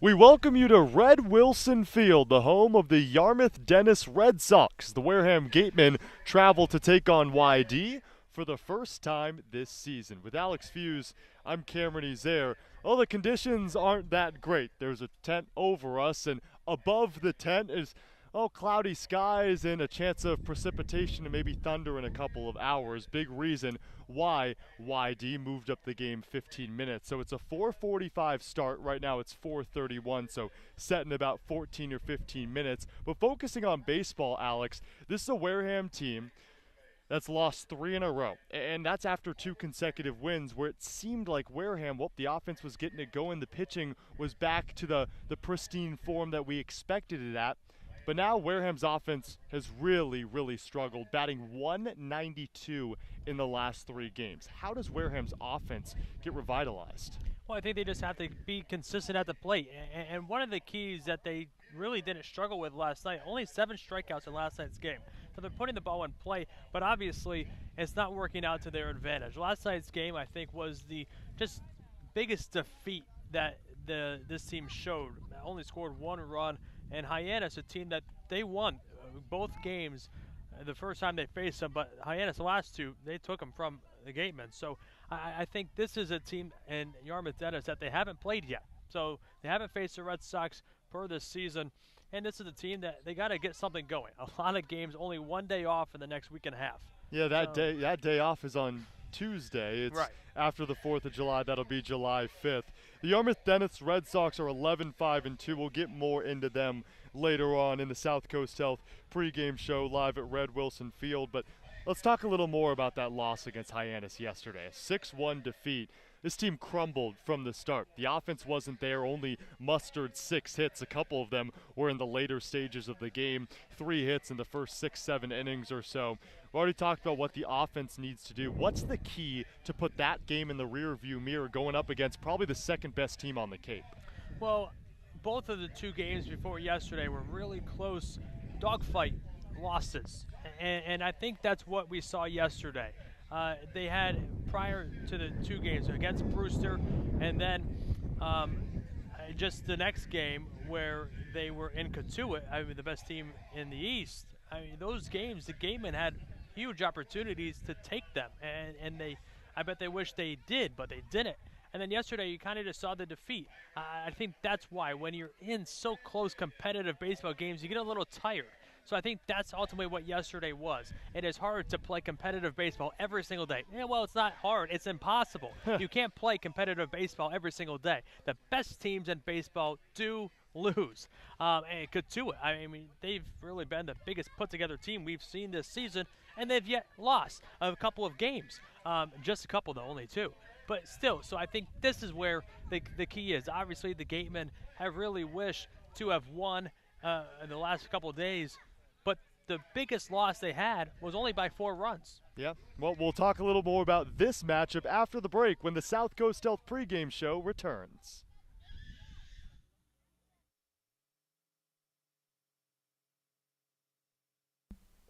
We welcome you to Red Wilson Field, the home of the Yarmouth Dennis Red Sox. The Wareham Gateman travel to take on YD for the first time this season. With Alex Feuz, I'm Cameron Ezeir. Well, the conditions aren't that great. There's a tent over us, and above the tent is cloudy skies and a chance of precipitation and maybe thunder in a couple of hours. Big reason why YD moved up the game 15 minutes. So it's a 4:45 start. Right now it's 4:31, so set in about 14 or 15 minutes. But focusing on baseball, Alex, this is a Wareham team that's lost 3 in a row. And that's after 2 consecutive wins where it seemed like Wareham, the offense was getting it going. The pitching was back to the pristine form that we expected it at. But now Wareham's offense has really struggled, batting 192 in the last 3 games. How does Wareham's offense get revitalized? Well, I think they just have to be consistent at the plate. And one of the keys that they really didn't struggle with last night, only 7 strikeouts in last night's game. So they're putting the ball in play, but obviously it's not working out to their advantage. Last night's game, I think, was the just biggest defeat that this team showed. Only scored 1 run. And Hyannis, a team that they won both games the first time they faced them, but Hyannis, the last 2, they took them from the Gateman. So I think this is a team in Yarmouth Dennis that they haven't played yet. So they haven't faced the Red Sox for this season, and this is a team that they got to get something going. A lot of games, only 1 day off in the next week and a half. Yeah, that day off is on Tuesday. It's right after the 4th of July. That'll be July 5th. The Yarmouth Dennis Red Sox are 11-5-2. We'll get more into them later on in the South Coast Health pregame show live at Red Wilson Field. But let's talk a little more about that loss against Hyannis yesterday. A 6-1 defeat. This team crumbled from the start. The offense wasn't there, only mustered 6 hits. A couple of them were in the later stages of the game. 3 hits in the first 6-7 innings or so. We've already talked about what the offense needs to do. What's the key to put that game in the rearview mirror going up against probably the second best team on the Cape? Well, both of the 2 games before yesterday were really close dogfight losses. And I think that's what we saw yesterday. They had, prior to the 2 games, against Brewster, and then just the next game where they were in Katuitt, the best team in the East. Those games, the Gateman had huge opportunities to take them, and I bet they wish they did, but they didn't. And then yesterday, you kind of just saw the defeat. I think that's why when you're in so close competitive baseball games, you get a little tired. So I think that's ultimately what yesterday was. It is hard to play competitive baseball every single day. Yeah, well, it's not hard. It's impossible. You can't play competitive baseball every single day. The best teams in baseball do lose. And Katuitt, they've really been the biggest put-together team we've seen this season, and they've yet lost a couple of games. Just a couple, though, only 2. But still, so I think this is where the key is. Obviously, the Gatemen have really wished to have won in the last couple of days, but the biggest loss they had was only by 4 runs. Yeah, well, we'll talk a little more about this matchup after the break when the South Coast Health pregame show returns.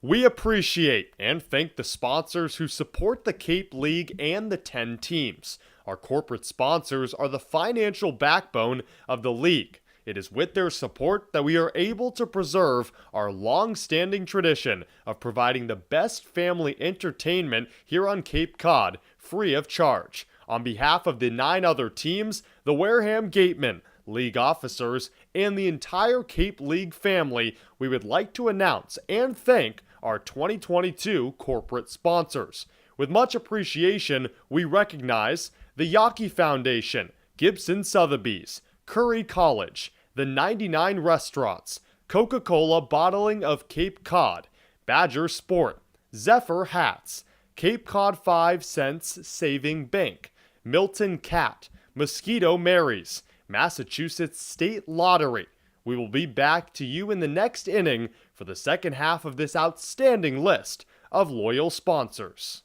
We appreciate and thank the sponsors who support the Cape League and the 10 teams. Our corporate sponsors are the financial backbone of the league. It is with their support that we are able to preserve our long-standing tradition of providing the best family entertainment here on Cape Cod, free of charge. On behalf of the 9 other teams, the Wareham Gatemen, league officers, and the entire Cape League family, we would like to announce and thank our 2022 corporate sponsors. With much appreciation, we recognize the Yawkey Foundation, Gibson Sotheby's, Curry College, the 99 Restaurants, Coca-Cola Bottling of Cape Cod, Badger Sport, Zephyr Hats, Cape Cod 5 Cents Saving Bank, Milton Cat, Mosquito Marys, Massachusetts State Lottery. We will be back to you in the next inning for the second half of this outstanding list of loyal sponsors.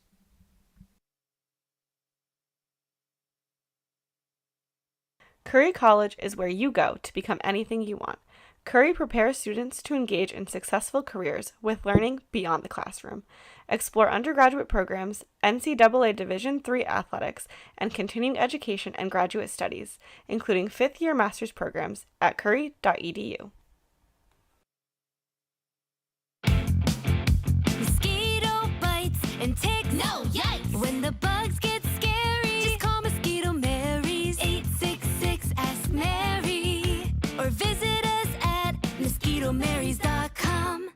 Curry College is where you go to become anything you want. Curry prepares students to engage in successful careers with learning beyond the classroom. Explore undergraduate programs, NCAA Division III athletics, and continuing education and graduate studies, including fifth-year master's programs at curry.edu. Mosquito bites and ticks. No, yikes! When the bugs get scary, just call Mosquito Mary's 866 Ask Mary or visit us at mosquitomarys.com.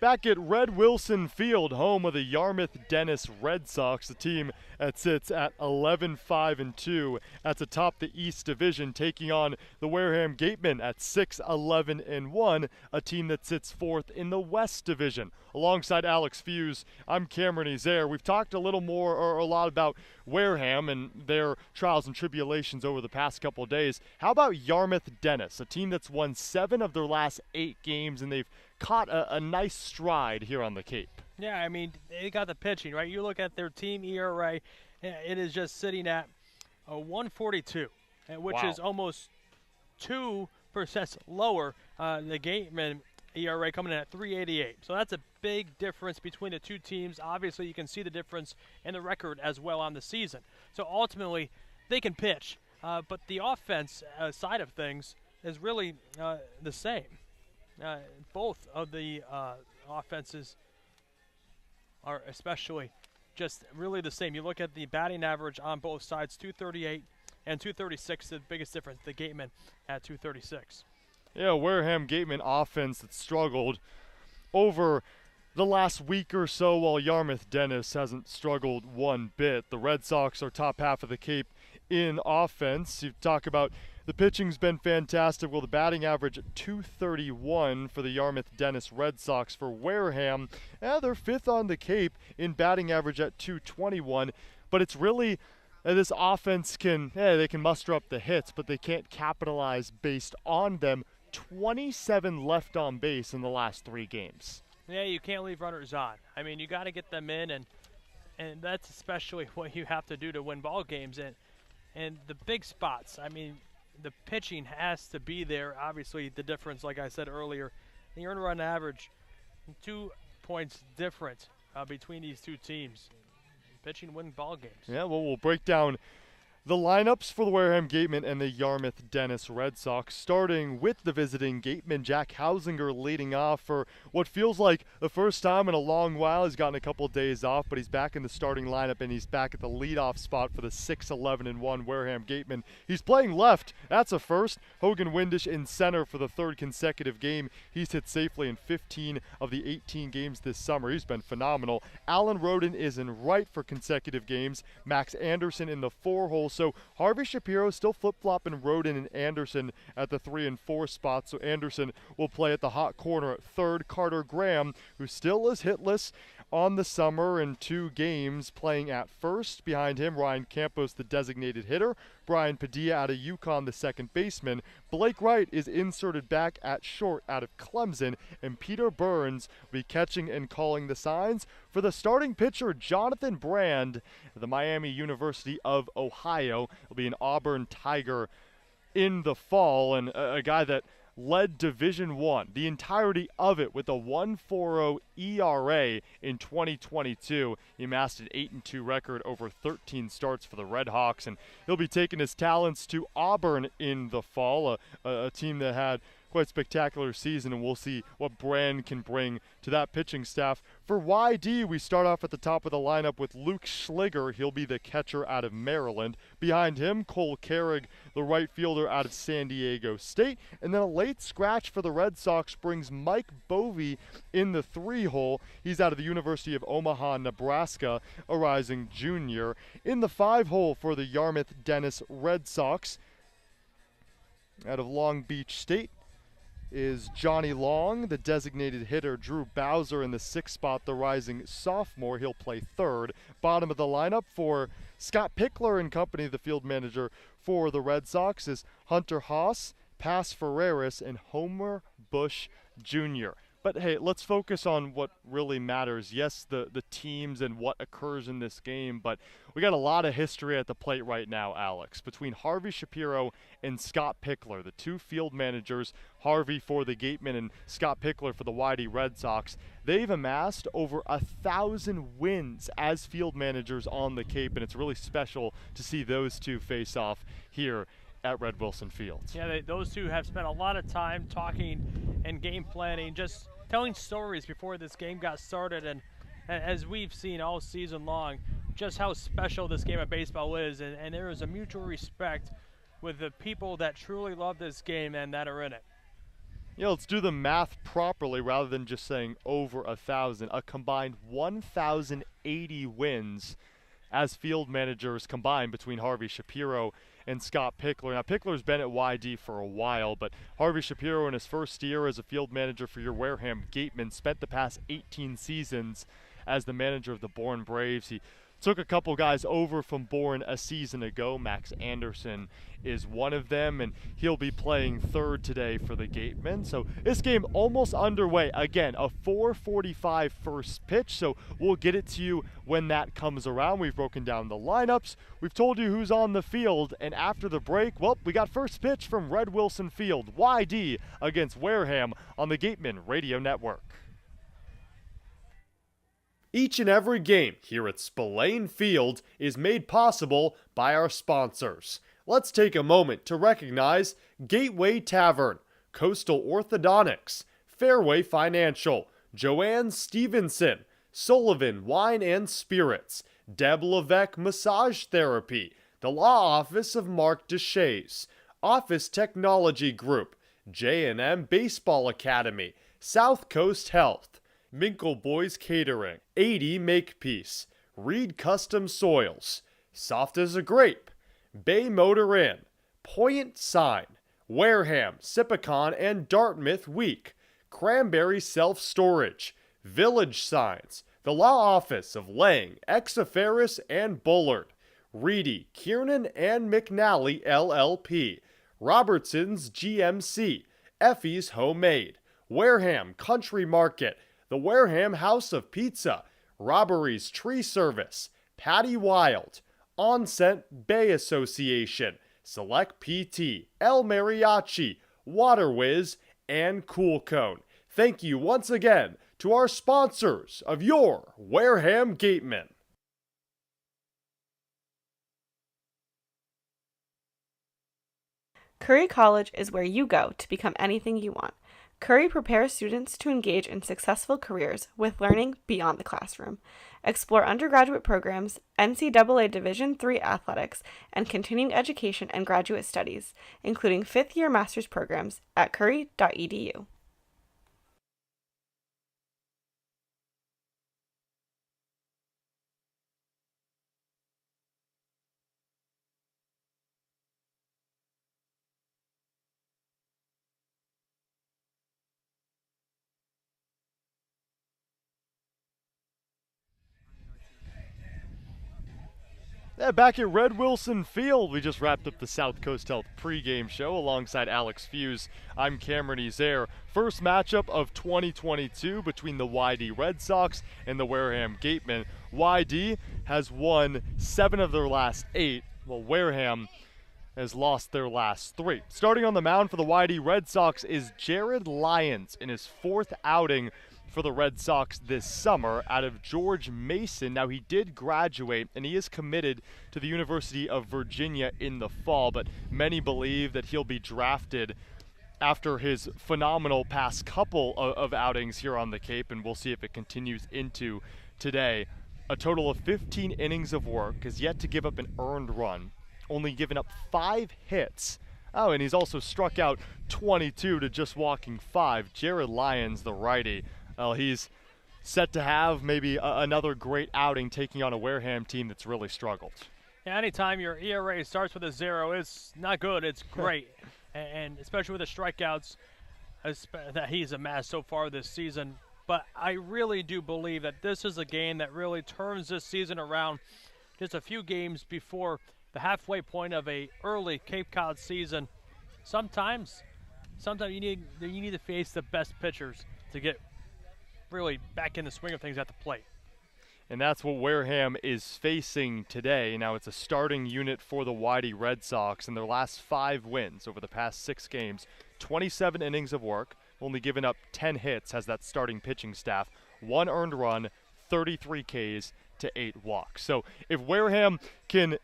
Back at Red Wilson Field, home of the Yarmouth Dennis Red Sox, the team that sits at 11-5-2 that's atop the East Division, taking on the Wareham Gateman at 6-11-1, a team that sits fourth in the West Division. Alongside Alex Feuz, I'm Cameron Ezeir. We've talked a little more or a lot about Wareham and their trials and tribulations over the past couple of days. How about Yarmouth Dennis, a team that's won 7 of their last 8 games, and they've caught a nice stride here on the Cape? Yeah, I mean, they got the pitching, right? You look at their team ERA, it is just sitting at a 142, which Wow. is almost 2% lower. The Gateman ERA coming in at 388. So that's a big difference between the two teams. Obviously, you can see the difference in the record as well on the season. So ultimately, they can pitch, but the offense side of things is really the same. Both of the offenses are especially just really the same. You look at the batting average on both sides, 238 and 236, the biggest difference, the Gateman at 236. Yeah, Wareham Gateman offense that struggled over the last week or so, while Yarmouth Dennis hasn't struggled one bit. The Red Sox are top half of the Cape in offense. You talk about the pitching's been fantastic. Well, the batting average at 231 for the Yarmouth Dennis Red Sox. For Wareham, they're fifth on the Cape in batting average at 221. But it's really this offense they can muster up the hits, but they can't capitalize based on them. 27 left on base in the last 3 games. Yeah, you can't leave runners on. I mean, you got to get them in, and that's especially what you have to do to win ball games. And the big spots, I mean, the pitching has to be there. Obviously, the difference, like I said earlier, the earned run average, 2 points different between these two teams. Pitching win ball games. Yeah, well, we'll break down the lineups for the Wareham Gateman and the Yarmouth Dennis Red Sox, starting with the visiting Gateman. Jack Hausinger leading off for what feels like the first time in a long while. He's gotten a couple days off, but he's back in the starting lineup, and he's back at the leadoff spot for the 6-11-1 Wareham Gateman. He's playing left. That's a first. Hogan Windish in center for the 3rd consecutive game. He's hit safely in 15 of the 18 games this summer. He's been phenomenal. Alan Roden is in right for consecutive games. Max Anderson in the 4-hole. So Harvey Shapiro still flip-flopping Roden and Anderson at the 3 and 4 spots. So Anderson will play at the hot corner at 3rd. Carter Graham, who still is hitless on the summer in 2 games, playing at 1st. Behind him, Ryan Campos, the designated hitter. Brian Padilla out of UConn, the 2nd baseman. Blake Wright is inserted back at short out of Clemson. And Peter Burns will be catching and calling the signs for the starting pitcher, Jonathan Brand, the Miami University of Ohio. Will be an Auburn Tiger in the fall, and a guy that led Division I, the entirety of it, with a 1.40 ERA in 2022. He amassed an 8-2 record over 13 starts for the Red Hawks, and he'll be taking his talents to Auburn in the fall, a team that had quite a spectacular season, and we'll see what Brand can bring to that pitching staff. For YD, we start off at the top of the lineup with Luke Schliger. He'll be the catcher out of Maryland. Behind him, Cole Carrig, the right fielder out of San Diego State. And then a late scratch for the Red Sox brings Mike Bovey in the 3-hole. He's out of the University of Omaha, Nebraska, a rising junior. In the 5-hole for the Yarmouth Dennis Red Sox, out of Long Beach State, is Johnny Long, the designated hitter. Drew Bowser in the 6th spot, the rising sophomore. He'll play 3rd. Bottom of the lineup for Scott Pickler and company, the field manager for the Red Sox, is Hunter Haas, Paz Ferreras, and Homer Bush Jr. But hey, let's focus on what really matters. Yes, the teams and what occurs in this game, but we got a lot of history at the plate right now, Alex, between Harvey Shapiro and Scott Pickler, the two field managers, Harvey for the Gateman and Scott Pickler for the YD Red Sox. They've amassed over 1,000 wins as field managers on the Cape, and it's really special to see those two face off here at Red Wilson Field. Yeah, those two have spent a lot of time talking and game planning, just telling stories before this game got started, and as we've seen all season long, just how special this game of baseball is, and there is a mutual respect with the people that truly love this game and that are in it. Yeah, let's do the math properly rather than just saying over 1,000. A combined 1,080 wins as field managers combined between Harvey Shapiro and Scott Pickler. Now, Pickler's been at YD for a while, but Harvey Shapiro in his first year as a field manager for your Wareham Gateman spent the past 18 seasons as the manager of the Bourne Braves. He took a couple guys over from Bourne a season ago. Max Anderson is one of them, and he'll be playing third today for the Gatemen. So this game almost underway. Again, a 4:45 first pitch, so we'll get it to you when that comes around. We've broken down the lineups. We've told you who's on the field, and after the break, well, we got first pitch from Red Wilson Field, YD against Wareham on the Gateman Radio Network. Each and every game here at Spillane Field is made possible by our sponsors. Let's take a moment to recognize Gateway Tavern, Coastal Orthodontics, Fairway Financial, Joanne Stevenson, Sullivan Wine and Spirits, Deb Levesque Massage Therapy, the Law Office of Mark Deshays, Office Technology Group, J&M Baseball Academy, South Coast Health, Minkle Boys Catering, 80 Makepeace, Reed Custom Soils, Soft as a Grape, Bay Motor Inn, Point Sign, Wareham, Sipicon and Dartmouth Week, Cranberry Self Storage, Village Signs, the Law Office of Lang, Exaferris and Bullard, Reedy, Kiernan and McNally LLP, Robertson's GMC, Effie's Homemade, Wareham Country Market, the Wareham House of Pizza, Robbery's Tree Service, Patty Wild, Onset Bay Association, Select PT, El Mariachi, Water Whiz, and Cool Cone. Thank you once again to our sponsors of your Wareham Gateman. Curry College is where you go to become anything you want. Curry prepares students to engage in successful careers with learning beyond the classroom. Explore undergraduate programs, NCAA Division III athletics, and continuing education and graduate studies, including fifth-year master's programs at curry.edu. Yeah, back at Red Wilson Field, we just wrapped up the South Coast Health pregame show alongside Alex Feuz. I'm Cameron Ezeir. First matchup of 2022 between the YD Red Sox and the Wareham Gatemen. YD has won 7 of their last 8, while Wareham has lost their last 3. Starting on the mound for the YD Red Sox is Jared Lyons in his 4th outing for the Red Sox this summer out of George Mason. Now, he did graduate and he is committed to the University of Virginia in the fall, but many believe that he'll be drafted after his phenomenal past couple of outings here on the Cape, and we'll see if it continues into today. A total of 15 innings of work, has yet to give up an earned run, only given up 5 hits. Oh, and he's also struck out 22 to just walking 5. Jared Lyons, the righty, well, he's set to have maybe another great outing taking on a Wareham team that's really struggled. Yeah, anytime your ERA starts with a 0, it's not good, it's great. And especially with the strikeouts that he's amassed so far this season. But I really do believe that this is a game that really turns this season around just a few games before the halfway point of a early Cape Cod season. Sometimes you need to face the best pitchers to get really back in the swing of things at the plate. And that's what Wareham is facing today. Now, it's a starting unit for the Whitey Red Sox in their last 5 wins over the past 6 games. 27 innings of work, only given up 10 hits has that starting pitching staff. 1 earned run, 33 Ks to 8 walks. So if Wareham can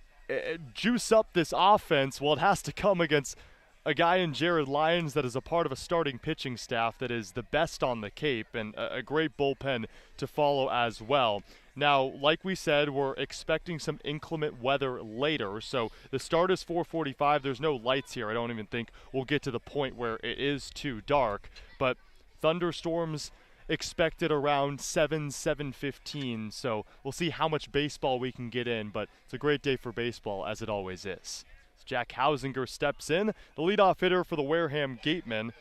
juice up this offense, well, it has to come against a guy in Jared Lyons that is a part of a starting pitching staff that is the best on the Cape, and a great bullpen to follow as well. Now, like we said, we're expecting some inclement weather later, so the start is 4:45. There's no lights here. I don't even think we'll get to the point where it is too dark, but thunderstorms expected around 7:15, so we'll see how much baseball we can get in, but it's a great day for baseball, as it always is. Jack Hausinger steps in, the leadoff hitter for the Wareham Gateman.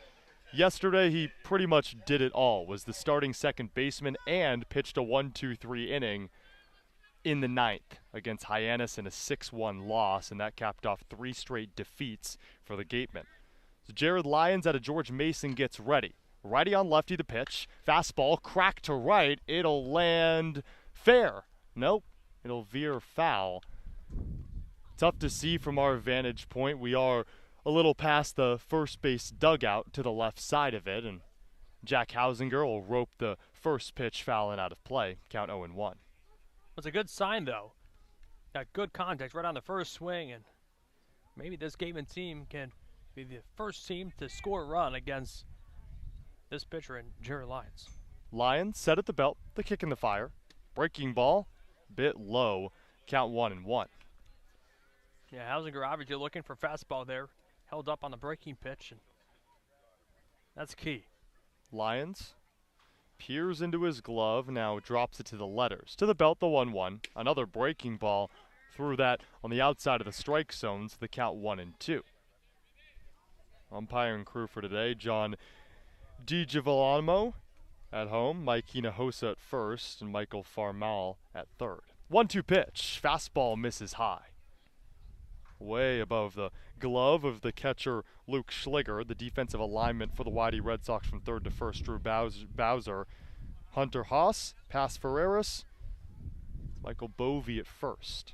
Yesterday, he pretty much did it all, was the starting second baseman and pitched a 1-2-3 inning in the 9th against Hyannis in a 6-1 loss, and that capped off 3 straight defeats for the Gateman. So Jared Lyons out of George Mason gets ready. Righty on lefty the pitch, fastball, crack to right, it'll land fair. Nope, it'll veer foul. Tough to see from our vantage point. We are a little past the first base dugout to the left side of it, and Jack Hausinger will rope the first pitch foul and out of play. Count 0-1. It's a good sign, though. Got good contact right on the first swing, and maybe this Gateman team can be the first team to score a run against this pitcher in Jared Lyons. Lyons set at the belt, the kick in the fire. Breaking ball, bit low. Count 1-1. Yeah, Hausinger obviously looking for fastball there. Held up on the breaking pitch, and that's key. Lyons peers into his glove, now drops it to the letters. To the belt, the 1-1. Another breaking ball. Threw that on the outside of the strike zone, so the count 1-2. Umpire and crew for today, John DiGiolamo at home, Mike Hinojosa at first, and Michael Farmal at third. 1-2 pitch. Fastball misses high. Way above the glove of the catcher Luke Schliger. The defensive alignment for the Whitey Red Sox from third to first, Drew Bowser. Hunter Haas, pass Ferreras. Michael Bovey at first.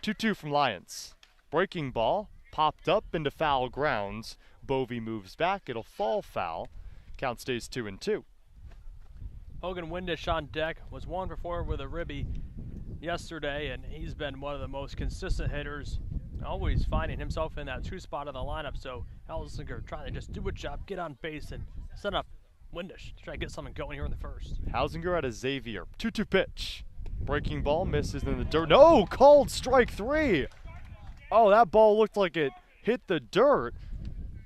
2-2 from Lyons. Breaking ball, popped up into foul grounds. Bovey moves back, it'll fall foul. Count stays 2-2. Hogan Windish on deck, was 1 for 4 with a ribby yesterday, and he's been one of the most consistent hitters, always finding himself in that 2 spot in the lineup. So Hausinger trying to just do a job, get on base, and set up Windish to try to get something going here in the first. Hausinger at Ezeir. 2-2 pitch. Breaking ball misses in the dirt. No, called strike 3. Oh, that ball looked like it hit the dirt.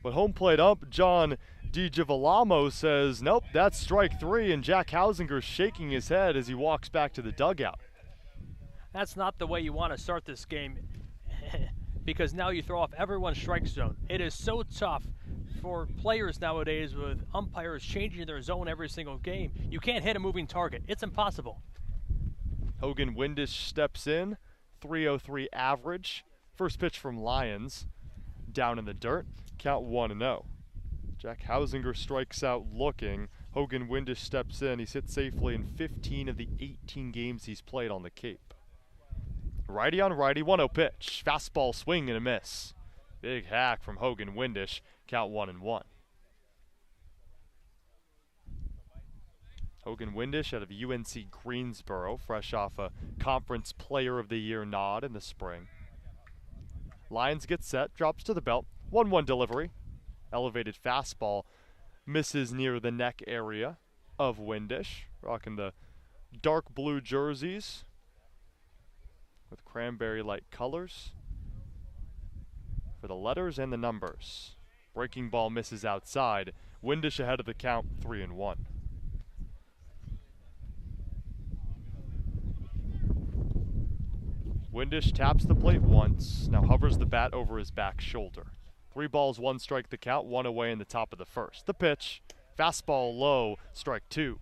But home plate ump John DiGiolamo says, nope, that's strike 3, and Jack Hausinger's shaking his head as he walks back to the dugout. That's not the way you want to start this game because now you throw off everyone's strike zone. It is so tough for players nowadays with umpires changing their zone every single game. You can't hit a moving target. It's impossible. Hogan Windish steps in, 303 average. First pitch from Lyons, down in the dirt. Count 1-0. Jack Hausinger strikes out looking. Hogan Windish steps in. He's hit safely in 15 of the 18 games he's played on the Cape. Righty on righty, 1-0 pitch. Fastball swing and a miss. Big hack from Hogan Windish. Count 1-1. Hogan Windish out of UNC Greensboro, fresh off a Conference Player of the Year nod in the spring. Lyons gets set, drops to the belt. 1-1 delivery. Elevated fastball misses near the neck area of Windish. Rocking the dark blue jerseys with cranberry light colors for the letters and the numbers. Breaking ball misses outside. Windish ahead of the count, 3-1. Windish taps the plate once, now hovers the bat over his back shoulder. 3 balls, 1 strike the count, 1 away in the top of the first. The pitch, fastball low, strike 2.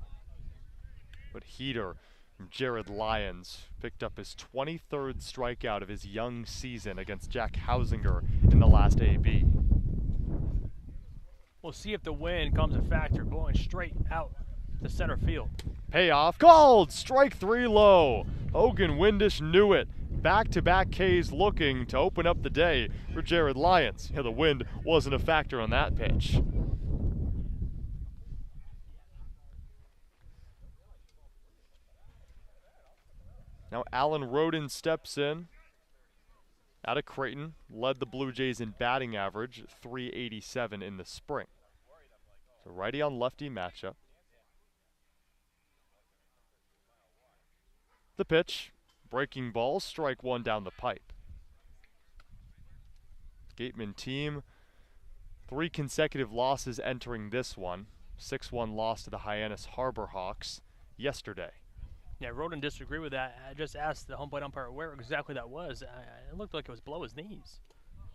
But heater from Jared Lyons picked up his 23rd strikeout of his young season against Jack Hausinger in the last AB. We'll see if the wind comes a factor, blowing straight out to center field. Payoff called. Strike 3 low. Hogan Windish knew it. Back-to-back Ks looking to open up the day for Jared Lyons. Yeah, the wind wasn't a factor on that pitch. Now Alan Roden steps in out of Creighton, led the Blue Jays in batting average, .387 in the spring. So righty on lefty matchup. The pitch, breaking ball, strike 1 down the pipe. Gateman team, 3 consecutive losses entering this one. 6-1 loss to the Hyannis Harbor Hawks yesterday. Yeah, Roden disagreed with that. I just asked the home plate umpire where exactly that was. It looked like it was below his knees.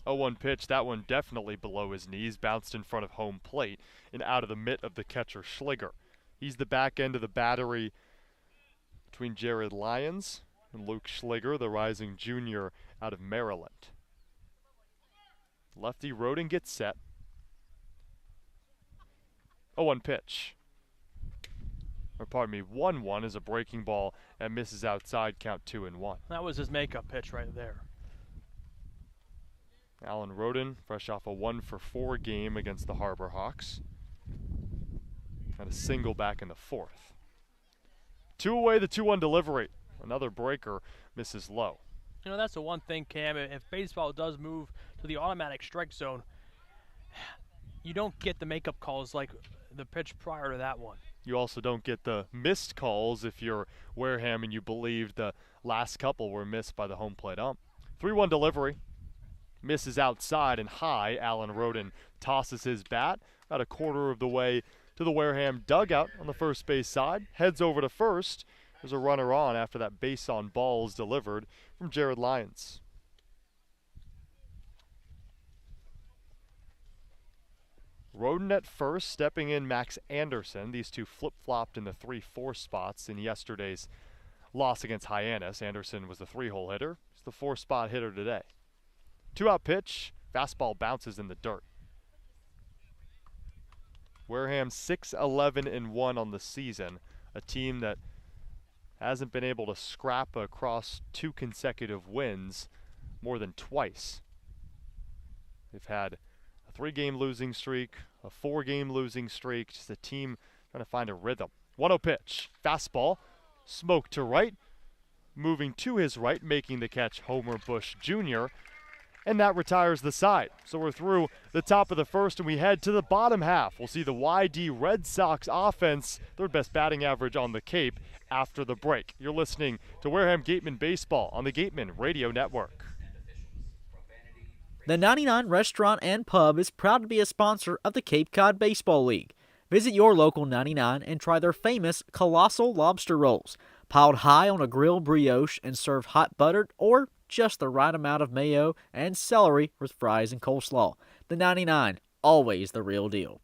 0-1 pitch, that one definitely below his knees, bounced in front of home plate and out of the mitt of the catcher Schliger. He's the back end of the battery between Jared Lyons and Luke Schliger, the rising junior out of Maryland. Lefty Roden gets set. 0-1 pitch. Or pardon me, 1-1 is a breaking ball and misses outside, count 2-1. That was his makeup pitch right there. Alan Roden, fresh off a 1-for-4 game against the Harbor Hawks. And a single back in the 4th. 2 away, the 2-1 delivery. Another breaker misses low. You know, that's the one thing, Cam. If baseball does move to the automatic strike zone, you don't get the makeup calls like the pitch prior to that one. You also don't get the missed calls if you're Wareham and you believe the last couple were missed by the home plate ump. 3-1 delivery. Misses outside and high. Alan Roden tosses his bat about a quarter of the way to the Wareham dugout on the first base side. Heads over to first. There's a runner on after that base on ball is delivered from Jared Lyons. Roden at first, stepping in Max Anderson. These two flip-flopped in the 3-4 spots in yesterday's loss against Hyannis. Anderson was the 3-hole hitter. He's the 4-spot hitter today. 2-out pitch, fastball bounces in the dirt. Wareham 6-11-1 on the season, a team that hasn't been able to scrap across 2 consecutive wins more than twice. They've had a 3-game losing streak, a 4-game losing streak, just a team trying to find a rhythm. 1-0 pitch, fastball, smoke to right, moving to his right, making the catch Homer Bush Jr., and that retires the side. So we're through the top of the first and we head to the bottom half. We'll see the YD Red Sox offense, 3rd best batting average on the Cape, after the break. You're listening to Wareham Gateman Baseball on the Gateman Radio Network. The 99 Restaurant and Pub is proud to be a sponsor of the Cape Cod Baseball League. Visit your local 99 and try their famous Colossal Lobster Rolls, piled high on a grilled brioche and served hot buttered or just the right amount of mayo and celery with fries and coleslaw. The 99, always the real deal.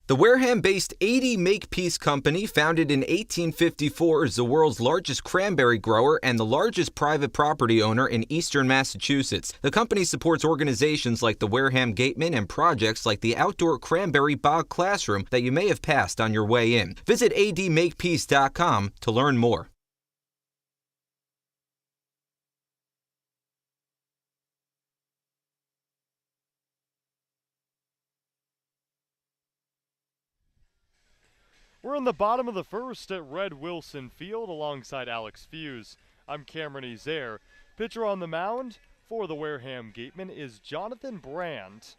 The Wareham-based 80 Makepeace Company, founded in 1854, is the world's largest cranberry grower and the largest private property owner in eastern Massachusetts. The company supports organizations like the Wareham Gateman and projects like the outdoor cranberry bog classroom that you may have passed on your way in. Visit admakepeace.com to learn more. We're in the bottom of the first at Red Wilson Field alongside Alex Feuz. I'm Cameron Ezeir. Pitcher on the mound for the Wareham Gateman is Jonathan Brand.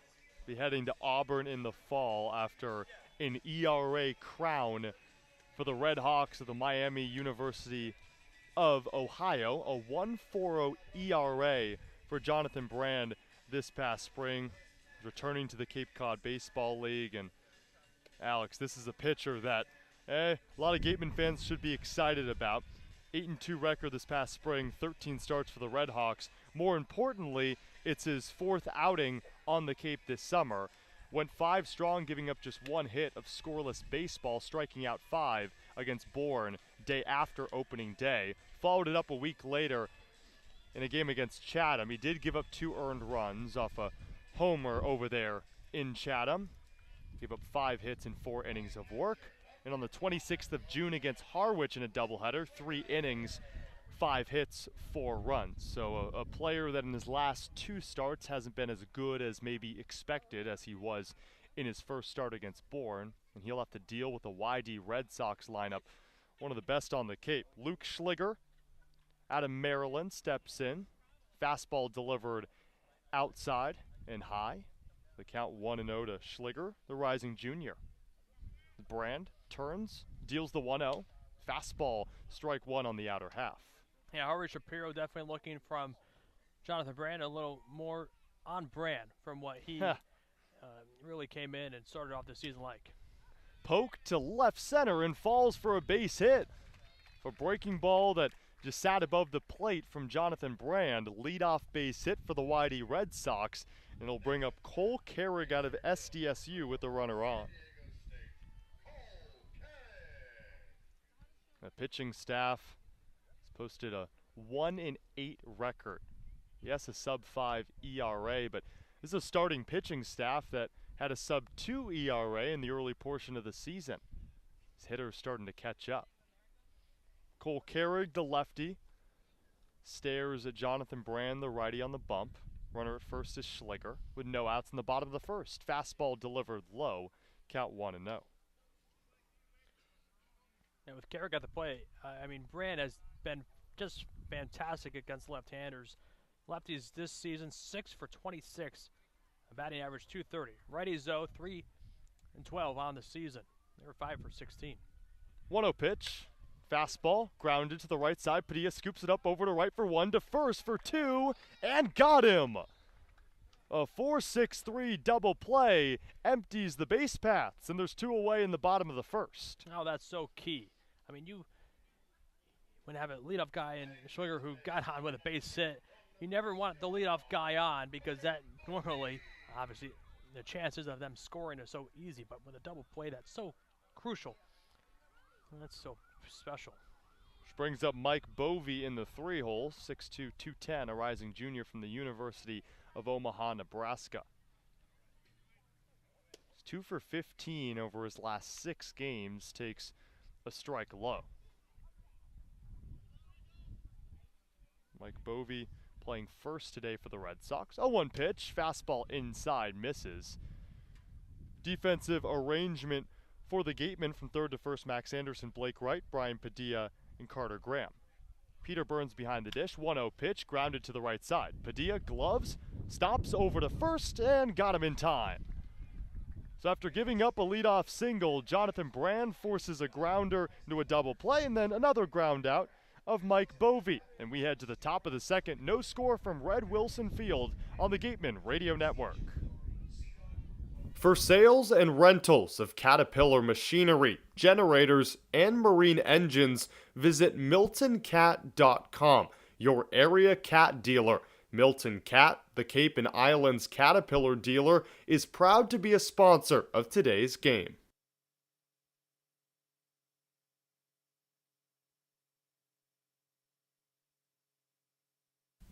Be heading to Auburn in the fall after an ERA crown for the Red Hawks of the Miami University of Ohio. A 1.40 ERA for Jonathan Brand this past spring. Returning to the Cape Cod Baseball League. And Alex, this is a pitcher that a lot of Gateman fans should be excited about. 8-2 record this past spring, 13 starts for the Red Hawks. More importantly, it's his 4th outing on the Cape this summer. Went 5 strong, giving up just 1 hit of scoreless baseball, striking out 5 against Bourne day after opening day. Followed it up a week later in a game against Chatham. He did give up 2 earned runs off a homer over there in Chatham. Gave up 5 hits in 4 innings of work. And on the 26th of June against Harwich in a doubleheader, 3 innings, 5 hits, 4 runs. So a player that in his last 2 starts hasn't been as good as maybe expected as he was in his first start against Bourne. And he'll have to deal with a YD Red Sox lineup, one of the best on the Cape. Luke Schliger out of Maryland steps in. Fastball delivered outside and high. The count 1-0 to Schliger, the rising junior. Brand turns, deals the 1-0. Fastball, strike 1 on the outer half. Yeah, Harvey Shapiro definitely looking from Jonathan Brand a little more on brand from what he really came in and started off the season like. Poke to left center and falls for a base hit. A breaking ball that just sat above the plate from Jonathan Brand. Leadoff base hit for the YD Red Sox. And it'll bring up Cole Carrig out of SDSU with the runner on. The pitching staff has posted a 1-8 record. Yes, a sub-5 ERA, but this is a starting pitching staff that had a sub-2 ERA in the early portion of the season. His hitters starting to catch up. Cole Carrig, the lefty, stares at Jonathan Brand, the righty, on the bump. Runner at first is Schliger with no outs in the bottom of the first. Fastball delivered low, count 1-0. And with Carrick at the plate, I mean, Brand has been just fantastic against left-handers. Lefties this season, 6 for 26, a batting average 230. Righties, though, 3 and 12 on the season. They were 5 for 16. 1-0 pitch. Fastball grounded to the right side. Padilla scoops it up over to right for 1, to first for 2, and got him. A 4-6-3 double play empties the base paths, and there's 2 away in the bottom of the first. Oh, that's so key. I mean, you when you have a leadoff guy in Schliger who got on with a base hit, you never want the leadoff guy on because that normally, obviously, the chances of them scoring are so easy. But with a double play, that's so crucial. That's so special. Which brings up Mike Bovey in the 3-hole, 6'2", 210, a rising junior from the University of Omaha, Nebraska. He's 2 for 15 over his last 6 games, takes a strike low. Mike Bovey playing first today for the Red Sox. 0-1 pitch, fastball inside, misses. Defensive arrangement for the Gateman from third to first, Max Anderson, Blake Wright, Brian Padilla, and Carter Graham. Peter Burns behind the dish, 1-0 pitch, grounded to the right side. Padilla, gloves, stops over to first, and got him in time. So after giving up a leadoff single, Jonathan Brand forces a grounder into a double play, and then another ground out of Mike Bovey. And we head to the top of the second. No score from Red Wilson Field on the Gateman Radio Network. For sales and rentals of Caterpillar machinery, generators, and marine engines, visit MiltonCat.com, your area cat dealer. Milton Cat, the Cape and Islands Caterpillar dealer, is proud to be a sponsor of today's game.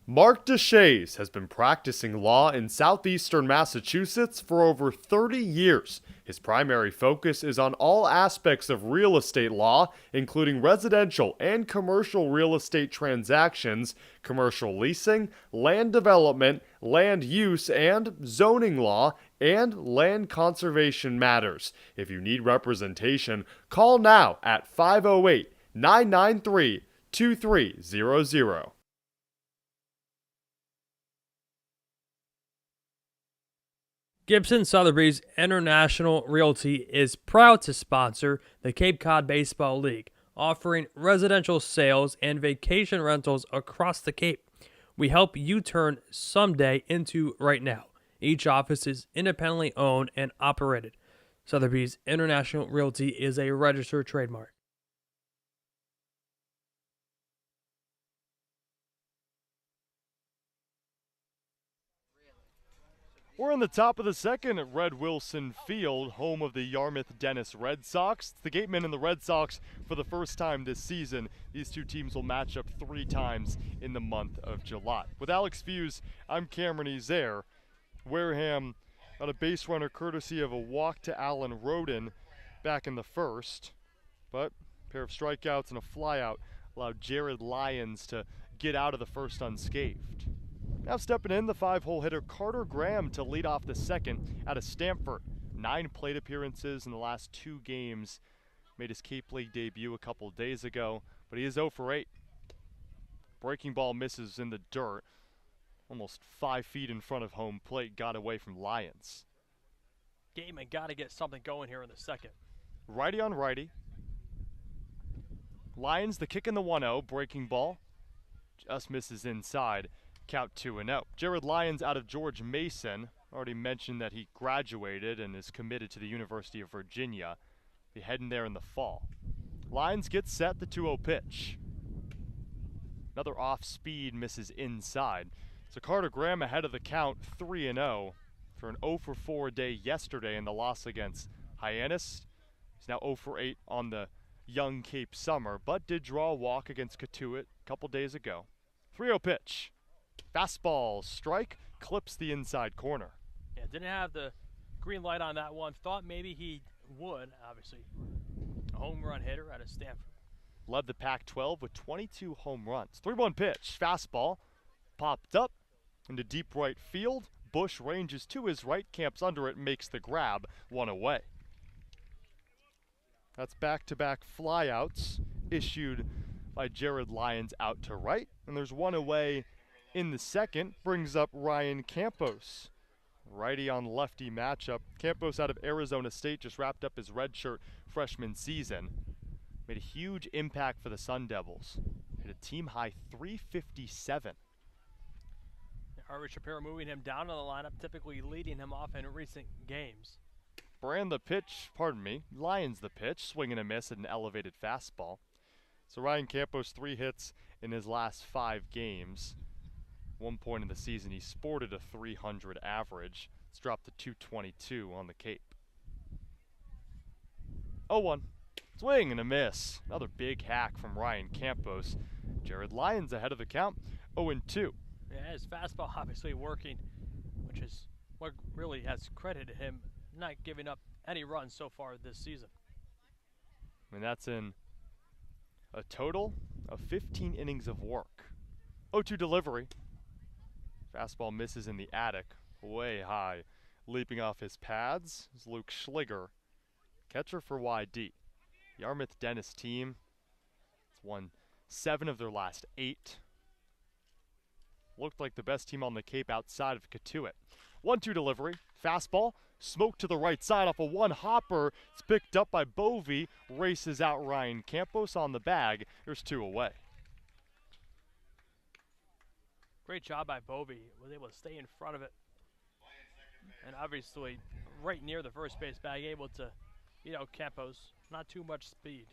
Mark Deshays has been practicing law in southeastern Massachusetts for over 30 years. His primary focus is on all aspects of real estate law, including residential and commercial real estate transactions, commercial leasing, land development, land use and zoning law, and land conservation matters. If you need representation, call now at 508-993-2300. Gibson Sotheby's International Realty is proud to sponsor the Cape Cod Baseball League, offering residential sales and vacation rentals across the Cape. We help you turn someday into right now. Each office is independently owned and operated. Sotheby's International Realty is a registered trademark. We're in the top of the second at Red Wilson Field, home of the Yarmouth Dennis Red Sox. It's the Gateman and the Red Sox for the first time this season. These two teams will match up 3 times in the month of July. With Alex Feuz, I'm Cameron Ezeir. Wareham got a base runner courtesy of a walk to Alan Roden back in the first, but a pair of strikeouts and a flyout allowed Jared Lyons to get out of the first unscathed. Now stepping in, the 5-hole hitter Carter Graham to lead off the second out of Stamford. 9 plate appearances in the last 2 games. Made his Cape League debut a couple days ago, but he is 0 for 8. Breaking ball misses in the dirt. Almost 5 feet in front of home plate, got away from Lyons. Gateman got to get something going here in the second. Righty on righty. Lyons, the kick in the 1-0, breaking ball. Just misses inside. Count 2-0. Jared Lyons out of George Mason. Already mentioned that he graduated and is committed to the University of Virginia. Be heading there in the fall. Lyons gets set, the 2-0 pitch. Another off speed, misses inside. So Carter Graham ahead of the count, 3-0 for an 0 for 4 day yesterday in the loss against Hyannis. He's now 0 for 8 on the young Cape Summer, but did draw a walk against Catuit a couple days ago. 3-0 pitch. Fastball strike, clips the inside corner. Yeah, didn't have the green light on that one. Thought maybe he would, obviously. A home run hitter out of Stanford. Led the Pac-12 with 22 home runs. 3-1 pitch, fastball, popped up into deep right field. Bush ranges to his right, camps under it, makes the grab, 1 away. That's back-to-back flyouts issued by Jared Lyons out to right. And there's 1 away in the second, brings up Ryan Campos. Righty on lefty matchup. Campos out of Arizona State just wrapped up his redshirt freshman season. Made a huge impact for the Sun Devils. Hit a team high 357. Harvey Shapiro moving him down in the lineup, typically leading him off in recent games. Lyons the pitch, swing and a miss at an elevated fastball. So Ryan Campos 3 hits in his last 5 games. One point in the season, he sported a 300 average. It's dropped to 222 on the Cape. 0-1. Swing and a miss. Another big hack from Ryan Campos. Jared Lyons ahead of the count, 0-2. Yeah, his fastball obviously working, which is what really has credited him not giving up any runs so far this season. And that's in a total of 15 innings of work. 0-2 delivery. Fastball misses in the attic, way high. Leaping off his pads is Luke Schliger, catcher for YD. Yarmouth Dennis team has won 7 of their last 8. Looked like the best team on the Cape outside of Catuit. 1-2 delivery, fastball, smoked to the right side off a 1-hopper. It's picked up by Bovey, races out Ryan Campos on the bag. There's 2 away. Great job by Bovey. Was able to stay in front of it. And obviously right near the first base bag, able to, Campos. Not too much speed.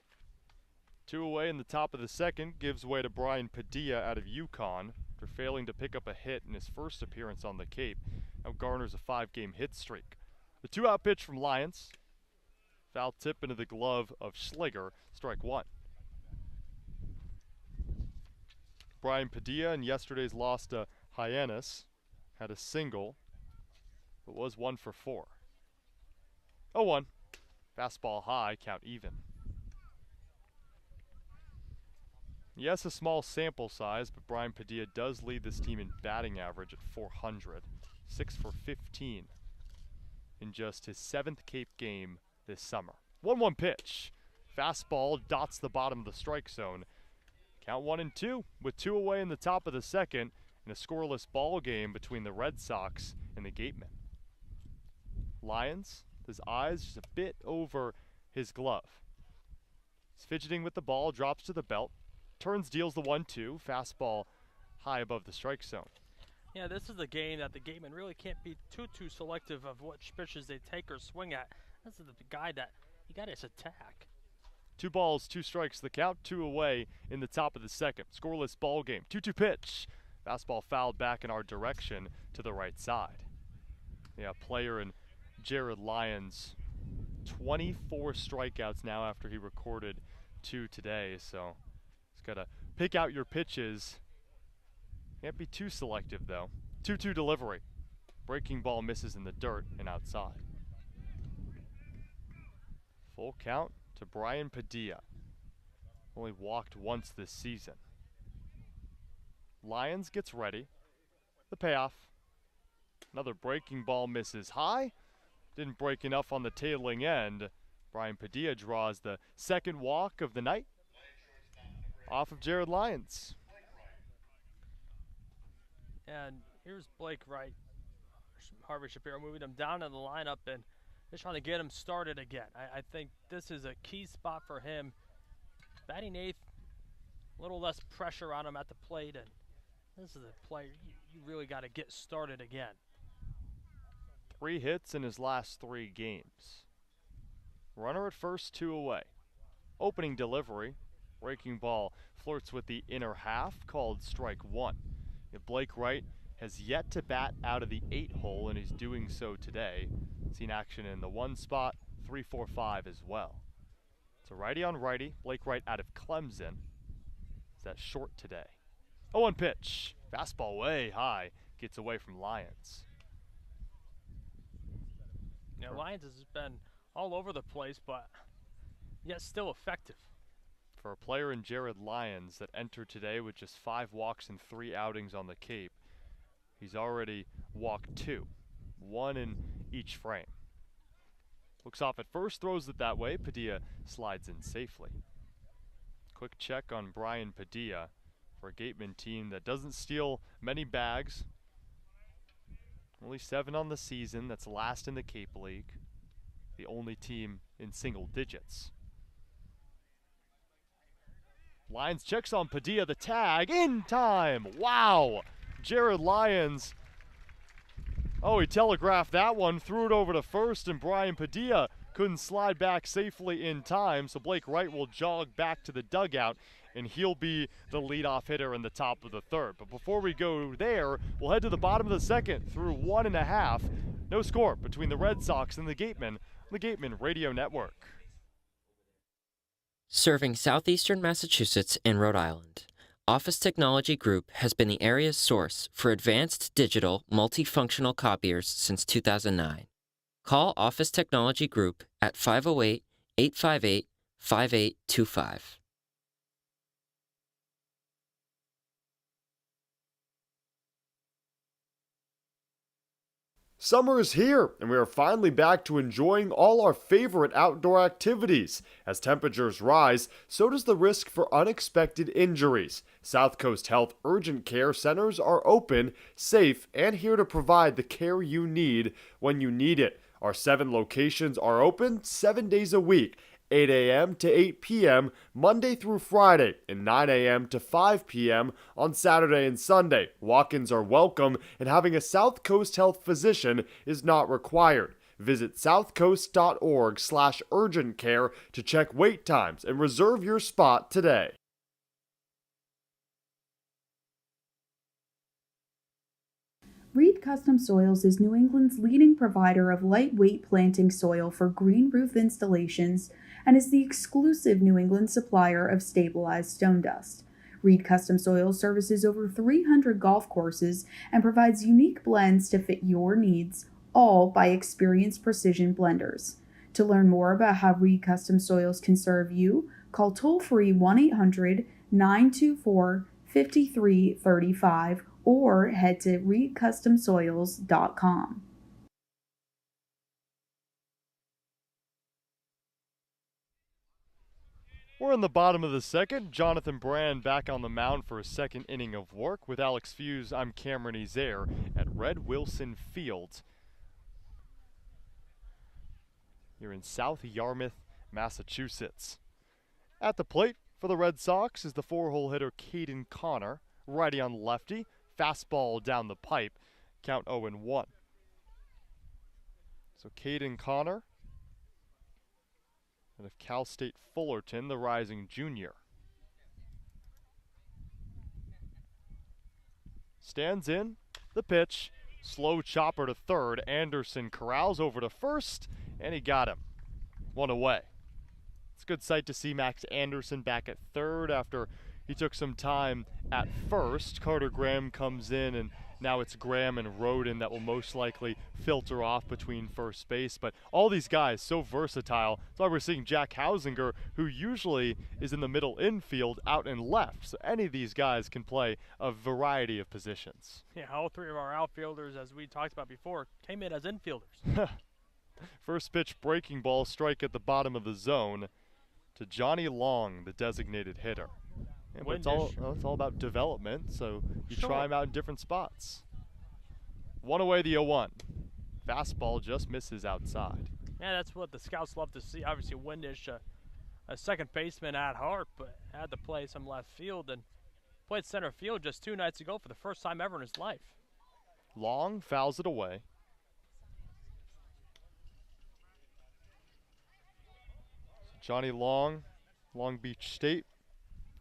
2 away in the top of the second, gives way to Brian Padilla out of UConn for failing to pick up a hit in his first appearance on the Cape. Now garners a 5-game hit streak. The 2-out pitch from Lyons. Foul tip into the glove of Schliger, strike 1. Brian Padilla in yesterday's loss to Hyannis had a single, but was 1 for 4. 0-1. Fastball high, count even. Yes, a small sample size, but Brian Padilla does lead this team in batting average at 400. 6 for 15 in just his 7th Cape game this summer. 1-1 pitch. Fastball dots the bottom of the strike zone. Count 1-2 with 2 away in the top of the second in a scoreless ball game between the Red Sox and the Gateman. Lyons, his eyes just a bit over his glove. He's fidgeting with the ball, drops to the belt, turns, deals the 1-2, fastball high above the strike zone. Yeah, this is a game that the Gateman really can't be too selective of which pitches they take or swing at. This is the guy that you got his attack. 2 balls, 2 strikes the count, 2 away in the top of the second. Scoreless ball game. 2-2 pitch. Fastball fouled back in our direction to the right side. Yeah, player in Jared Lyons, 24 strikeouts now after he recorded 2 today. So he's got to pick out your pitches. Can't be too selective though. 2-2 delivery. Breaking ball misses in the dirt and outside. Full count to Brian Padilla. Only walked once this season. Lyons gets ready. The payoff. Another breaking ball misses high. Didn't break enough on the tailing end. Brian Padilla draws the second walk of the night off of Jared Lyons. And here's Blake Wright. Harvey Shapiro moving him down in the lineup and just trying to get him started again. I think this is a key spot for him. Batting eighth, a little less pressure on him at the plate, and this is a player you really got to get started again. 3 hits in his last 3 games. Runner at first, 2 away. Opening delivery. Breaking ball flirts with the inner half, called strike 1. Blake Wright has yet to bat out of the 8 hole, and he's doing so today. Seen action in the 1 spot, 3, 4, 5 as well. It's a righty on righty. Blake Wright out of Clemson. Is that short today? 0-1 pitch. Fastball way high. Gets away from Lyons. Yeah, Lyons has been all over the place, but yet still effective. For a player in Jared Lyons that entered today with just 5 walks and 3 outings on the Cape, he's already walked 2, 1 in each frame. Looks off at first, throws it that way. Padilla slides in safely. Quick check on Brian Padilla for a Gateman team that doesn't steal many bags. Only 7 on the season. That's last in the Cape League. The only team in single digits. Lyons checks on Padilla, the tag, in time. Wow. Jared Lyons. Oh, he telegraphed that one, threw it over to first, and Brian Padilla couldn't slide back safely in time, so Blake Wright will jog back to the dugout, and he'll be the leadoff hitter in the top of the 3rd. But before we go there, we'll head to the bottom of the 2nd through 1.5. No score between the Red Sox and the Gateman Radio Network. Serving southeastern Massachusetts and Rhode Island, Office Technology Group has been the area's source for advanced digital multifunctional copiers since 2009. Call Office Technology Group at 508-858-5825. Summer is here, and we are finally back to enjoying all our favorite outdoor activities. As temperatures rise, so does the risk for unexpected injuries. South Coast Health Urgent Care Centers are open, safe, and here to provide the care you need when you need it. Our 7 locations are open 7 days a week, 8 a.m. to 8 p.m. Monday through Friday, and 9 a.m. to 5 p.m. on Saturday and Sunday. Walk-ins are welcome, and having a South Coast Health physician is not required. Visit southcoast.org/urgent care to check wait times and reserve your spot today. Reed Custom Soils is New England's leading provider of lightweight planting soil for green roof installations and is the exclusive New England supplier of stabilized stone dust. Reed Custom Soils services over 300 golf courses and provides unique blends to fit your needs, all by experienced precision blenders. To learn more about how Reed Custom Soils can serve you, call toll-free 1-800-924-5335 or head to reedcustomsoils.com. We're in the bottom of the 2nd. Jonathan Brand back on the mound for a 2nd inning of work. With Alex Feuz, I'm Cameron Ezeir at Red Wilson Field here in South Yarmouth, Massachusetts. At the plate for the Red Sox is the 4-hole hitter Caden Connor, righty on lefty, fastball down the pipe, count 0-1. So Caden Connor out of Cal State Fullerton, the rising junior. Stands in, the pitch, Slow chopper to third. Anderson corrals over to first, and he got him. One away. It's a good sight to see Max Anderson back at third after he took some time at first. Carter Graham comes in, and now it's Graham and Roden that will most likely filter off between first base. But all these guys so versatile. That's why we're seeing Jack Hausinger, who usually is in the middle infield, out and left. So any of these guys can play a variety of positions. Yeah, all three of our outfielders, as we talked about before, came in as infielders. First pitch breaking ball, strike at the bottom of the zone to Johnny Long, the designated hitter. Yeah, but it's all about development, so you try them out in different spots. One away, the 0-1. Fastball just misses outside. Yeah, that's what the scouts love to see. Obviously, Windish, a second baseman at heart, but had to play some left field and played center field just 2 nights ago for the first time ever in his life. Long fouls it away. Johnny Long, Long Beach State,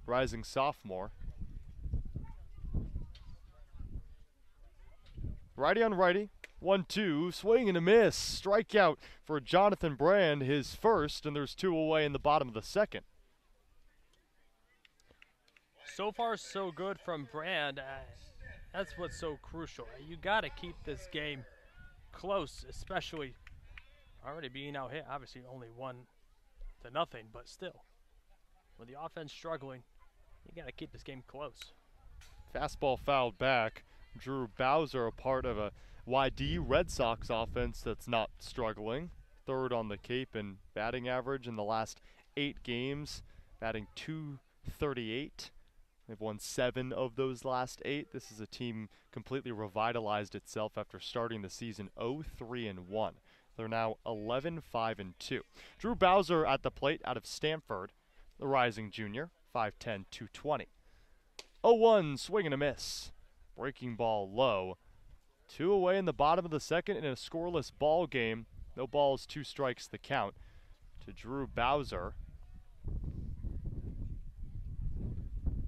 rising sophomore. Righty on righty, 1-2, swing and a miss. Strikeout for Jonathan Brand, his first, and there's 2 away in the bottom of the second. So far, so good from Brand. That's what's so crucial. You got to keep this game close, especially already being out hit. Obviously, only 1-0, but still, with the offense struggling, you got to keep this game close. Fastball fouled back. Drew Bowser, a part of a YD Red Sox offense that's not struggling. Third on the Cape in batting average in the last 8 games, batting .238. They've won 7 of those last 8. This is a team completely revitalized itself after starting the season 0-3-1. They're now 11-5-2. Drew Bowser at the plate out of Stanford, the rising junior, 5'10", 220. 0-1, swing and a miss. Breaking ball low. 2 away in the bottom of the second in a scoreless ball game. No balls, 2 strikes the count to Drew Bowser.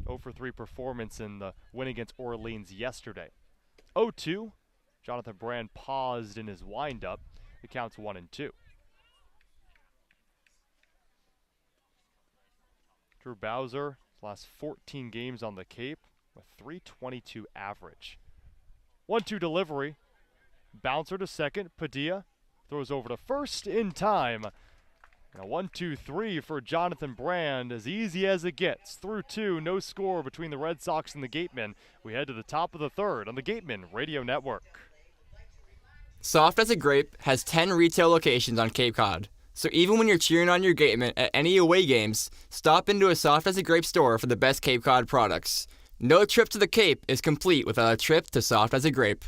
0-for-3 performance in the win against Orleans yesterday. 0-2. Jonathan Brand paused in his windup. The count's 1-2. Drew Bowser, last 14 games on the Cape with .322 average. 1-2 delivery. Bouncer to second. Padilla throws over to first in time. And a 1-2-3 for Jonathan Brand, as easy as it gets. Through 2, no score between the Red Sox and the Gatemen. We head to the top of the third on the Gateman Radio Network. Soft as a Grape has 10 retail locations on Cape Cod. So even when you're cheering on your Gateman at any away games, stop into a Soft as a Grape store for the best Cape Cod products. No trip to the Cape is complete without a trip to Soft as a Grape.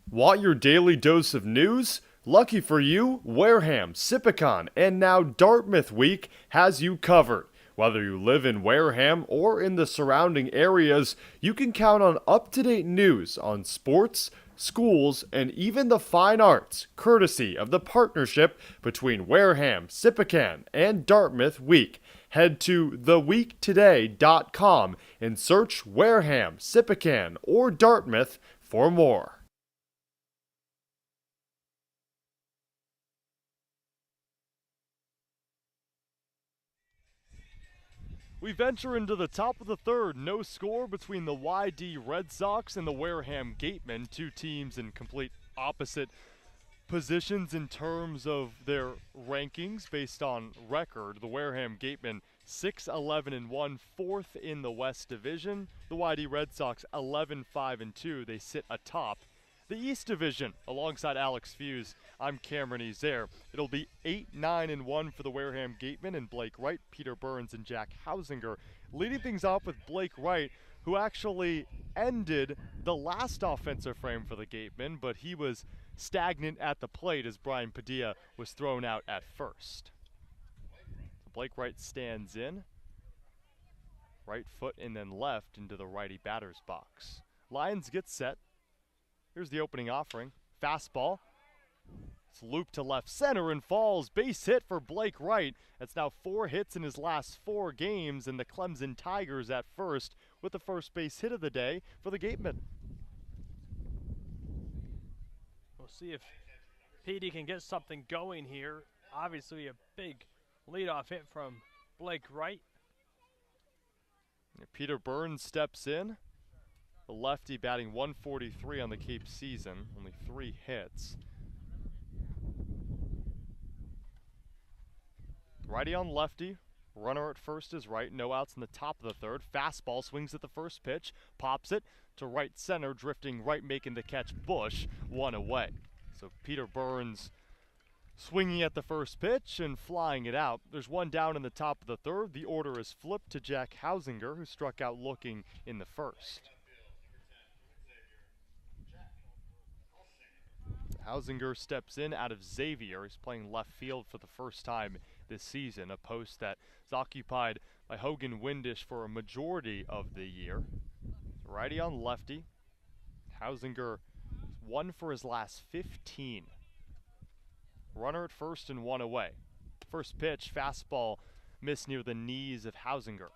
Want your daily dose of news? Lucky for you, Wareham, Sipicon, and now Dartmouth Week has you covered. Whether you live in Wareham or in the surrounding areas, you can count on up-to-date news on sports, schools, and even the fine arts, courtesy of the partnership between Wareham, Sipicon, and Dartmouth Week. Head to theweektoday.com and search Wareham, Sipicon, or Dartmouth for more. We venture into the top of the third. No score between the YD Red Sox and the Wareham Gatemen, 2 teams in complete opposite positions in terms of their rankings based on record. The Wareham Gatemen 6-11-1, 4th in the West Division. The YD Red Sox 11-5-2. They sit atop the East Division alongside Alex Feuz. I'm Cameron Ezeir. It'll be 8-9-1 for the Wareham Gatemen and Blake Wright, Peter Burns, and Jack Hausinger. Leading things off with Blake Wright, who actually ended the last offensive frame for the Gatemen, but he was stagnant at the plate as Brian Padilla was thrown out at first. Blake Wright stands in. Right foot and then left into the righty batter's box. Lyons gets set. Here's the opening offering. Fastball. It's looped to left center and falls. Base hit for Blake Wright. That's now 4 hits in his last 4 games, and the Clemson Tigers at first with the first base hit of the day for the Gateman. We'll see if PD can get something going here. Obviously a big leadoff hit from Blake Wright. Peter Burns steps in. The lefty batting .143 on the Cape season, only 3 hits. Righty on lefty, runner at first is right, no outs in the top of the third. Fastball swings at the first pitch, pops it to right center, drifting right, making the catch Bush, 1 away. So Peter Burns swinging at the first pitch and flying it out. There's 1 down in the top of the third. The order is flipped to Jack Hausinger, who struck out looking in the first. Hausinger steps in out of Ezeir. He's playing left field for the first time this season, a post that is occupied by Hogan Windish for a majority of the year. Righty on lefty. Hausinger 1 for his last 15. Runner at first and 1 away. First pitch, fastball missed near the knees of Hausinger.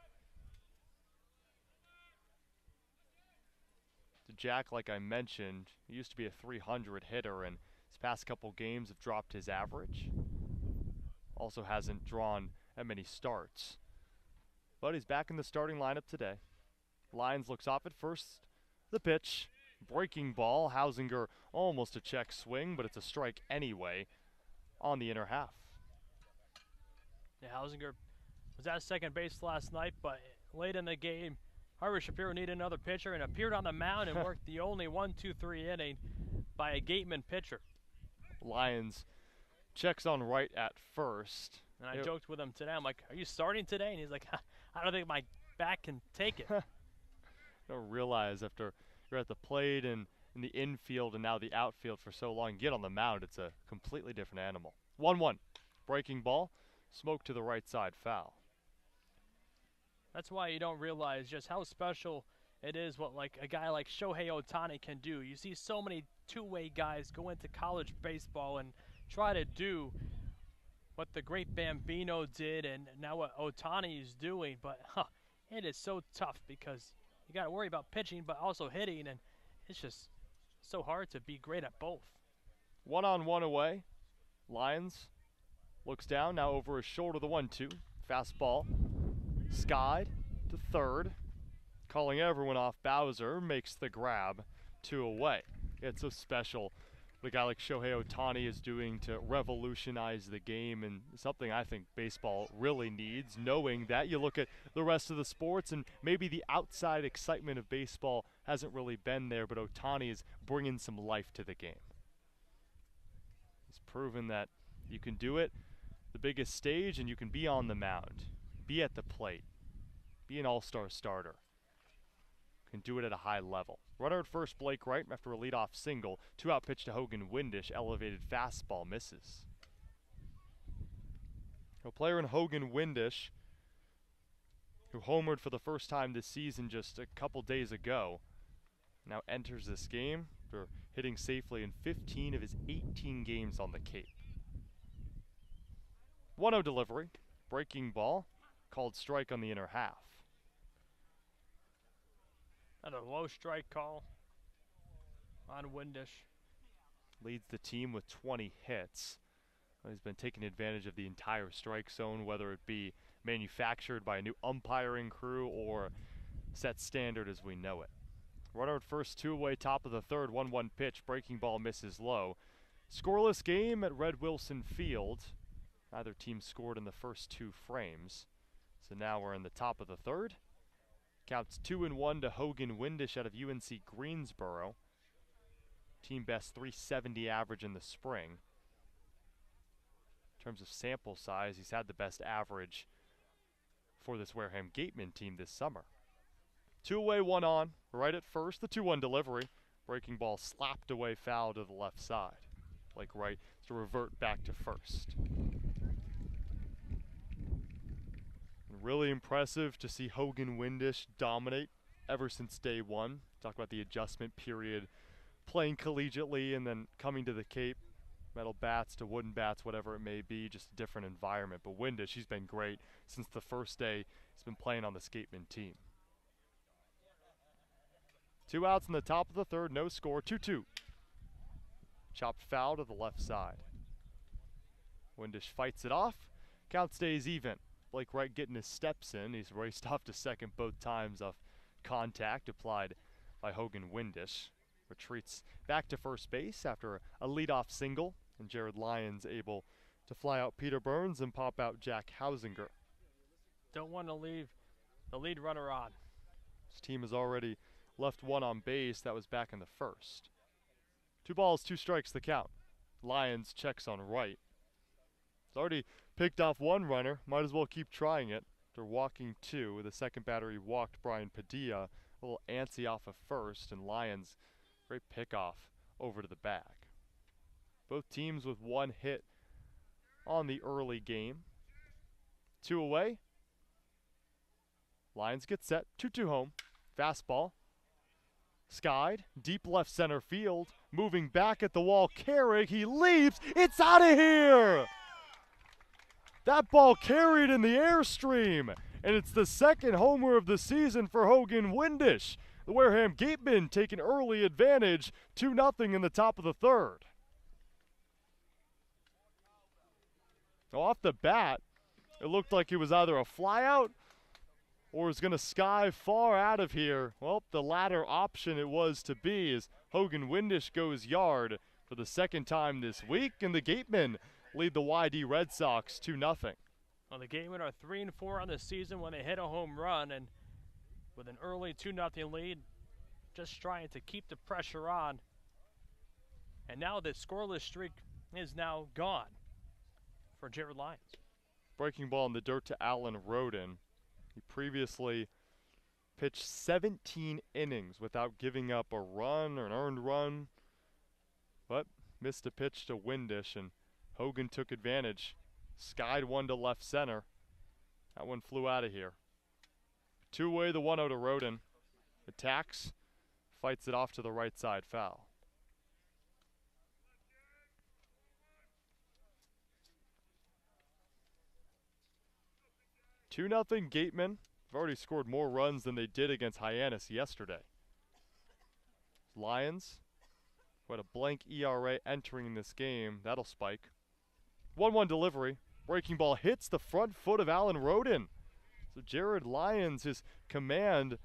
Jack, like I mentioned, he used to be a .300 hitter, and his past couple games have dropped his average. Also hasn't drawn that many starts. But he's back in the starting lineup today. Lyons looks off at first. The pitch, breaking ball. Hausinger almost a check swing, but it's a strike anyway on the inner half. Yeah, Hausinger was at second base last night, but late in the game, Harvey Shapiro needed another pitcher and appeared on the mound and worked the only 1-2-3 inning by a Gateman pitcher. Lyons checks on right at first. And I joked with him today. I'm like, "Are you starting today?" And he's like, "I don't think my back can take it." I don't realize after you're at the plate and in the infield and now the outfield for so long, you get on the mound, it's a completely different animal. 1-1. Breaking ball. Smoke to the right side, foul. That's why you don't realize just how special it is what like a guy like Shohei Ohtani can do. You see so many two-way guys go into college baseball and try to do what the great Bambino did and now what Ohtani is doing, but it is so tough because you got to worry about pitching but also hitting, and it's just so hard to be great at both. 1-on-1 away. Lyons looks down, now over his shoulder, the 1-2. Fastball. Skied to third. Calling everyone off. Bowser makes the grab. 2 away. It's so special what a guy like Shohei Ohtani is doing to revolutionize the game, and something I think baseball really needs, knowing that you look at the rest of the sports and maybe the outside excitement of baseball hasn't really been there, but Ohtani is bringing some life to the game. He's proven that you can do it the biggest stage and you can be on the mound, be at the plate, be an all-star starter. Can do it at a high level. Runner at first, Blake Wright, after a leadoff single. 2-out pitch to Hogan Windish. Elevated fastball misses. A player in Hogan Windish, who homered for the first time this season just a couple days ago, now enters this game after hitting safely in 15 of his 18 games on the Cape. 1-0 delivery. Breaking ball. Called strike on the inner half. And a low strike call on Windish. Leads the team with 20 hits. He's been taking advantage of the entire strike zone, whether it be manufactured by a new umpiring crew or set standard as we know it. Runner at first, 2 away, top of the third, 1-1 pitch. Breaking ball misses low. Scoreless game at Red Wilson Field. Neither team scored in the first 2 frames. So now we're in the top of the third. Counts 2-1 to Hogan Windish out of UNC Greensboro. Team best 370 average in the spring. In terms of sample size, he's had the best average for this Wareham Gateman team this summer. 2 away, 1 on. Right at first, the 2-1 delivery. Breaking ball slapped away, foul to the left side. Blake Wright to revert back to first. Really impressive to see Hogan Windish dominate ever since day one. Talk about the adjustment period, playing collegiately and then coming to the Cape. metal bats to wooden bats, whatever it may be, just a different environment. But Windish, he's been great since the first day he's been playing on the Gateman team. 2 outs in the top of the third, no score, 2-2. Chopped foul to the left side. Windish fights it off. Count stays even. Blake Wright getting his steps in. He's raced off to second both times off contact applied by Hogan Windish. Retreats back to first base after a leadoff single, and Jared Lyons able to fly out Peter Burns and pop out Jack Hausinger. Don't want to leave the lead runner on. His team has already left one on base. That was back in the first. 2 balls, 2 strikes the count. Lyons checks on right. He's already picked off one runner. Might as well keep trying it. They're walking 2. The second batter he walked Brian Padilla. A little antsy off of first, and Lyons, great pickoff over to the bag. Both teams with 1 hit on the early game. 2 away. Lyons get set. 2-2 home. Fastball. Skied. Deep left center field. Moving back at the wall. Carrick. He leaps. It's out of here! That ball carried in the airstream. And it's the second homer of the season for Hogan Windish. The Wareham Gateman taking early advantage. 2-0 in the top of the third. Now off the bat, it looked like it was either a flyout or was going to sky far out of here. Well, the latter option it was to be as Hogan Windish goes yard for the second time this week, and the Gatemen lead the YD Red Sox 2-0. Well, the Gatemen are 3-4 on the season when they hit a home run, and with an early 2-0 lead, just trying to keep the pressure on. And now the scoreless streak is now gone for Jared Lyons. Breaking ball in the dirt to Alan Roden. He previously pitched 17 innings without giving up a run or an earned run, but missed a pitch to Windish, and Hogan took advantage. Skied one to left center. That one flew out of here. 2 away, the 1-0 to Roden. Attacks, fights it off to the right side, foul. Two 2-0 Gateman. They've already scored more runs than they did against Hyannis yesterday. Lyons, who had a blank ERA entering this game, that'll spike. 1-1 delivery. Breaking ball hits the front foot of Alan Roden. So Jared Lyons, his command,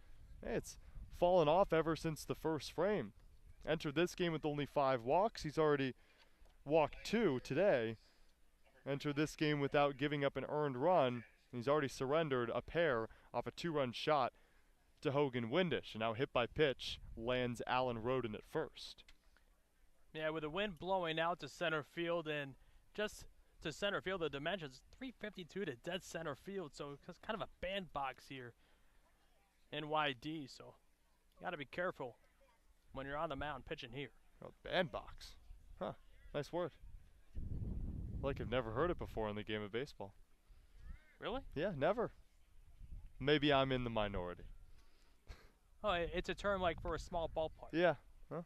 it's fallen off ever since the first frame. Entered this game with only 5 walks. He's already walked 2 today. Entered this game without giving up an earned run. And he's already surrendered a pair off a 2-run shot to Hogan Windish. And now hit by pitch lands Alan Roden at first. Yeah, with the wind blowing out to center field and just to center field, the dimensions 352 to dead center field, so it's kind of a bandbox here in YD, so you got to be careful when you're on the mound pitching here. Oh, bandbox. Huh, nice word. Like I've never heard it before in the game of baseball. Really? Yeah, never. Maybe I'm in the minority. Oh, it's a term like for a small ballpark. Yeah. Huh?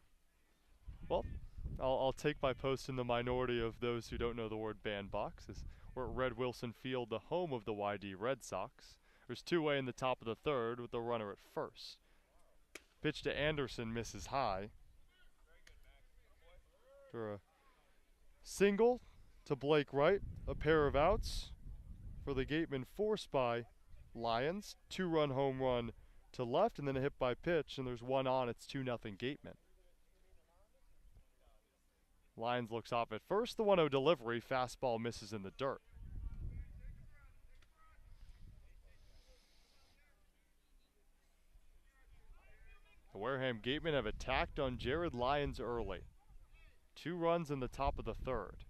Well, I'll take my post in the minority of those who don't know the word bandbox. We're at Red Wilson Field, the home of the YD Red Sox. There's 2 away in the top of the third with the runner at first. Pitch to Anderson misses high. For a single to Blake Wright, a pair of outs for the Gateman, forced by Lyons. 2-run home run to left, and then a hit by pitch, and there's 1 on. It's 2-0 Gateman. Lyons looks off at first. The 1-0 delivery. Fastball misses in the dirt. The Wareham Gatemen have attacked on Jared Lyons early. 2 runs in the top of the third.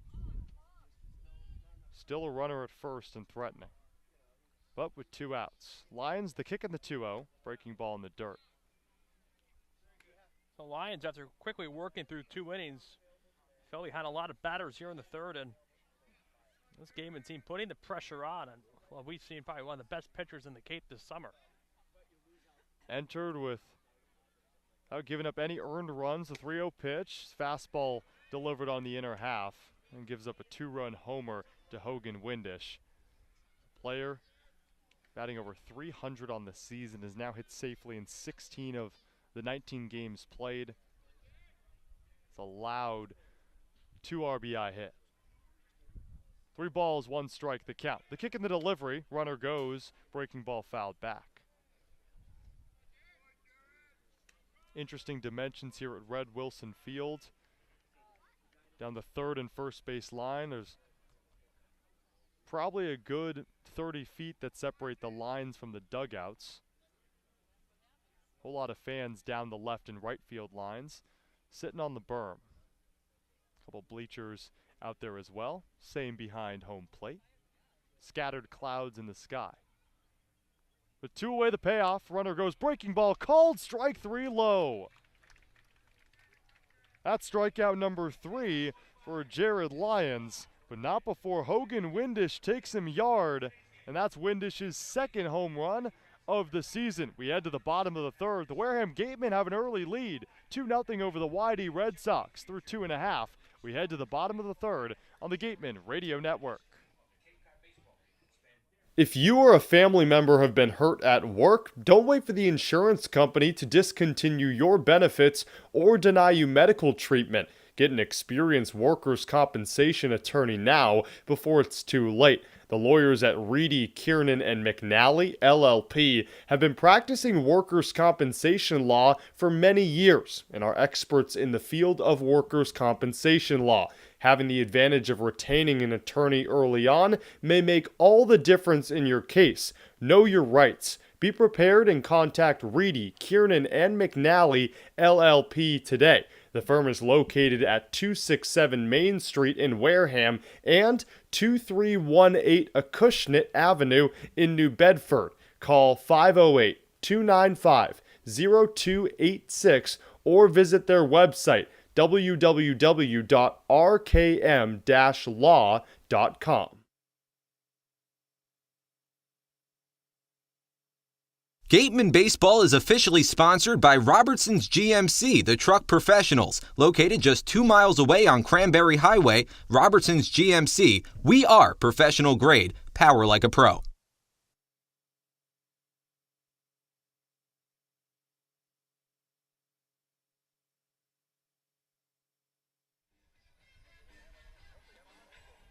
Still a runner at first and threatening, but with 2 outs. Lyons, the kick in the 2-0. Breaking ball in the dirt. So Lyons, after quickly working through 2 innings, felt he had a lot of batters here in the third, and this Gateman team putting the pressure on, and well, we've seen probably one of the best pitchers in the Cape this summer. Entered without giving up any earned runs. The 3-0 pitch. Fastball delivered on the inner half. and gives up a 2-run homer to Hogan Windish. Player batting over 300 on the season has now hit safely in 16 of the 19 games played. It's a loud 2 RBI hit. 3 balls, 1 strike, the count. The kick in the delivery, runner goes, breaking ball fouled back. Interesting dimensions here at Red Wilson Field. Down the third and first base line, there's probably a good 30 feet that separate the lines from the dugouts. Whole lot of fans down the left and right field lines, sitting on the berm. Couple bleachers out there as well, same behind home plate. Scattered clouds in the sky. With 2 away, the payoff, runner goes, breaking ball called, strike 3 low. That's strikeout number 3 for Jared Lyons, but not before Hogan Windish takes him yard, and that's Windish's 2nd home run of the season. We head to the bottom of the 3rd. The Wareham Gateman have an early lead, 2-0 over the YD Red Sox through 2.5. We head to the bottom of the 3rd on the Gateman Radio Network. If you or a family member have been hurt at work, don't wait for the insurance company to discontinue your benefits or deny you medical treatment. Get an experienced workers' compensation attorney now before it's too late. The lawyers at Reedy, Kiernan, and McNally, LLP, have been practicing workers' compensation law for many years and are experts in the field of workers' compensation law. Having the advantage of retaining an attorney early on may make all the difference in your case. Know your rights. Be prepared and contact Reedy, Kiernan, and McNally, LLP today. The firm is located at 267 Main Street in Wareham and 2318 Acushnet Avenue in New Bedford. Call 508-295-0286 or visit their website www.rkm-law.com. Gateman Baseball is officially sponsored by Robertson's GMC, the truck professionals. Located just 2 miles away on Cranberry Highway, Robertson's GMC, we are professional grade, power like a pro.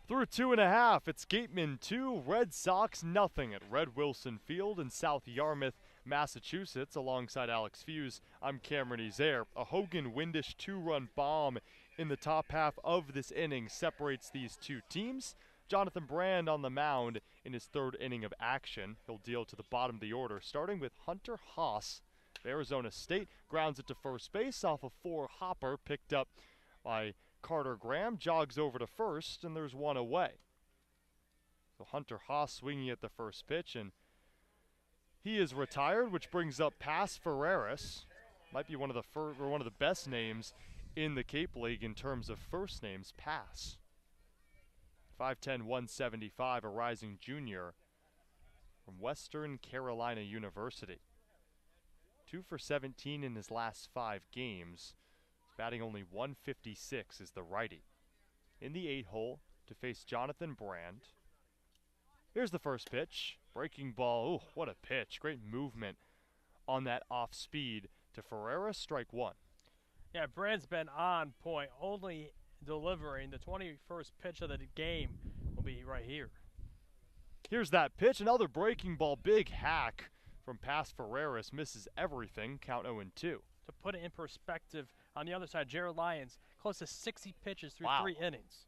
Through 2.5, it's Gateman 2, Red Sox nothing at Red Wilson Field in South Yarmouth, Massachusetts. Alongside Alex Feuz, I'm Cameron Ezeir. A Hogan Windish 2-run bomb in the top half of this inning separates these two teams. Jonathan Brand on the mound in his 3rd inning of action. He'll deal to the bottom of the order, starting with Hunter Haas of Arizona State. Grounds it to first base off a 4-hopper picked up by Carter Graham, jogs over to first, and there's 1 away. So Hunter Haas swinging at the first pitch, and he is retired, which brings up Pass Ferreras. Might be one of the best names in the Cape League in terms of first names. Pass. 5'10", 175, a rising junior from Western Carolina University. 2 for 17 in his last 5 games. Batting only 156 is the righty. In the 8-hole to face Jonathan Brand. Here's the first pitch. Breaking ball. Ooh, what a pitch. Great movement on that off speed to Ferreira. Strike 1. Yeah, Brand's been on point, only delivering. The 21st pitch of the game will be right here. Here's that pitch. Another breaking ball. Big hack from Pass Ferreras. Misses everything. Count 0-2. To put it in perspective, on the other side, Jared Lyons, close to 60 pitches through 3 innings.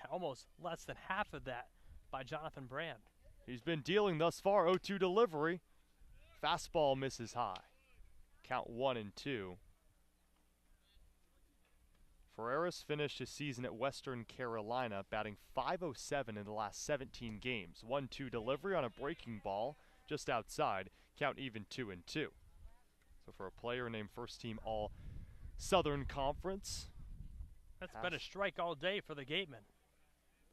Almost less than half of that by Jonathan Brand. He's been dealing thus far. 0-2 delivery. Fastball misses high. Count 1-2. Ferreras finished his season at Western Carolina, batting .507 in the last 17 games. 1-2 delivery on a breaking ball just outside. Count even 2-2. So for a player named first team all Southern Conference. That's been a strike all day for the Gateman.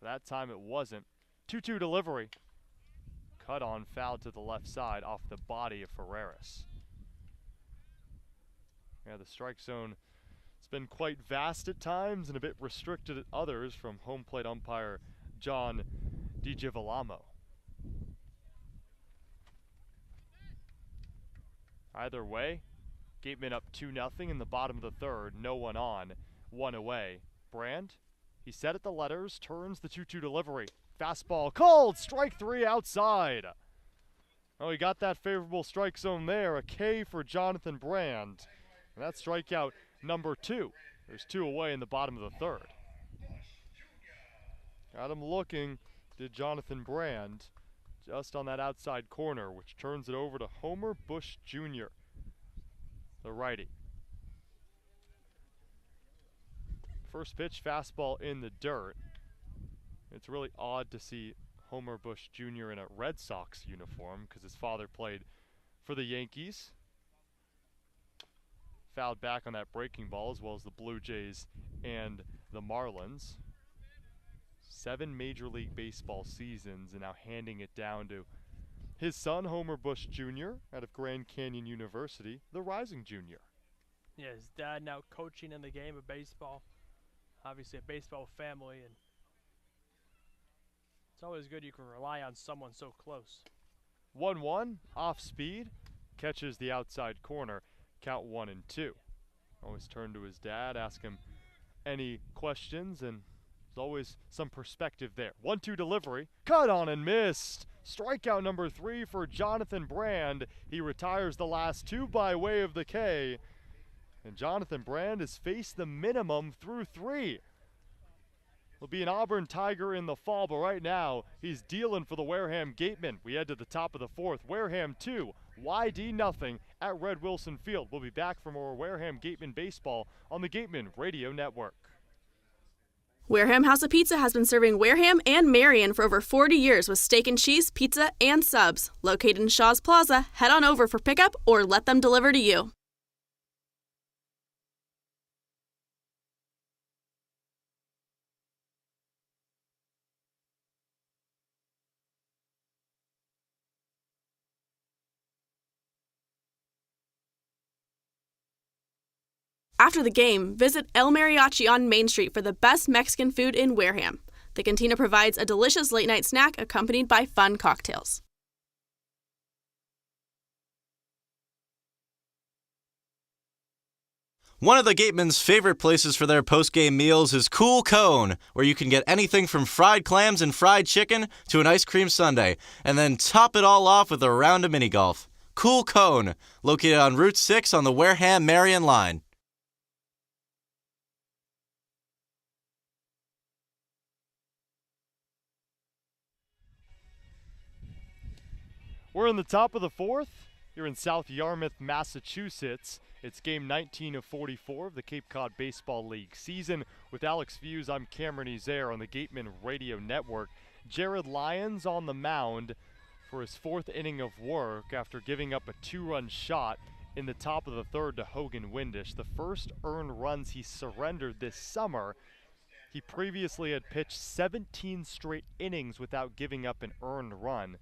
That time it wasn't. 2-2 delivery. Cut on, foul to the left side off the body of Ferreras. Yeah, the strike zone It's been quite vast at times and a bit restricted at others from home plate umpire John DiGiolamo. Either way, Gateman up 2-0 in the bottom of the third, no one on, one away. Brand, he set at the letters, turns the 2-2 delivery. Fastball called, strike 3 outside. Oh, he got that favorable strike zone there, a K for Jonathan Brand. And that's strikeout number 2. There's 2 away in the bottom of the third. Got him looking, did Jonathan Brand, just on that outside corner, which turns it over to Homer Bush Jr., the righty. First pitch, fastball in the dirt. It's really odd to see Homer Bush Jr. in a Red Sox uniform because his father played for the Yankees. Fouled back on that breaking ball, as well as the Blue Jays and the Marlins. 7 Major League Baseball seasons, and now handing it down to his son, Homer Bush Jr., out of Grand Canyon University, the rising junior. Yeah, his dad now coaching in the game of baseball. Obviously a baseball family, and it's always good you can rely on someone so close. 1-1, off speed, catches the outside corner, count 1-2. Always turn to his dad, ask him any questions, and there's always some perspective there. 1-2 delivery, cut on and missed. Strikeout number 3 for Jonathan Brand. He retires the last 2 by way of the K. And Jonathan Brand has faced the minimum through 3. He'll be an Auburn Tiger in the fall, but right now he's dealing for the Wareham Gateman. We head to the top of the 4th. Wareham 2, YD nothing at Red Wilson Field. We'll be back for more Wareham Gateman baseball on the Gateman Radio Network. Wareham House of Pizza has been serving Wareham and Marion for over 40 years with steak and cheese, pizza, and subs. Located in Shaw's Plaza, head on over for pickup or let them deliver to you. After the game, visit El Mariachi on Main Street for the best Mexican food in Wareham. The cantina provides a delicious late-night snack accompanied by fun cocktails. One of the Gateman's favorite places for their post-game meals is Cool Cone, where you can get anything from fried clams and fried chicken to an ice cream sundae, and then top it all off with a round of mini golf. Cool Cone, located on Route 6 on the Wareham-Marion line. We're in the top of the 4th. You're in South Yarmouth, Massachusetts. It's game 19 of 44 of the Cape Cod Baseball League season. With Alex Feuz, I'm Cameron Ezeir on the Gateman Radio Network. Jared Lyons on the mound for his 4th inning of work after giving up a 2-run shot in the top of the 3rd to Hogan Windish. The first earned runs he surrendered this summer. He previously had pitched 17 straight innings without giving up an earned run.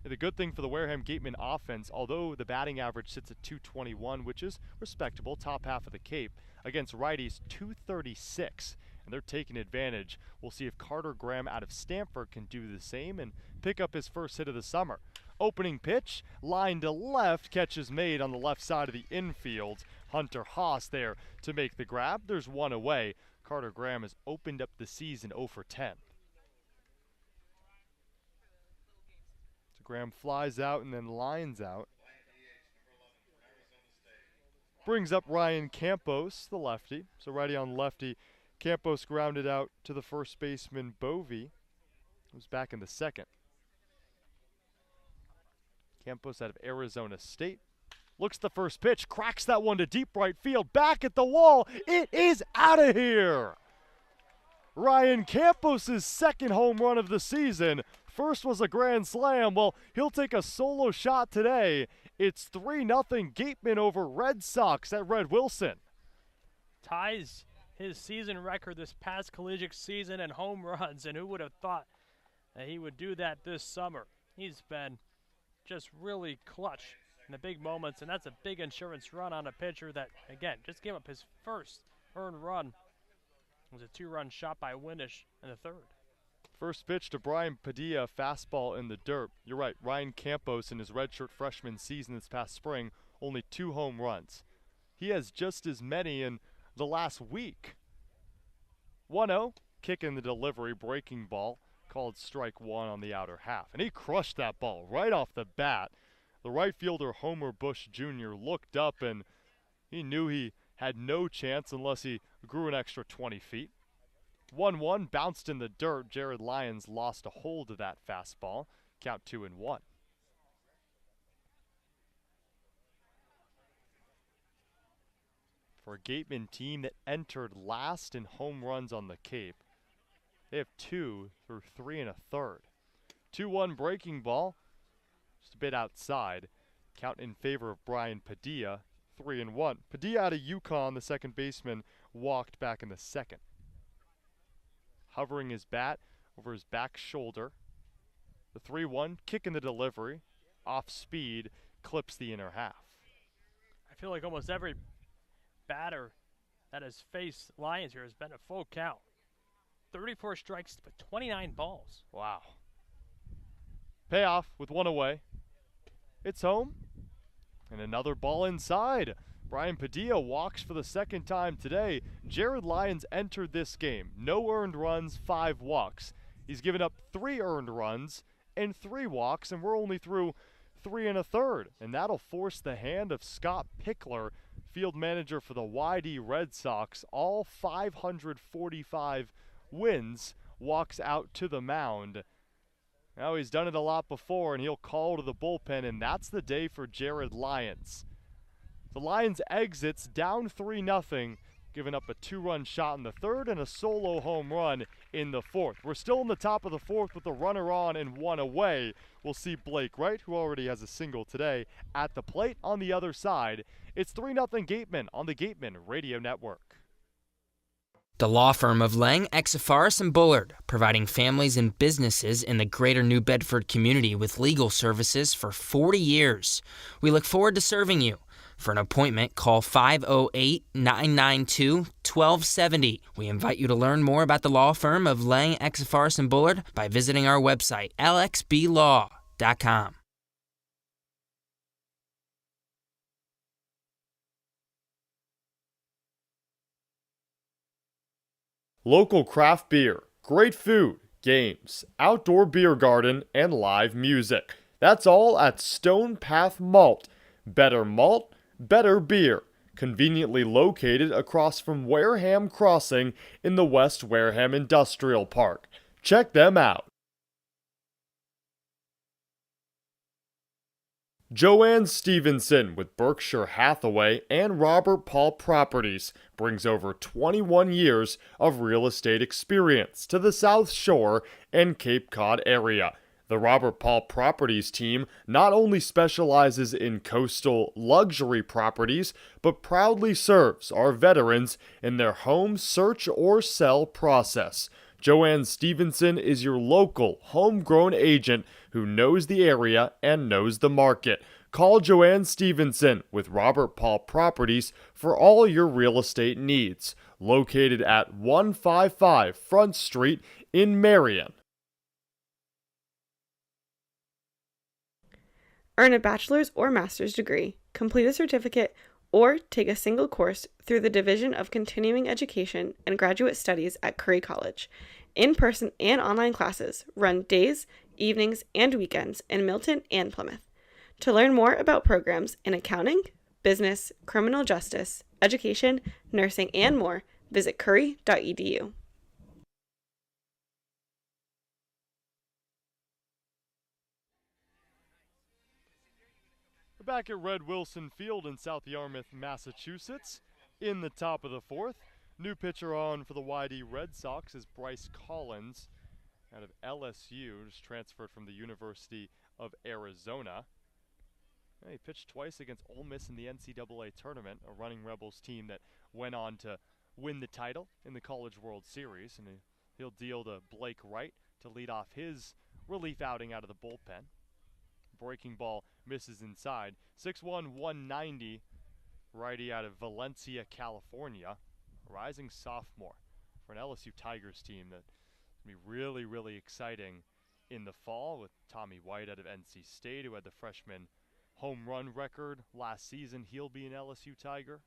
The good thing for the Wareham Gateman offense, although the batting average sits at .221, which is respectable, top half of the Cape, against righties .236, and they're taking advantage. We'll see if Carter Graham out of Stamford can do the same and pick up his first hit of the summer. Opening pitch, line to left, catch is made on the left side of the infield. Hunter Haas there to make the grab. There's one away. Carter Graham has opened up the season 0 for 10. Graham flies out and then lines out. Brings up Ryan Campos, the lefty. So righty on lefty. Campos grounded out to the first baseman, Bovee, who's back in the 2nd. Campos out of Arizona State. Looks the first pitch, cracks that one to deep right field. Back at the wall. It is out of here. Ryan Campos' 2nd home run of the season. First was a grand slam. Well, he'll take a solo shot today. It's 3-0 Gateman over Red Sox at Red Wilson. Ties his season record this past collegiate season in home runs, and who would have thought that he would do that this summer? He's been just really clutch in the big moments, and that's a big insurance run on a pitcher that, again, just gave up his first earned run. It was a 2-run shot by Windish in the third. First pitch to Brian Padilla, fastball in the dirt. You're right, Ryan Campos in his redshirt freshman season this past spring, only 2 home runs. He has just as many in the last week. 1-0, kick in the delivery, breaking ball, called strike 1 on the outer half. And he crushed that ball right off the bat. The right fielder Homer Bush Jr. looked up and he knew he had no chance unless he grew an extra 20 feet. 1-1, bounced in the dirt. Jared Lyons lost a hold of that fastball. Count 2-1. For a Gateman team that entered last in home runs on the Cape, they have 2 through 3 1/3. 2-1 breaking ball, just a bit outside. Count in favor of Brian Padilla, 3-1. Padilla out of UConn, the second baseman, walked back in the second. Hovering his bat over his back shoulder. The 3-1, kick in the delivery, off speed, clips the inner half. I feel like almost every batter that has faced Lyons here has been a full count. 34 strikes, but 29 balls. Wow. Payoff with 1 away. It's home. And another ball inside. Brian Padilla walks for the second time today. Jared Lyons entered this game. No earned runs, 5 walks. He's given up 3 earned runs and 3 walks, and we're only through 3 1/3. And that'll force the hand of Scott Pickler, field manager for the YD Red Sox. All 545 wins, walks out to the mound. Now he's done it a lot before, and he'll call to the bullpen, and that's the day for Jared Lyons. The Lions exits down 3-0, giving up a 2-run shot in the third and a solo home run in the fourth. We're still in the top of the fourth with a runner on and 1 away. We'll see Blake Wright, who already has a single today, at the plate on the other side. It's 3-0 Gateman on the Gateman Radio Network. The law firm of Lang, Exifaris & Bullard, providing families and businesses in the greater New Bedford community with legal services for 40 years. We look forward to serving you. For an appointment, call 508-992-1270. We invite you to learn more about the law firm of Lang, Exifaris & Bullard by visiting our website, lxblaw.com. Local craft beer, great food, games, outdoor beer garden, and live music. That's all at Stone Path Malt. Better malt, better beer. Conveniently located across from Wareham Crossing in the West Wareham Industrial Park. Check them out. Joanne Stevenson with Berkshire Hathaway and Robert Paul Properties brings over 21 years of real estate experience to the South Shore and Cape Cod area. The Robert Paul Properties team not only specializes in coastal luxury properties, but proudly serves our veterans in their home search or sell process. Joanne Stevenson is your local, homegrown agent who knows the area and knows the market. Call Joanne Stevenson with Robert Paul Properties for all your real estate needs. Located at 155 Front Street in Marion. Earn a bachelor's or master's degree, complete a certificate, or take a single course through the Division of Continuing Education and Graduate Studies at Curry College. In-person and online classes run days, evenings, and weekends in Milton and Plymouth. To learn more about programs in accounting, business, criminal justice, education, nursing, and more, visit curry.edu. We're back at Red Wilson Field in South Yarmouth, Massachusetts. In the top of the fourth, new pitcher on for the YD Red Sox is Bryce Collins out of LSU, just transferred from the University of Arizona. He pitched twice against Ole Miss in the NCAA tournament, a Running Rebels team that went on to win the title in the College World Series, and he'll deal to Blake Wright to lead off his relief outing out of the bullpen. Breaking ball misses inside. 6'1", 190, righty out of Valencia, California. a rising sophomore for an LSU Tigers team that will be really, really exciting in the fall, with Tommy White out of NC State, who had the freshman home run record last season. He'll be an LSU Tiger.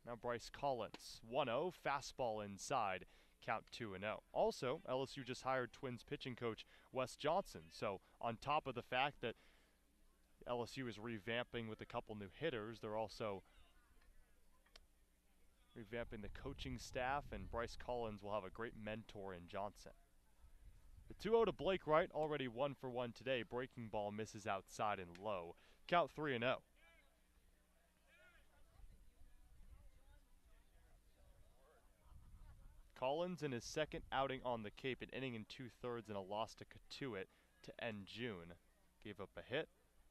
Now Bryce Collins, 1-0, fastball inside, count 2-0. Also, LSU just hired Twins pitching coach Wes Johnson. So on top of the fact that LSU is revamping with a couple new hitters, they're also revamping the coaching staff, and Bryce Collins will have a great mentor in Johnson. The 2-0 to Blake Wright, already 1 for 1 today. Breaking ball misses outside and low. Count 3-0. Collins in his second outing on the Cape, an inning and 2/3 and a loss to Katuitt to end June. Gave up a hit,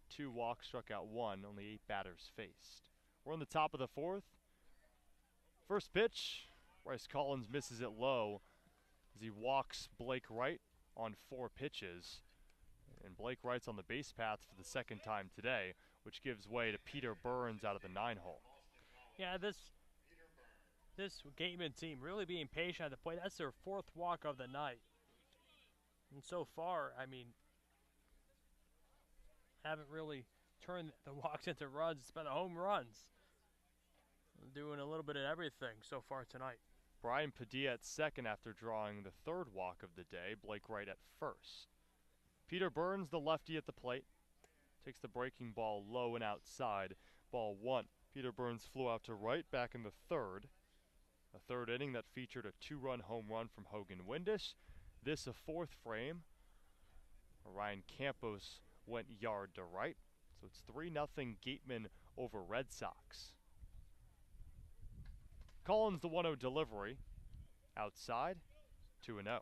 2 walks, struck out 1, only 8 batters faced. We're on the top of the 4th. First pitch, Bryce Collins misses it low as he walks Blake Wright on 4 pitches. And Blake Wright's on the base paths for the second time today, which gives way to Peter Burns out of the 9-hole. Yeah, this Gateman team really being patient at the plate. That's their 4th walk of the night. And so far, I mean, haven't really turned the walks into runs. It's been the home runs. Doing a little bit of everything so far tonight. Brian Padilla at second after drawing the 3rd walk of the day. Blake Wright at first. Peter Burns, the lefty at the plate, takes the breaking ball low and outside. Ball 1. Peter Burns flew out to right back in the 3rd. A 3rd inning that featured a 2-run home run from Hogan Windish. This a 4th frame. Ryan Campos went yard to right. So it's 3-0 Gateman over Red Sox. Collins the 1-0 delivery. Outside, 2-0.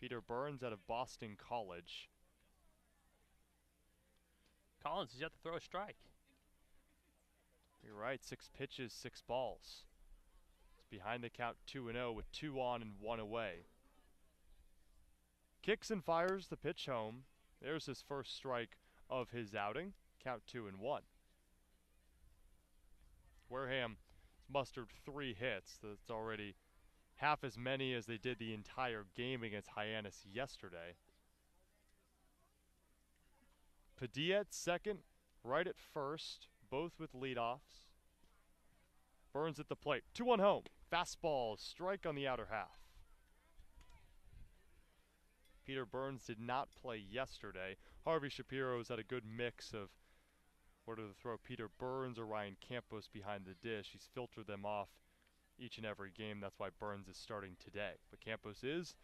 Peter Burns out of Boston College. Collins has yet to throw a strike. You're right, 6 pitches, 6 balls. It's behind the count 2-0 with 2 on and 1 away. Kicks and fires the pitch home. There's his first strike of his outing. Count 2-1. Wareham has mustered 3 hits. That's already half as many as they did the entire game against Hyannis yesterday. Padilla at second, Wright at first, both with leadoffs. Burns at the plate, 2-1 home. Fastball, strike on the outer half. Peter Burns did not play yesterday. Harvey Shapiro's had a good mix of whether to throw Peter Burns or Ryan Campos behind the dish. He's filtered them off each and every game. That's why Burns is starting today. But Campos is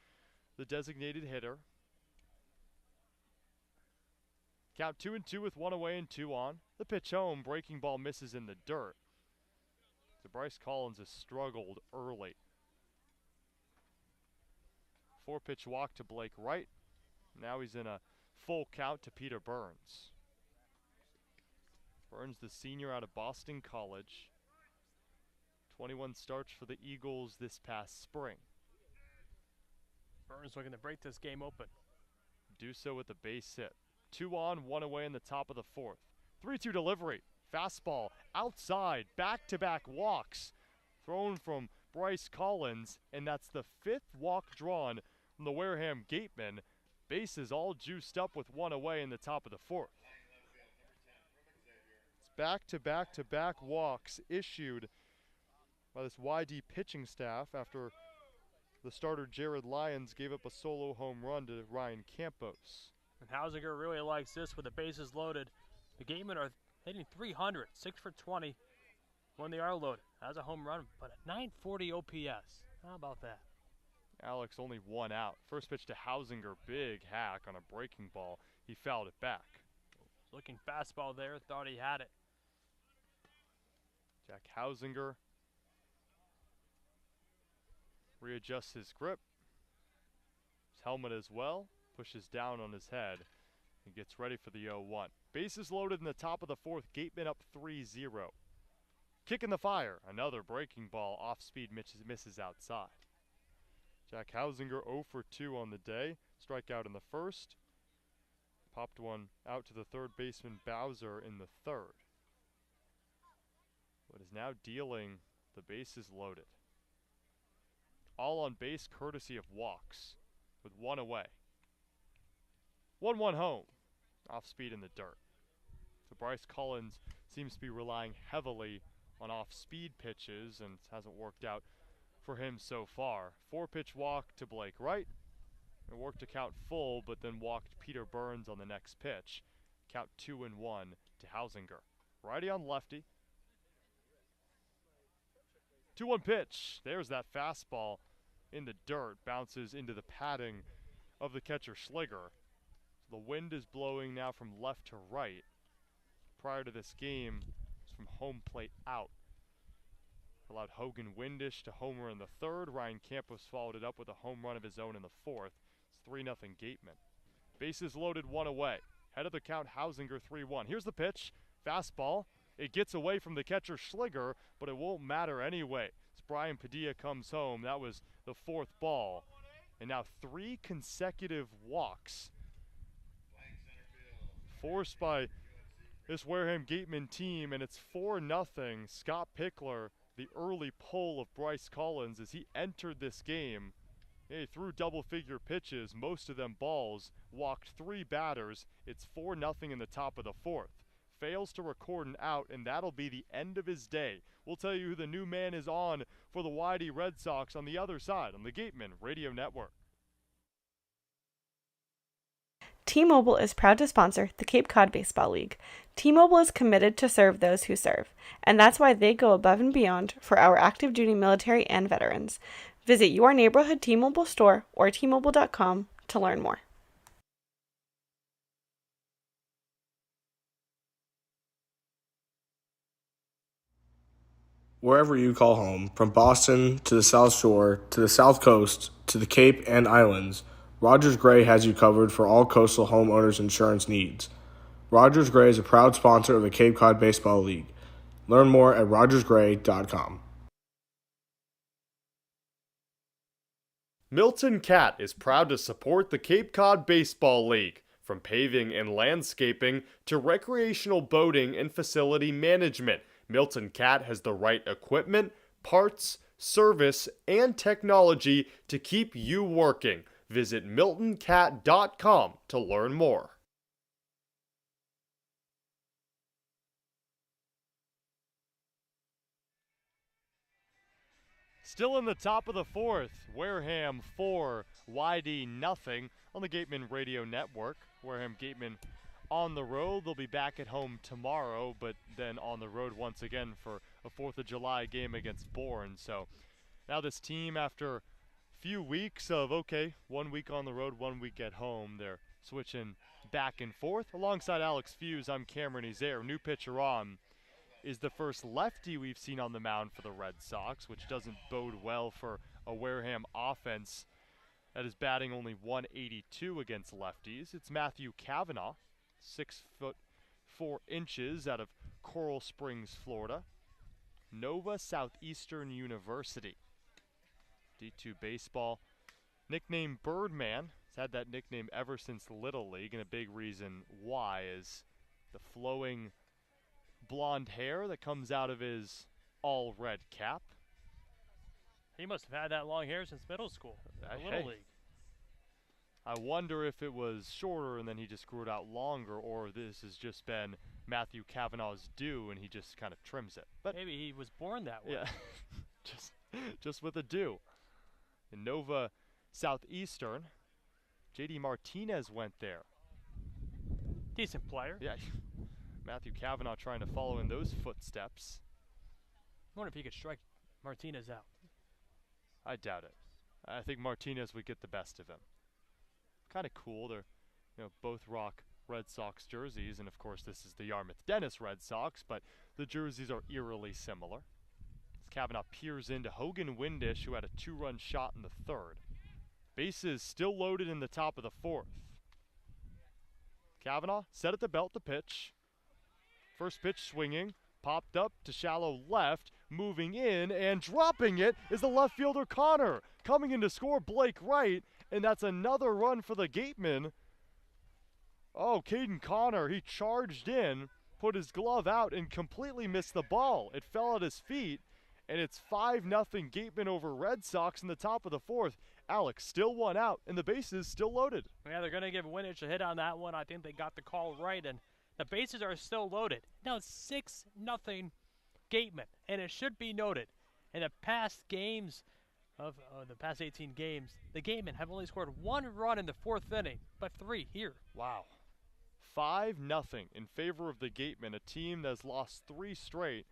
the designated hitter. Count 2-2 with 1 away and 2 on. The pitch home, breaking ball misses in the dirt. So Bryce Collins has struggled early. 4-pitch walk to Blake Wright. Now he's in a full count to Peter Burns. Burns, the senior out of Boston College. 21 starts for the Eagles this past spring. Burns looking to break this game open. Do so with a base hit. 2 on, 1 away in the top of the 4th. 3-2 delivery. Fastball outside. Back-to-back walks thrown from Bryce Collins, and that's the 5th walk drawn from the Wareham Gateman. Bases all juiced up with 1 away in the top of the 4th. It's back-to-back-to-back walks issued by this YD pitching staff after the starter Jared Lyons gave up a solo home run to Ryan Campos. And Hausinger really likes this with the bases loaded. The Gatemen are hitting 300, 6 for 20 when they are loaded. That's a home run, but a 940 OPS. How about that? Alex only 1 out. First pitch to Hausinger, big hack on a breaking ball. He fouled it back. Looking fastball there, thought he had it. Jack Hausinger readjusts his grip. His helmet as well. Pushes down on his head and gets ready for the 0-1. Bases loaded in the top of the 4th. Gateman up 3-0. Kick in the fire. Another breaking ball. Off speed misses outside. Jack Hausinger 0 for 2 on the day. Strikeout in the 1st. Popped one out to the third baseman Bowser in the third. But is now dealing the bases loaded. All on base courtesy of walks with one away. 1-1 home. Off speed in the dirt. So Bryce Collins seems to be relying heavily on off-speed pitches and hasn't worked out for him so far. 4-pitch walk to Blake Wright. It worked to count full, but then walked Peter Burns on the next pitch. Count 2-1 to Hausinger. Righty on lefty. 2-1 pitch. There's that fastball in the dirt. Bounces into the padding of the catcher Schliger. The wind is blowing now from left to right. Prior to this game, it's from home plate out. Allowed Hogan Windish to homer in the third. Ryan Campos followed it up with a home run of his own in the fourth. It's 3-0 Gateman. Bases loaded, one away. Head of the count, Hausinger 3-1. Here's the pitch. Fastball. It gets away from the catcher Schliger, but it won't matter anyway. As Brian Padilla comes home, that was the fourth ball. And now 3 consecutive walks forced by this Wareham Gateman team, and it's 4-0. Scott Pickler, the early pull of Bryce Collins as he entered this game. He threw double-figure pitches, most of them balls, walked 3 batters. It's 4-0 in the top of the fourth. Fails to record an out, and that'll be the end of his day. We'll tell you who the new man is on for the YD Red Sox on the other side on the Gateman Radio Network. T-Mobile is proud to sponsor the Cape Cod Baseball League. T-Mobile is committed to serve those who serve, and that's why they go above and beyond for our active duty military and veterans. Visit your neighborhood T-Mobile store or T-Mobile.com to learn more. Wherever you call home, from Boston to the South Shore to the South Coast to the Cape and Islands, Rogers Gray has you covered for all coastal homeowners insurance needs. Rogers Gray is a proud sponsor of the Cape Cod Baseball League. Learn more at rogersgray.com. Milton Cat is proud to support the Cape Cod Baseball League. From paving and landscaping to recreational boating and facility management, Milton Cat has the right equipment, parts, service, and technology to keep you working. Visit miltoncat.com to learn more. Still in the top of the fourth, Wareham 4, YD nothing on the Gateman Radio Network. Wareham Gateman on the road. They'll be back at home tomorrow, but then on the road once again for a 4th of July game against Bourne. So now this team, after few weeks of, 1 week on the road, 1 week at home, they're switching back and forth. Alongside Alex Feuz, I'm Cameron Ezeir. New pitcher on is the first lefty we've seen on the mound for the Red Sox, which doesn't bode well for a Wareham offense that is batting only .182 against lefties. It's Matthew Cavanaugh, 6'4" out of Coral Springs, Florida. Nova Southeastern University. D2 baseball. Nicknamed Birdman. He's had that nickname ever since Little League, and a big reason why is the flowing blonde hair that comes out of his all-red cap. He must have had that long hair since middle school, Little League. I wonder if it was shorter and then he just grew it out longer, or this has just been Matthew Cavanaugh's due and he just kind of trims it. But maybe he was born that way. Yeah, just with a due. In Nova Southeastern, J.D. Martinez went there. Decent player. Yeah, Matthew Cavanaugh trying to follow in those footsteps. I wonder if he could strike Martinez out. I doubt it. I think Martinez would get the best of him. Kind of cool. They're, both rock Red Sox jerseys, and of course this is the Yarmouth Dennis Red Sox, but the jerseys are eerily similar. As Cavanaugh peers into Hogan Windish, who had a 2-run shot in the third. Bases still loaded in the top of the fourth. Cavanaugh set at the belt to pitch. First pitch swinging, popped up to shallow left, moving in, and dropping it is the left fielder Connor. Coming in to score Blake Wright, and that's another run for the Gateman. Oh, Caden Connor, he charged in, put his glove out, and completely missed the ball. It fell at his feet, and it's 5-0 Gateman over Red Sox in the top of the fourth. Alex, still one out, and the bases still loaded. Yeah, they're going to give Winich a hit on that one. I think they got the call right, and the bases are still loaded. Now it's 6-0 Gateman, and it should be noted, in the past games of the past 18 games, the Gatemen have only scored 1 run in the 4th inning, but 3 here. Wow. 5-0 in favor of the Gatemen, a team that's lost 3 straight.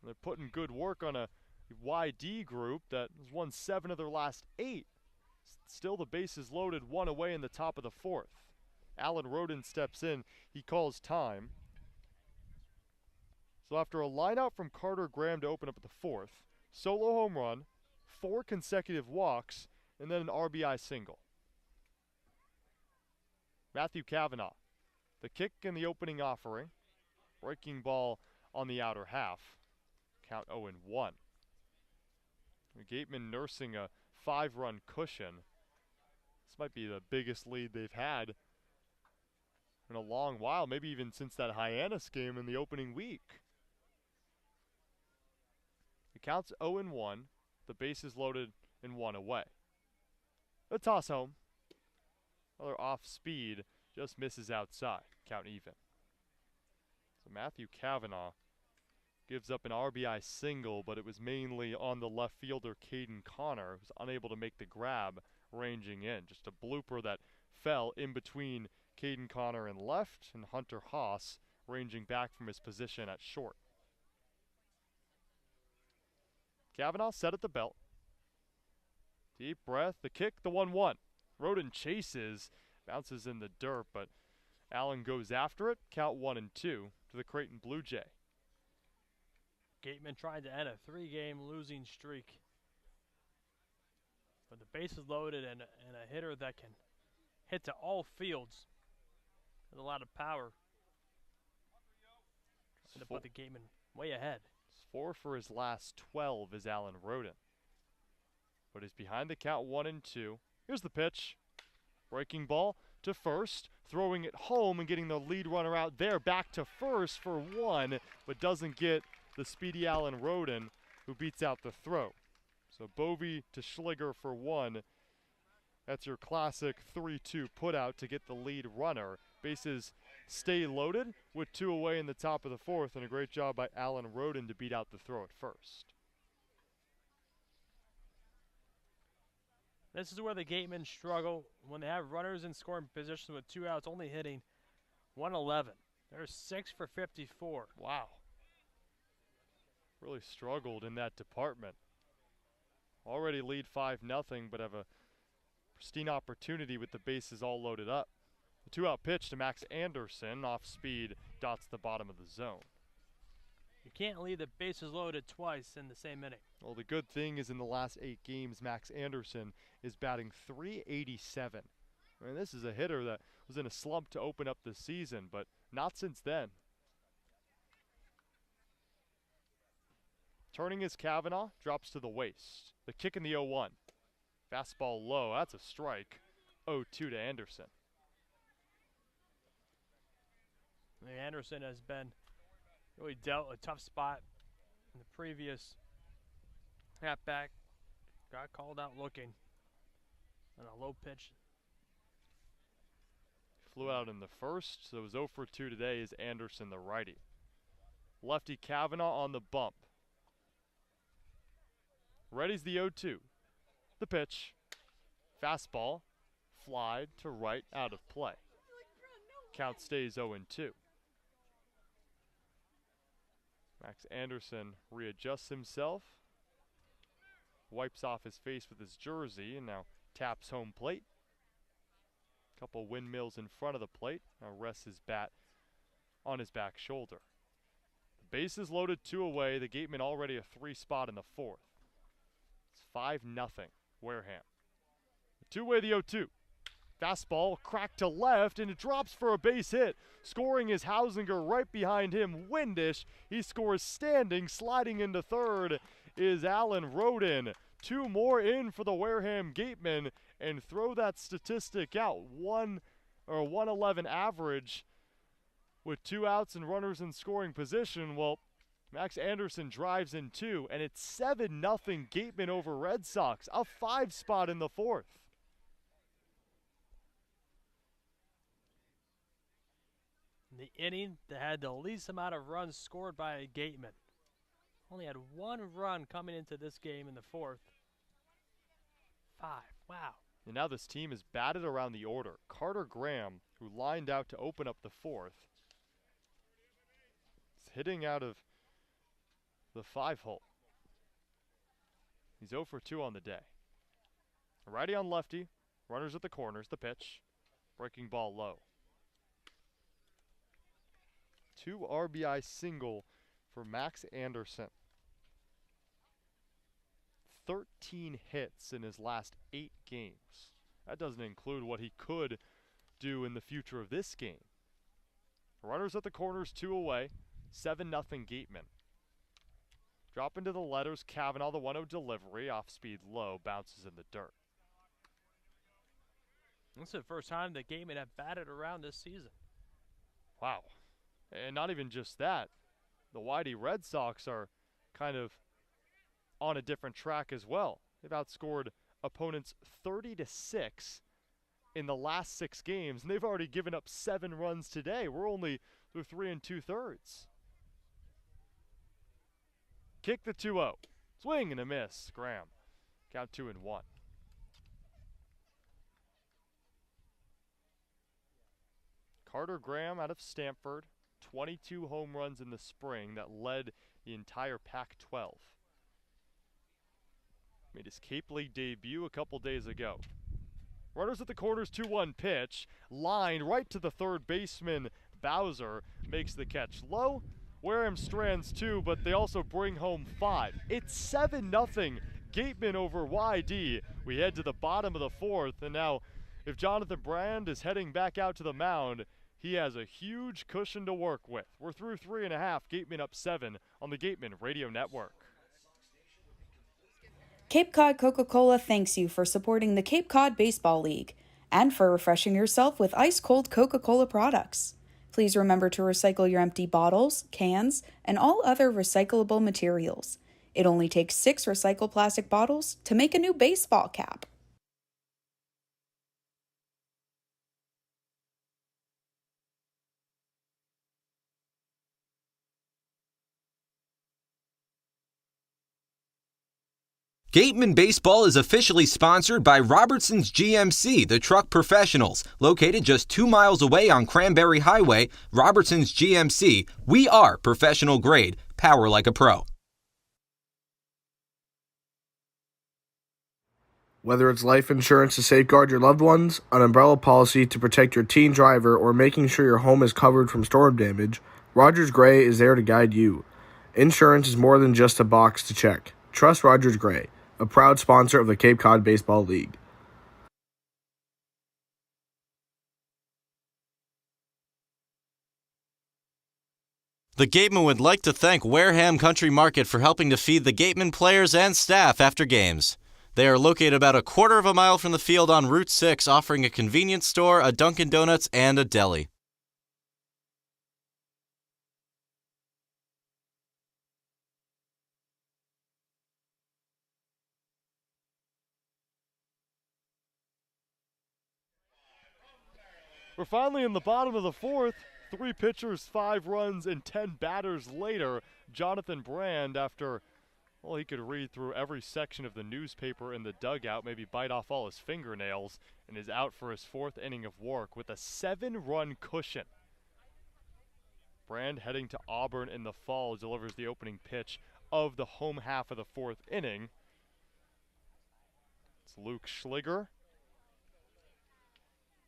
They're putting good work on a YD group that has won 7 of their last 8. Still the bases loaded, 1 away in the top of the 4th. Alan Roden steps in. He calls time. So after a line out from Carter Graham to open up at the 4th, solo home run, 4 consecutive walks, and then an RBI single. Matthew Cavanaugh, the kick in the opening offering, breaking ball on the outer half. Count 0-1. Gateman nursing a 5-run cushion. This might be the biggest lead they've had in a long while, maybe even since that Hyannis game in the opening week. The count's 0-1. The bases loaded and 1 away. A toss home. Another off speed, just misses outside. Count even. So Matthew Cavanaugh gives up an RBI single, but it was mainly on the left fielder Caden Connor, who was unable to make the grab, ranging in. Just a blooper that fell in between Caden Connor in left and Hunter Haas ranging back from his position at short. Cavanaugh set at the belt. Deep breath, the kick, the 1-1. Roden chases, bounces in the dirt, but Allen goes after it. Count 1-2 to the Creighton Blue Jay. Gateman trying to end a 3-game losing streak. But the bases loaded and a hitter that can hit to all fields with a lot of power. Trying to put the Gateman way ahead. 4 for his last 12 is Alan Roden. But he's behind the count 1-2. Here's the pitch. Breaking ball to first, throwing it home and getting the lead runner out there. Back to first for 1, but doesn't get the speedy Alan Roden, who beats out the throw. So Bovee to Schliger for 1. That's your classic 3-2 putout to get the lead runner. Bases stay loaded with 2 away in the top of the 4th, and a great job by Alan Roden to beat out the throw at first. This is where the Gatemen struggle when they have runners in scoring position with 2 outs, only hitting 111. They're 6 for 54. Wow. Really struggled in that department. Already lead 5-0, but have a pristine opportunity with the bases all loaded up. The 2-out pitch to Max Anderson, off speed, dots the bottom of the zone. You can't leave the bases loaded twice in the same inning. Well, the good thing is in the last 8 games, Max Anderson is batting .387. I mean, this is a hitter that was in a slump to open up the season, but not since then. Turning his Cavanaugh, drops to the waist. The kick in the 0-1. Fastball low, that's a strike. 0-2 to Anderson. Anderson has been really dealt a tough spot in the previous at back. Got called out looking on a low pitch. Flew out in the first, so it was 0 for 2 today is Anderson, the righty. Lefty Cavanaugh on the bump. Ready's the 0-2. The pitch. Fastball. Fly to right, out of play. Count stays 0-2. Max Anderson readjusts himself. Wipes off his face with his jersey and now taps home plate. Couple windmills in front of the plate. Now rests his bat on his back shoulder. The bases loaded, 2 away. The Gateman already a 3 spot in the 4th. It's 5-0 Wareham. The 2-way, the 0-2. Fastball cracked to left, and it drops for a base hit. Scoring is Hausinger right behind him. Windish. He scores standing. Sliding into third is Alan Roden. 2 more in for the Wareham Gatemen, and throw that statistic out. 1 or a 111 average with 2 outs and runners in scoring position. Well, Max Anderson drives in 2, and it's 7-0 Gateman over Red Sox, a 5 spot in the 4th. The inning that had the least amount of runs scored by Gateman. Only had 1 run coming into this game in the 4th. 5. Wow. And now this team is batted around the order. Carter Graham, who lined out to open up the 4th, is hitting out of the 5-hole. He's 0 for 2 on the day. Righty on lefty. Runners at the corners. The pitch. Breaking ball low. 2 RBI single for Max Anderson. 13 hits in his last 8 games. That doesn't include what he could do in the future of this game. Runners at the corners, 2 away. 7-0 Gateman. Drop into the letters. Kavanaugh, the 1-0 delivery. Off speed low. Bounces in the dirt. This is the first time that Gateman have batted around this season. Wow. And not even just that. The Whitey Red Sox are kind of on a different track as well. They've outscored opponents 30-6 in the last 6 games, and they've already given up 7 runs today. We're only through 3 2/3. Kick the 2-0. Swing and a miss. Graham. Count 2-1. Carter Graham out of Stanford. 22 home runs in the spring that led the entire Pac-12. Made his Cape League debut a couple days ago. Runners at the corners, 2-1 pitch. Line right to the third baseman. Bowser makes the catch low. Wareham strands 2, but they also bring home 5. It's 7-0 Gateman over YD. We head to the bottom of the 4th, and now if Jonathan Brand is heading back out to the mound, he has a huge cushion to work with. We're through 3.5. Gateman up 7 on the Gateman Radio Network. Cape Cod Coca-Cola thanks you for supporting the Cape Cod Baseball League and for refreshing yourself with ice-cold Coca-Cola products. Please remember to recycle your empty bottles, cans, and all other recyclable materials. It only takes 6 recycled plastic bottles to make a new baseball cap. Gateman Baseball is officially sponsored by Robertson's GMC, the truck professionals. Located just 2 miles away on Cranberry Highway, Robertson's GMC, we are professional grade, power like a pro. Whether it's life insurance to safeguard your loved ones, an umbrella policy to protect your teen driver, or making sure your home is covered from storm damage, Rogers Gray is there to guide you. Insurance is more than just a box to check. Trust Rogers Gray, a proud sponsor of the Cape Cod Baseball League. The Gateman would like to thank Wareham Country Market for helping to feed the Gateman players and staff after games. They are located about a quarter of a mile from the field on Route 6, offering a convenience store, a Dunkin' Donuts, and a deli. We're finally in the bottom of the 4th. 3 pitchers, 5 runs, and 10 batters later. Jonathan Brand, after, well, he could read through every section of the newspaper in the dugout, maybe bite off all his fingernails, and is out for his 4th inning of work with a 7-run cushion. Brand heading to Auburn in the fall delivers the opening pitch of the home half of the 4th inning. It's Luke Schliger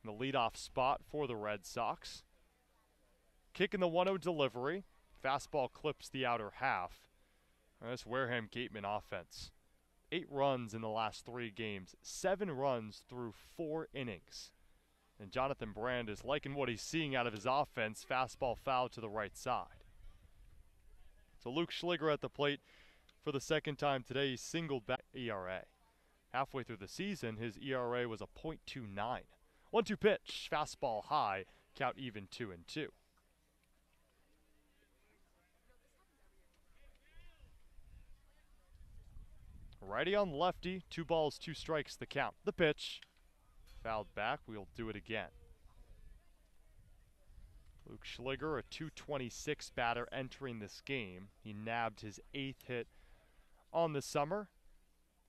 in the leadoff spot for the Red Sox. Kick in the 1-0 delivery. Fastball clips the outer half. This Wareham Gateman offense. 8 runs in the last 3 games. 7 runs through 4 innings. And Jonathan Brand is liking what he's seeing out of his offense. Fastball foul to the right side. So Luke Schliger at the plate for the second time today. He singled back ERA. Halfway through the season, his ERA was a .29. 1-2 pitch, fastball high, count even 2-2. Righty on lefty, 2 balls, 2 strikes the count. The pitch, fouled back, we'll do it again. Luke Schliger, a .226 batter entering this game. He nabbed his 8th hit on the summer,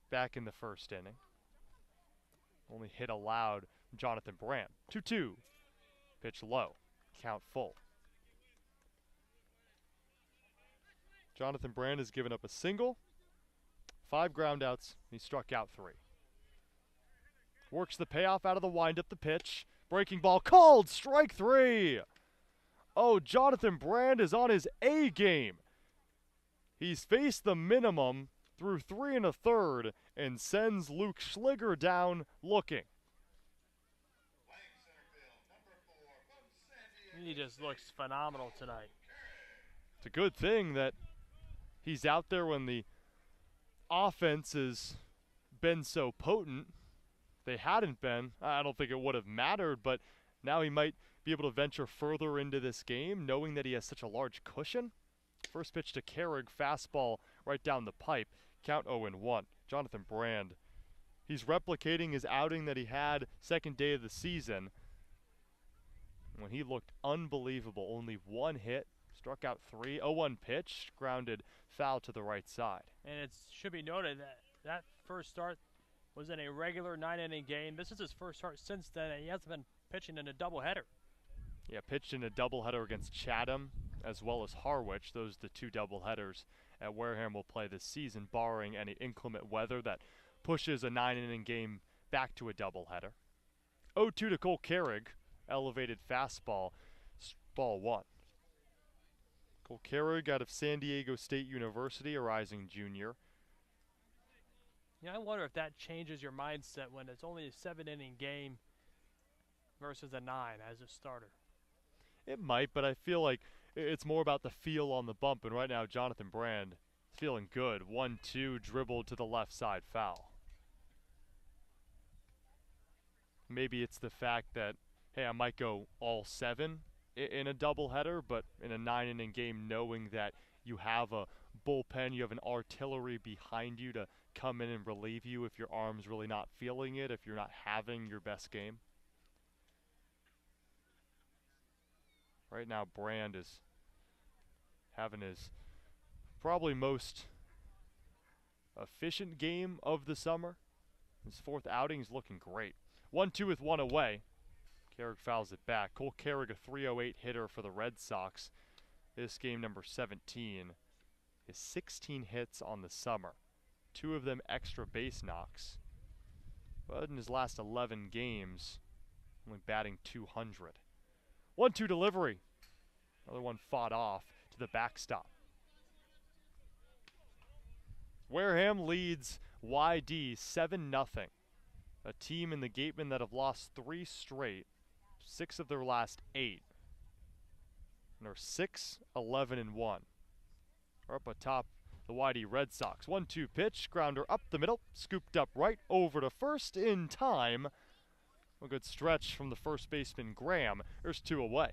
back in the first inning. Only hit allowed, Jonathan Brand. 2-2, pitch low, count full. Jonathan Brand has given up a single, 5 groundouts, he struck out 3. Works the payoff out of the windup, the pitch. Breaking ball called, strike 3. Oh, Jonathan Brand is on his A game. He's faced the minimum through 3 1/3 and sends Luke Schliger down looking. He just looks phenomenal tonight. It's a good thing that he's out there when the offense has been so potent. If they hadn't been, I don't think it would have mattered, but now he might be able to venture further into this game, knowing that he has such a large cushion. First pitch to Carrig, fastball right down the pipe, count 0-1. Jonathan Brand, he's replicating his outing that he had second day of the season when he looked unbelievable. Only 1 hit, struck out 3, 0-1 pitch, grounded foul to the right side. And it should be noted that that first start was in a regular 9-inning game. This is his first start since then, and he hasn't been pitching in a doubleheader. Yeah, pitched in a doubleheader against Chatham as well as Harwich. Those are the 2 doubleheaders at Wareham will play this season, barring any inclement weather that pushes a 9-inning game back to a doubleheader. 0-2 to Cole Carrig, elevated fastball, ball 1. Cole Carrig out of San Diego State University, a rising junior. Yeah, I wonder if that changes your mindset when it's only a 7-inning game versus a 9 as a starter. It might, but I feel like it's more about the feel on the bump, and right now Jonathan Brand is feeling good. 1-2, dribbled to the left side, foul. Maybe it's the fact that, hey, I might go all 7 in a doubleheader, but in a 9-inning game, knowing that you have a bullpen, you have an artillery behind you to come in and relieve you if your arm's really not feeling it, if you're not having your best game. Right now, Brand is having his probably most efficient game of the summer. His 4th outing is looking great. 1-2 with 1 away. Carrig fouls it back. Cole Carrig, a .308 hitter for the Red Sox. This game number 17. His 16 hits on the summer. 2 of them extra base knocks. But in his last 11 games, only batting .200. 1-2 delivery. Another one fought off to the backstop. Wareham leads YD 7-0. A team in the Gateman that have lost 3 straight, 6 of their last 8. And are 6-11-1. We're up atop the YD Red Sox. 1-2 pitch, grounder up the middle, scooped up right over to first in time. A good stretch from the first baseman Graham. There's 2 away.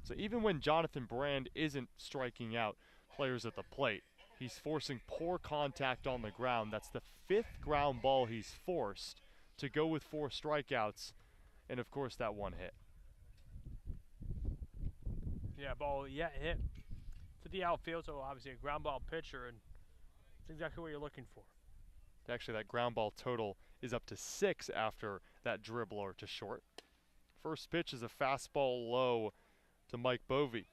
So even when Jonathan Brand isn't striking out players at the plate, he's forcing poor contact on the ground. That's the 5th ground ball he's forced to go with 4 strikeouts, and of course that 1 hit. Yeah, ball hit to the outfield, so obviously a ground ball pitcher, and it's exactly what you're looking for. Actually, that ground ball total is up to 6 after that dribbler to short. First pitch is a fastball low to Mike Bovey.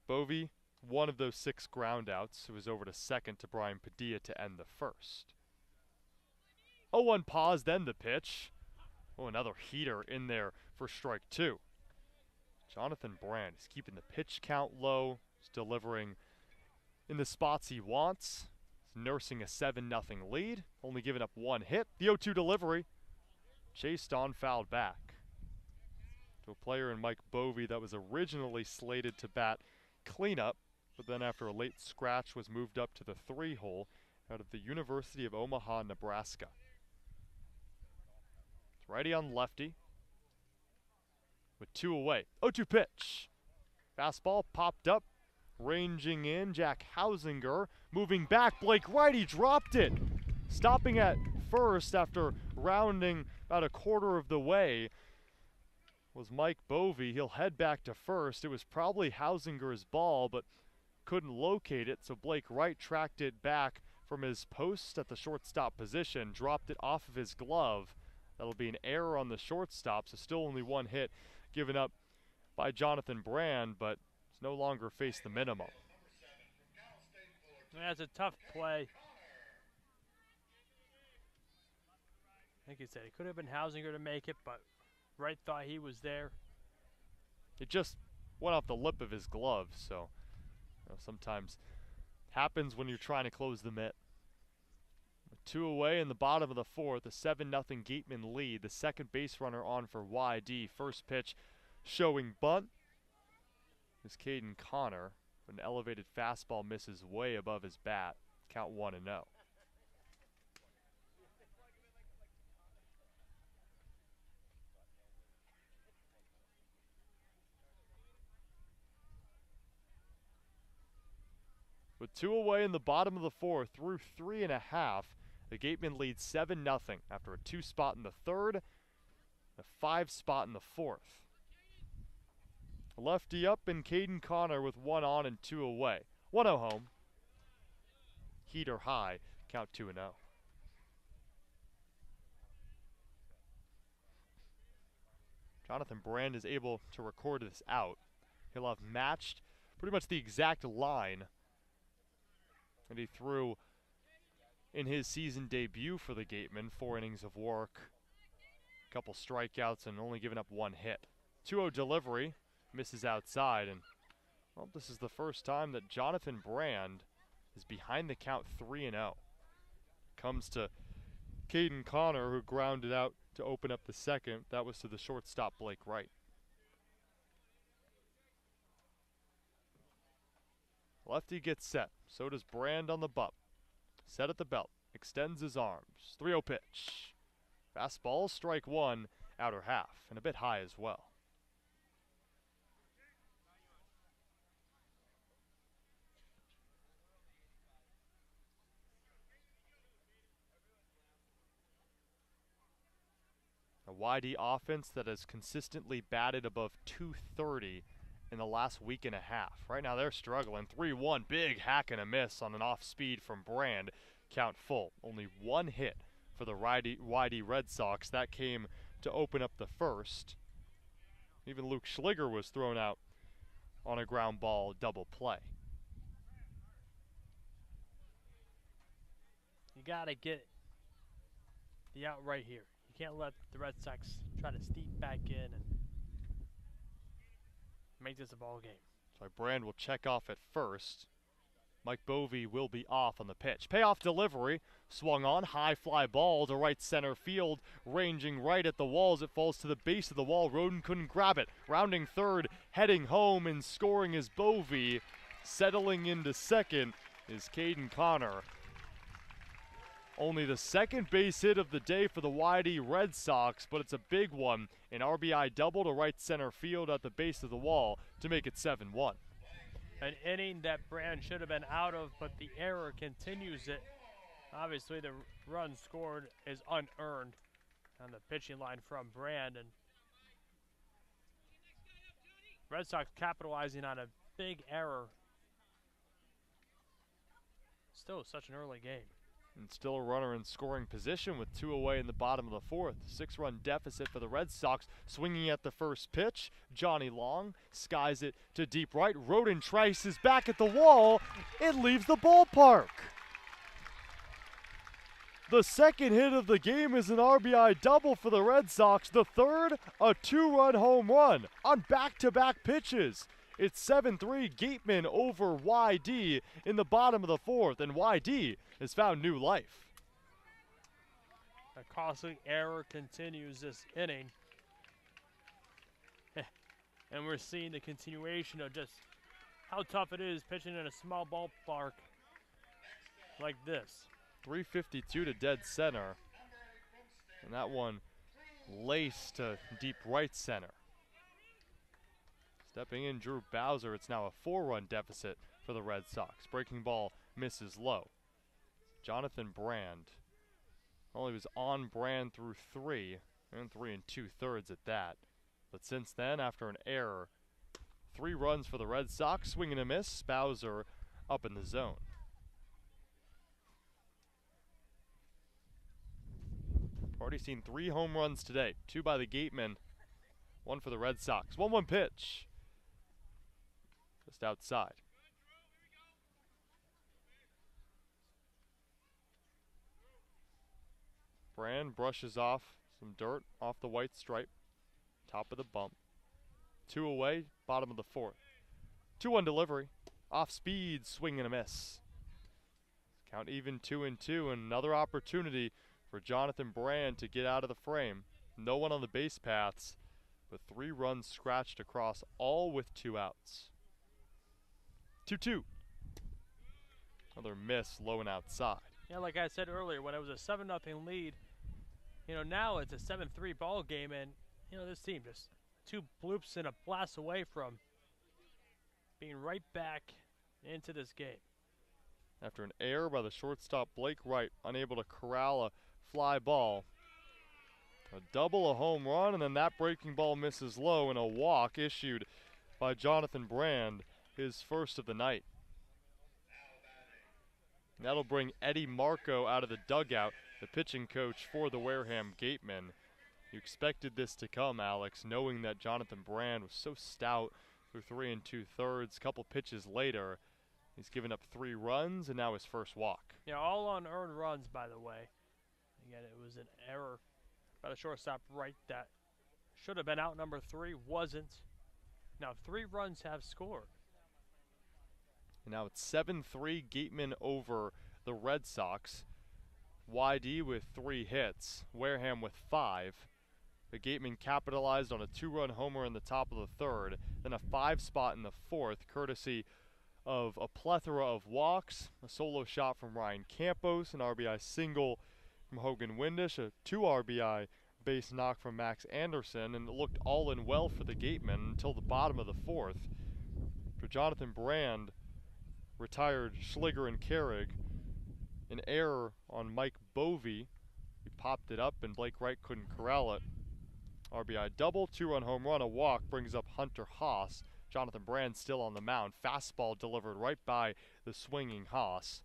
Bovey, one of those 6 groundouts, who was over to second to Brian Padilla to end the first. 0-1 pause, then the pitch. Oh, another heater in there for strike 2. Jonathan Brand is keeping the pitch count low. He's delivering in the spots he wants. He's nursing a 7-0 lead. Only giving up 1 hit. The 0-2 delivery. Chased on, fouled back. To a player in Mike Bovey that was originally slated to bat cleanup, but then after a late scratch was moved up to the 3 hole out of the University of Omaha, Nebraska. It's righty on lefty. With 2 away. 0-2 pitch. Fastball popped up. Ranging in, Jack Hausinger. Moving back, Blake Wright, he dropped it. Stopping at first after rounding about a quarter of the way was Mike Bovey. He'll head back to first. It was probably Hausinger's ball, but couldn't locate it, so Blake Wright tracked it back from his post at the shortstop position, dropped it off of his glove. That'll be an error on the shortstop, so still only 1 hit given up by Jonathan Brand, but it's no longer faced the minimum. That's a tough play. Like you said, it could have been Hausinger to make it, but Wright thought he was there. It just went off the lip of his glove, so sometimes happens when you're trying to close the mitt. 2 away in the bottom of the 4th, a 7-0 Gateman lead. The second base runner on for YD. First pitch showing bunt is Caden Connor. An elevated fastball misses way above his bat. Count 1-0. With 2 away in the bottom of the 4th, through 3.5, the Gateman leads 7-0 after a 2 spot in the 3rd, a 5 spot in the 4th. Lefty up and Caden Connor with 1 on and 2 away. 1-0 home. Heater high, count 2-0. Jonathan Brand is able to record this out. He'll have matched pretty much the exact line that he threw in his season debut for the Gateman. 4 innings of work, a couple strikeouts, and only given up 1 hit. 2-0 delivery, misses outside, and well, this is the first time that Jonathan Brand is behind the count 3-0. Comes to Caden Connor, who grounded out to open up the second. That was to the shortstop Blake Wright. Lefty gets set. So does Brand on the bump. Set at the belt. Extends his arms. 3-0 pitch. Fastball, strike 1, outer half, and a bit high as well. A YD offense that has consistently batted above .230 in the last week and a half. Right now they're struggling. 3-1, big hack and a miss on an off-speed from Brand. Count full. Only 1 hit for the YD Red Sox. That came to open up the first. Even Luke Schliger was thrown out on a ground ball double play. You got to get the out right here. You can't let the Red Sox try to sneak back in and make this a ball game. So Brand will check off at first. Mike Bovey will be off on the pitch. Payoff delivery, swung on, high fly ball to right center field, ranging right at the walls. It falls to the base of the wall. Roden couldn't grab it. Rounding third, heading home and scoring is Bovey. Settling into second is Caden Connor. Only the second base hit of the day for the YD Red Sox, but it's a big one. An RBI double to right center field at the base of the wall to make it 7-1. An inning that Brand should have been out of, but the error continues it. Obviously, the run scored is unearned on the pitching line from Brand, and Red Sox capitalizing on a big error. Still such an early game. And still a runner in scoring position with 2 away in the bottom of the 4th. 6-run deficit for the Red Sox. Swinging at the first pitch, Johnny Long skies it to deep right. Roden traces back at the wall. It leaves the ballpark. The second hit of the game is an RBI double for the Red Sox. The third, a 2-run home run on back-to-back pitches. It's 7-3 Gateman over YD in the bottom of the 4th, and YD has found new life. A costly error continues this inning. And we're seeing the continuation of just how tough it is pitching in a small ballpark like this. 352 to dead center. And that one lace to deep right center. Stepping in, Drew Bowser. It's now a 4-run deficit for the Red Sox. Breaking ball misses low. Jonathan Brand. Well, he was on Brand through 3, and 3 2/3 at that. But since then, after an error, 3 runs for the Red Sox. Swing and a miss. Bowser up in the zone. Already seen 3 home runs today. 2 by the Gateman, 1 for the Red Sox. 1-1 pitch. Just outside. Brand brushes off some dirt off the white stripe. Top of the bump. 2 away, bottom of the 4th. 2-1 delivery. Off speed, swing and a miss. Count even 2-2, and another opportunity for Jonathan Brand to get out of the frame. No one on the base paths, but 3 runs scratched across, all with 2 outs. 2-2. Another miss, low and outside. Yeah, like I said earlier, when it was a 7-0 lead, now it's a 7-3 ball game, and this team just 2 bloops and a blast away from being right back into this game. After an error by the shortstop Blake Wright, unable to corral a fly ball. A double, a home run, and then that breaking ball misses low, and a walk issued by Jonathan Brand, his first of the night. That'll bring Eddie Marco out of the dugout, the pitching coach for the Wareham Gatemen. You expected this to come, Alex, knowing that Jonathan Brand was so stout through 3 2/3. Couple pitches later, he's given up 3 runs and now his first walk. Yeah, all unearned runs, by the way. Again, it was an error by the shortstop Wright that should have been out number 3, wasn't. Now 3 runs have scored. And now it's 7-3 Gateman over the Red Sox. YD with 3 hits, Wareham with 5. The Gateman capitalized on a 2-run homer in the top of the 3rd, then a 5 spot in the 4th, courtesy of a plethora of walks, a solo shot from Ryan Campos, an RBI single from Hogan Windish, a 2 RBI base knock from Max Anderson, and it looked all in well for the Gatemen until the bottom of the 4th. For Jonathan Brand retired Schliger and Carrig. An error on Mike Bovey. He popped it up and Blake Wright couldn't corral it. RBI double, 2-run home run, a walk brings up Hunter Haas. Jonathan Brand still on the mound. Fastball delivered right by the swinging Haas.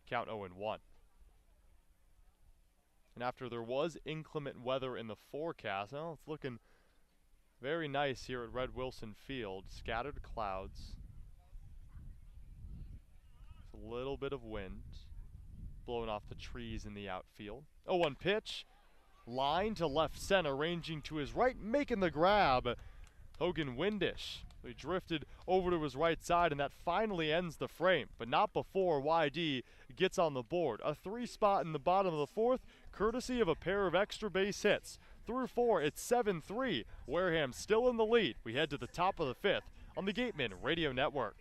Count 0-1. And after there was inclement weather in the forecast, it's looking very nice here at Red Wilson Field. Scattered clouds. A little bit of wind blowing off the trees in the outfield. 0-1 pitch. Line to left center, ranging to his right, making the grab. Hogan Windish. He drifted over to his right side, and that finally ends the frame, but not before YD gets on the board. A 3 spot in the bottom of the 4th, courtesy of a pair of extra base hits. Through 4, it's 7-3. Wareham still in the lead. We head to the top of the 5th on the Gateman Radio Network.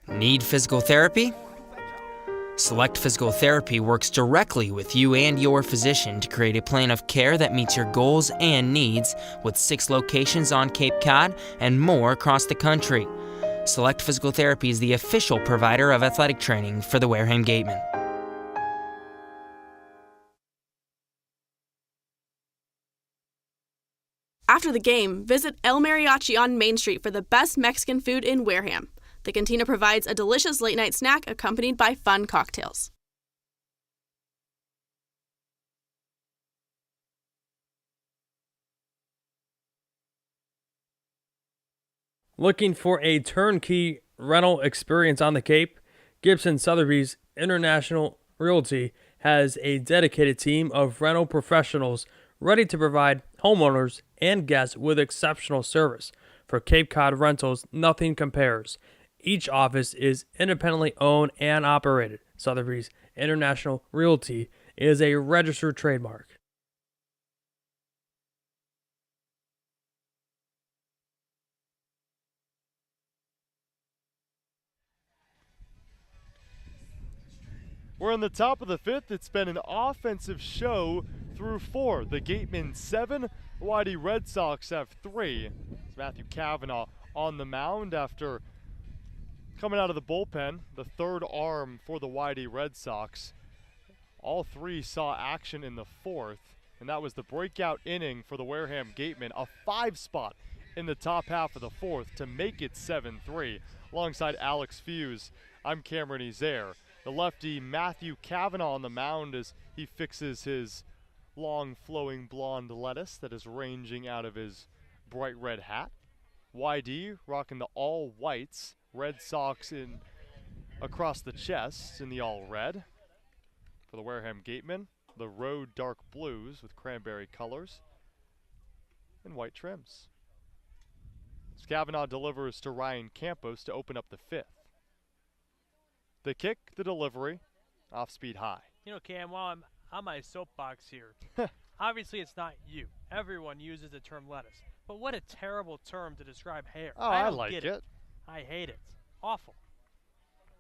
Need physical therapy? Select Physical Therapy works directly with you and your physician to create a plan of care that meets your goals and needs, with 6 locations on Cape Cod and more across the country. Select Physical Therapy is the official provider of athletic training for the Wareham Gatemen. After the game, visit El Mariachi on Main Street for the best Mexican food in Wareham. The cantina provides a delicious late-night snack accompanied by fun cocktails. Looking for a turnkey rental experience on the Cape? Gibson Sotheby's International Realty has a dedicated team of rental professionals ready to provide homeowners and guests with exceptional service. For Cape Cod rentals, nothing compares. Each office is independently owned and operated. Sotheby's International Realty is a registered trademark. We're in the top of the 5th. It's been an offensive show through 4. The Gateman 7, the Whitey Red Sox have 3. It's Matthew Cavanaugh on the mound after coming out of the bullpen, the third arm for the Whitey Red Sox. All 3 saw action in the 4th, and that was the breakout inning for the Wareham Gatemen, a 5 spot in the top half of the 4th to make it 7-3. Alongside Alex Feuz, I'm Cameron Ezeir. The lefty Matthew Cavanaugh on the mound as he fixes his long flowing blonde lettuce that is ranging out of his bright red hat. YD rocking the all whites, Red Sox in across the chest in the all red. For the Wareham Gatemen, the road dark blues with cranberry colors and white trims. As Cavanaugh delivers to Ryan Campos to open up the 5th. The kick, the delivery, off speed high. You know, Cam, while I'm on my soapbox here, obviously it's not you. Everyone uses the term lettuce. But what a terrible term to describe hair. Oh, I I don't like get it. I hate it. Awful.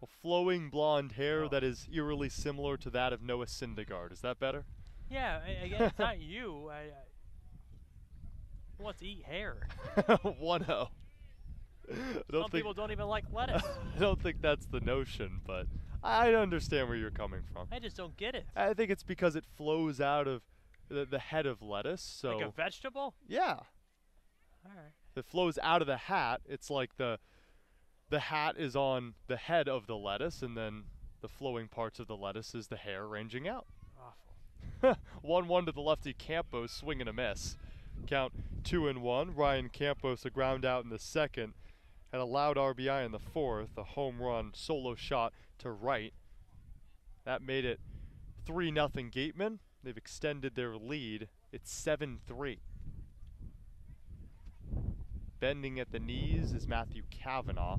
Well, flowing blonde hair that is eerily similar to that of Noah Syndergaard. Is that better? Yeah, again, it's not you. Who wants to eat hair? 1-0. Some people don't even like lettuce. I don't think that's the notion, but I understand where you're coming from. I just don't get it. I think it's because it flows out of the head of lettuce. So Like a vegetable? yeah. All right. It flows out of the hat. It's like the hat is on the head of the lettuce, and then the flowing parts of the lettuce is the hair ranging out. Awful. 1-1 to the lefty Campos, swing and a miss. Count 2-1. Ryan Campos a ground out in the 2nd. Had a loud RBI in the 4th, a home run solo shot to right. That made it 3-0 Gateman. They've extended their lead. It's 7-3. Bending at the knees is Matthew Cavanaugh.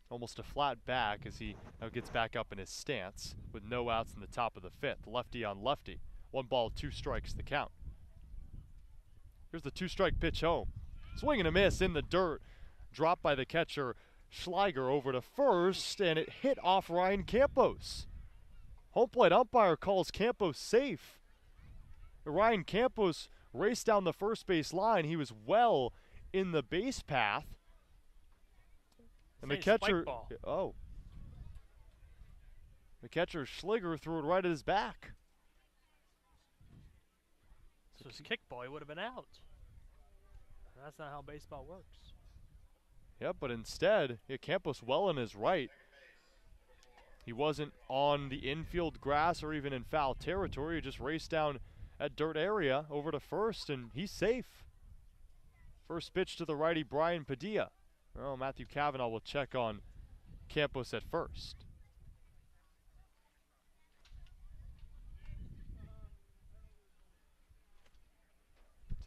Almost a flat back as he now gets back up in his stance with no outs in the top of the 5th. Lefty on lefty. 1 ball, 2 strikes the count. Here's the 2-strike pitch home. Swing and a miss in the dirt. Dropped by the catcher Schliger over to first, and it hit off Ryan Campos. Home plate umpire calls Campos safe. Ryan Campos raced down the first base line. He was well in the base path. And the catcher, the catcher Schliger threw it right at his back. So his kickball, he would have been out. That's not how baseball works. Yep, but instead, Campos well in his right. He wasn't on the infield grass or even in foul territory. He just raced down that dirt area over to first, and he's safe. First pitch to the righty, Brian Padilla. Well, Matthew Cavanaugh will check on Campos at first.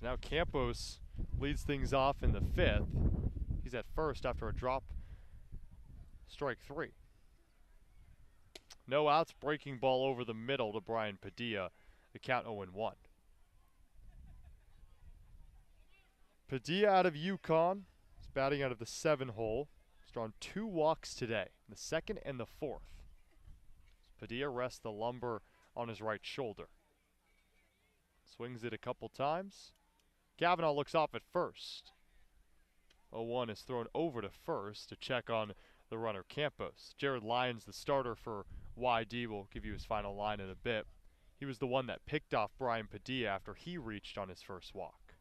So now Campos leads things off in the 5th. He's at first after a drop. Strike 3. No outs, breaking ball over the middle to Brian Padilla. The count 0-1. Padilla out of Yukon. He's batting out of the 7 hole. He's drawn 2 walks today, the 2nd and the 4th. Padilla rests the lumber on his right shoulder. Swings it a couple times. Cavanaugh looks off at first. 0-1 is thrown over to first to check on the runner Campos. Jared Lyons, the starter for YD, will give you his final line in a bit. He was the one that picked off Brian Padilla after he reached on his first walk.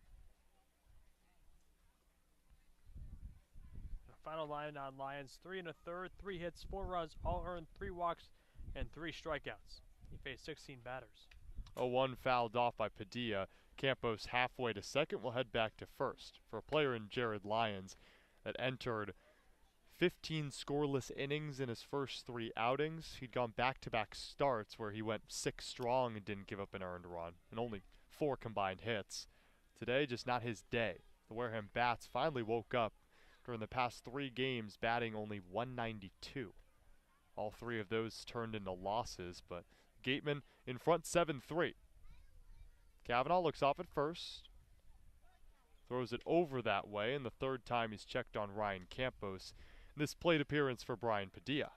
Final line on Lyons, 3 1/3, 3 hits, 4 runs, all earned, 3 walks, and 3 strikeouts. He faced 16 batters. 0-1 fouled off by Padilla. Campos halfway to second will head back to first. For a player in Jared Lyons that entered 15 scoreless innings in his first 3 outings, he'd gone back-to-back starts where he went 6 strong and didn't give up an earned run, and only 4 combined hits. Today, just not his day. The Wareham Bats finally woke up during the past 3 games, batting only .192. All 3 of those turned into losses, but Gateman in front 7-3. Cavanaugh looks off at first. Throws it over that way, and the 3rd time he's checked on Ryan Campos. This plate appearance for Brian Padilla.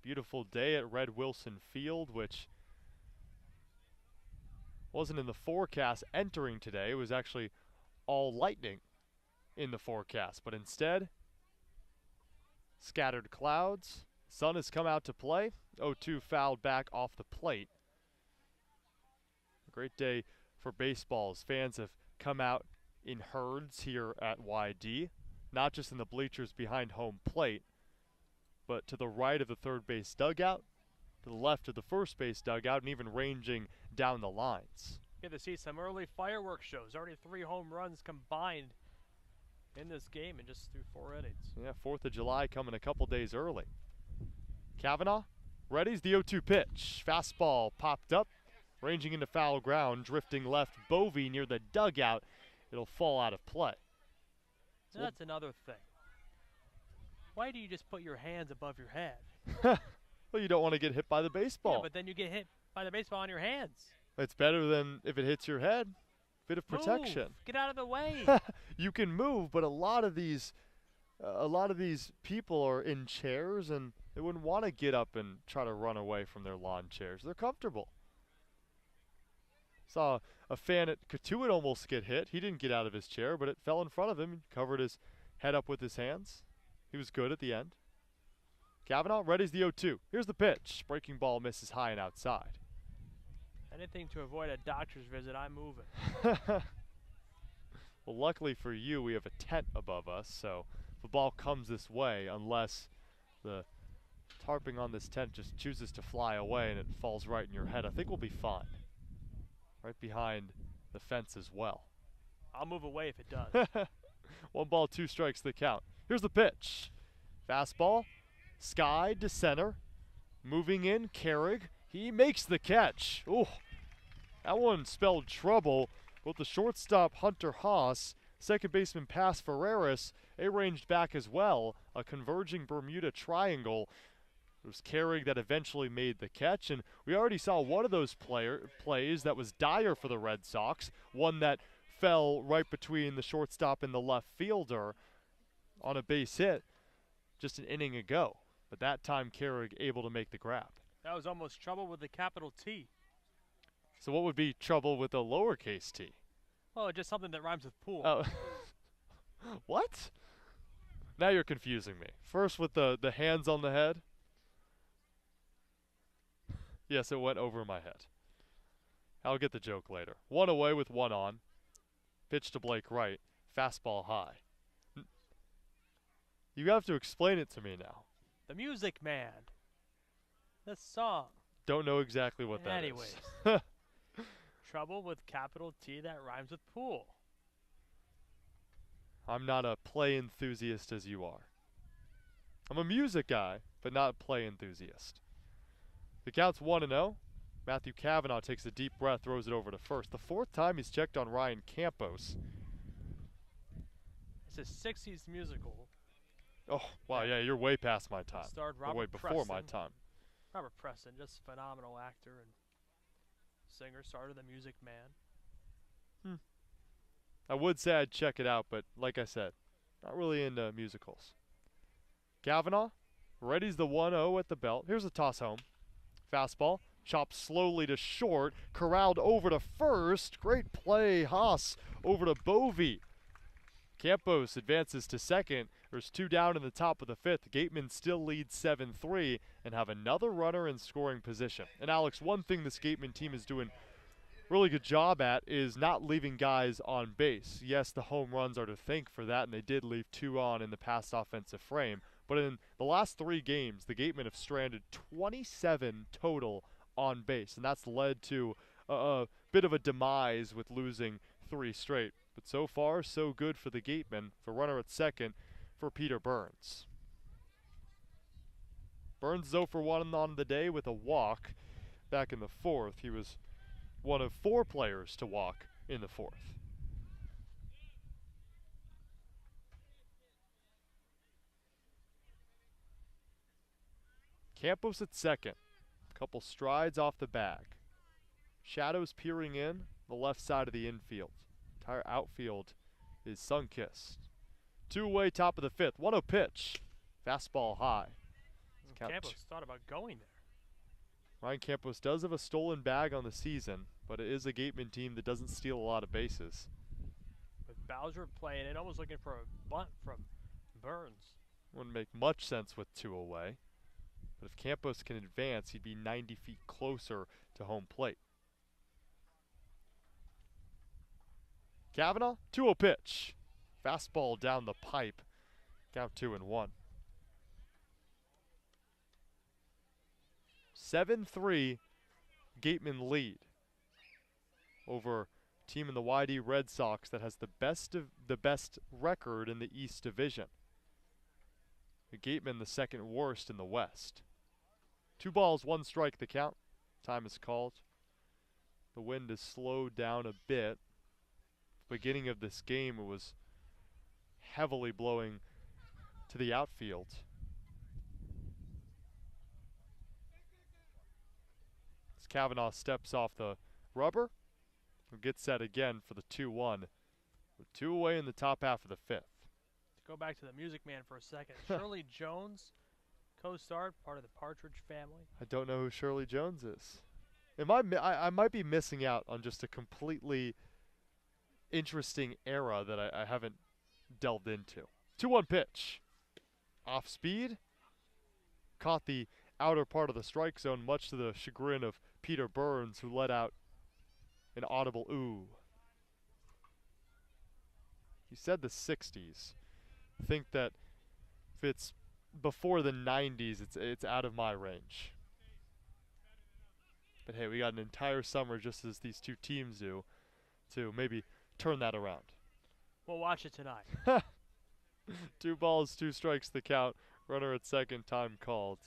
Beautiful day at Red Wilson Field, which wasn't in the forecast entering today. It was actually all lightning in the forecast, but instead, scattered clouds. Sun has come out to play. 0-2 fouled back off the plate. A great day for baseball as fans have come out in herds here at YD, not just in the bleachers behind home plate, but to the right of the third base dugout, to the left of the first base dugout, and even ranging down the lines. Get to see some early fireworks shows. Already 3 home runs combined in this game and just through 4 innings. Yeah, 4th of July coming a couple days early. Kavanaugh readies the 0-2 pitch. Fastball popped up, ranging into foul ground, drifting left Bovee near the dugout. It'll fall out of play. So that's another thing. Why do you just put your hands above your head? Well, you don't want to get hit by the baseball. Yeah, but then you get hit by the baseball on your hands. It's better than if it hits your head. Bit of protection. Move. Get out of the way. You can move, but a lot of these people are in chairs, and they wouldn't want to get up and try to run away from their lawn chairs. They're comfortable. Saw a fan at Katuitt almost get hit. He didn't get out of his chair, but it fell in front of him and covered his head up with his hands. He was good at the end. Kavanaugh readies the 0-2. Here's the pitch. Breaking ball misses high and outside. Anything to avoid a doctor's visit, I'm moving. Well, luckily for you, we have a tent above us, so if the ball comes this way, unless the tarping on this tent just chooses to fly away and it falls right in your head, I think we'll be fine. Right behind the fence as well. I'll move away if it does. 1 ball, 2 strikes the count. Here's the pitch. Fastball, skied to center. Moving in, Carrig. He makes the catch. Ooh, that one spelled trouble. Both the shortstop, Hunter Haas, second baseman, Pass Ferreras, they ranged back as well. A converging Bermuda triangle. It was Carrig that eventually made the catch, and we already saw one of those plays that was dire for the Red Sox, one that fell right between the shortstop and the left fielder on a base hit just an inning ago. But that time Carrig able to make the grab. That was almost trouble with the capital T. So what would be trouble with a lowercase t? Well, just something that rhymes with pool. Oh. What? Now you're confusing me. First with the hands on the head. Yes, it went over my head. I'll get the joke later. 1 away with 1 on. Pitch to Blake Wright. Fastball high. You have to explain it to me now. The Music Man. The song. Don't know exactly what that Anyways. is. Trouble with capital T that rhymes with pool. I'm not a play enthusiast as you are. I'm a music guy, but not a play enthusiast. The count's 1-0. Matthew Kavanaugh takes a deep breath, throws it over to first. The 4th time he's checked on Ryan Campos. It's a 60s musical. Oh, wow, yeah, you're way past my time. Starred Or Robert way before Preston. my time. Robert Preston, just a phenomenal actor and singer, started The Music Man. I would say I'd check it out, but like I said, not really into musicals. Kavanaugh readies the 1-0 at the belt. Here's a toss home. Fastball, chopped slowly to short, corralled over to first. Great play, Haas over to Bovee. Campos advances to second. There's 2 down in the top of the 5th. Gateman still leads 7-3 and have another runner in scoring position. And Alex, one thing this Gateman team is doing really good job at is not leaving guys on base. Yes, the home runs are to thank for that, and they did leave 2 on in the past offensive frame. But in the last 3 games, the Gatemen have stranded 27 total on base, and that's led to a bit of a demise with losing 3 straight. But so far, so good for the Gatemen. For runner at second for Peter Burns. Burns 0 for 1 on the day with a walk. Back in the 4th, he was one of 4 players to walk in the 4th. Campos at second. A couple strides off the bag. Shadows peering in the left side of the infield. Entire outfield is sun-kissed. 2 away, top of the 5th. 1-0 pitch. Fastball high. Campos thought about going there. Ryan Campos does have a stolen bag on the season, but it is a Gateman team that doesn't steal a lot of bases. With Bowser playing it, almost looking for a bunt from Burns. Wouldn't make much sense with 2 away. But if Campos can advance, he'd be 90 feet closer to home plate. Kavanaugh, 2-0 pitch. Fastball down the pipe. Count 2-1. 7-3 Gateman lead over team in the YD Red Sox that has the best record in the East Division. Gateman the second worst in the West. 2 balls, 1 strike the count. Time is called. The wind has slowed down a bit. Beginning of this game, it was heavily blowing to the outfield. As Kavanaugh steps off the rubber, and gets set again for the 2-1. With 2 away in the top half of the 5th. To go back to the Music Man for a second, Shirley Jones, co-star, part of the Partridge Family. I don't know who Shirley Jones is. I might be missing out on just a completely interesting era that I haven't delved into. 2-1 pitch. Off speed. Caught the outer part of the strike zone, much to the chagrin of Peter Burns, who let out an audible ooh. He said the 60s. I think that if it's before the 90s, it's out of my range. But hey, we got an entire summer, just as these 2 teams do, to maybe turn that around. We'll watch it tonight. 2 balls, 2 strikes the count. Runner at second, time called.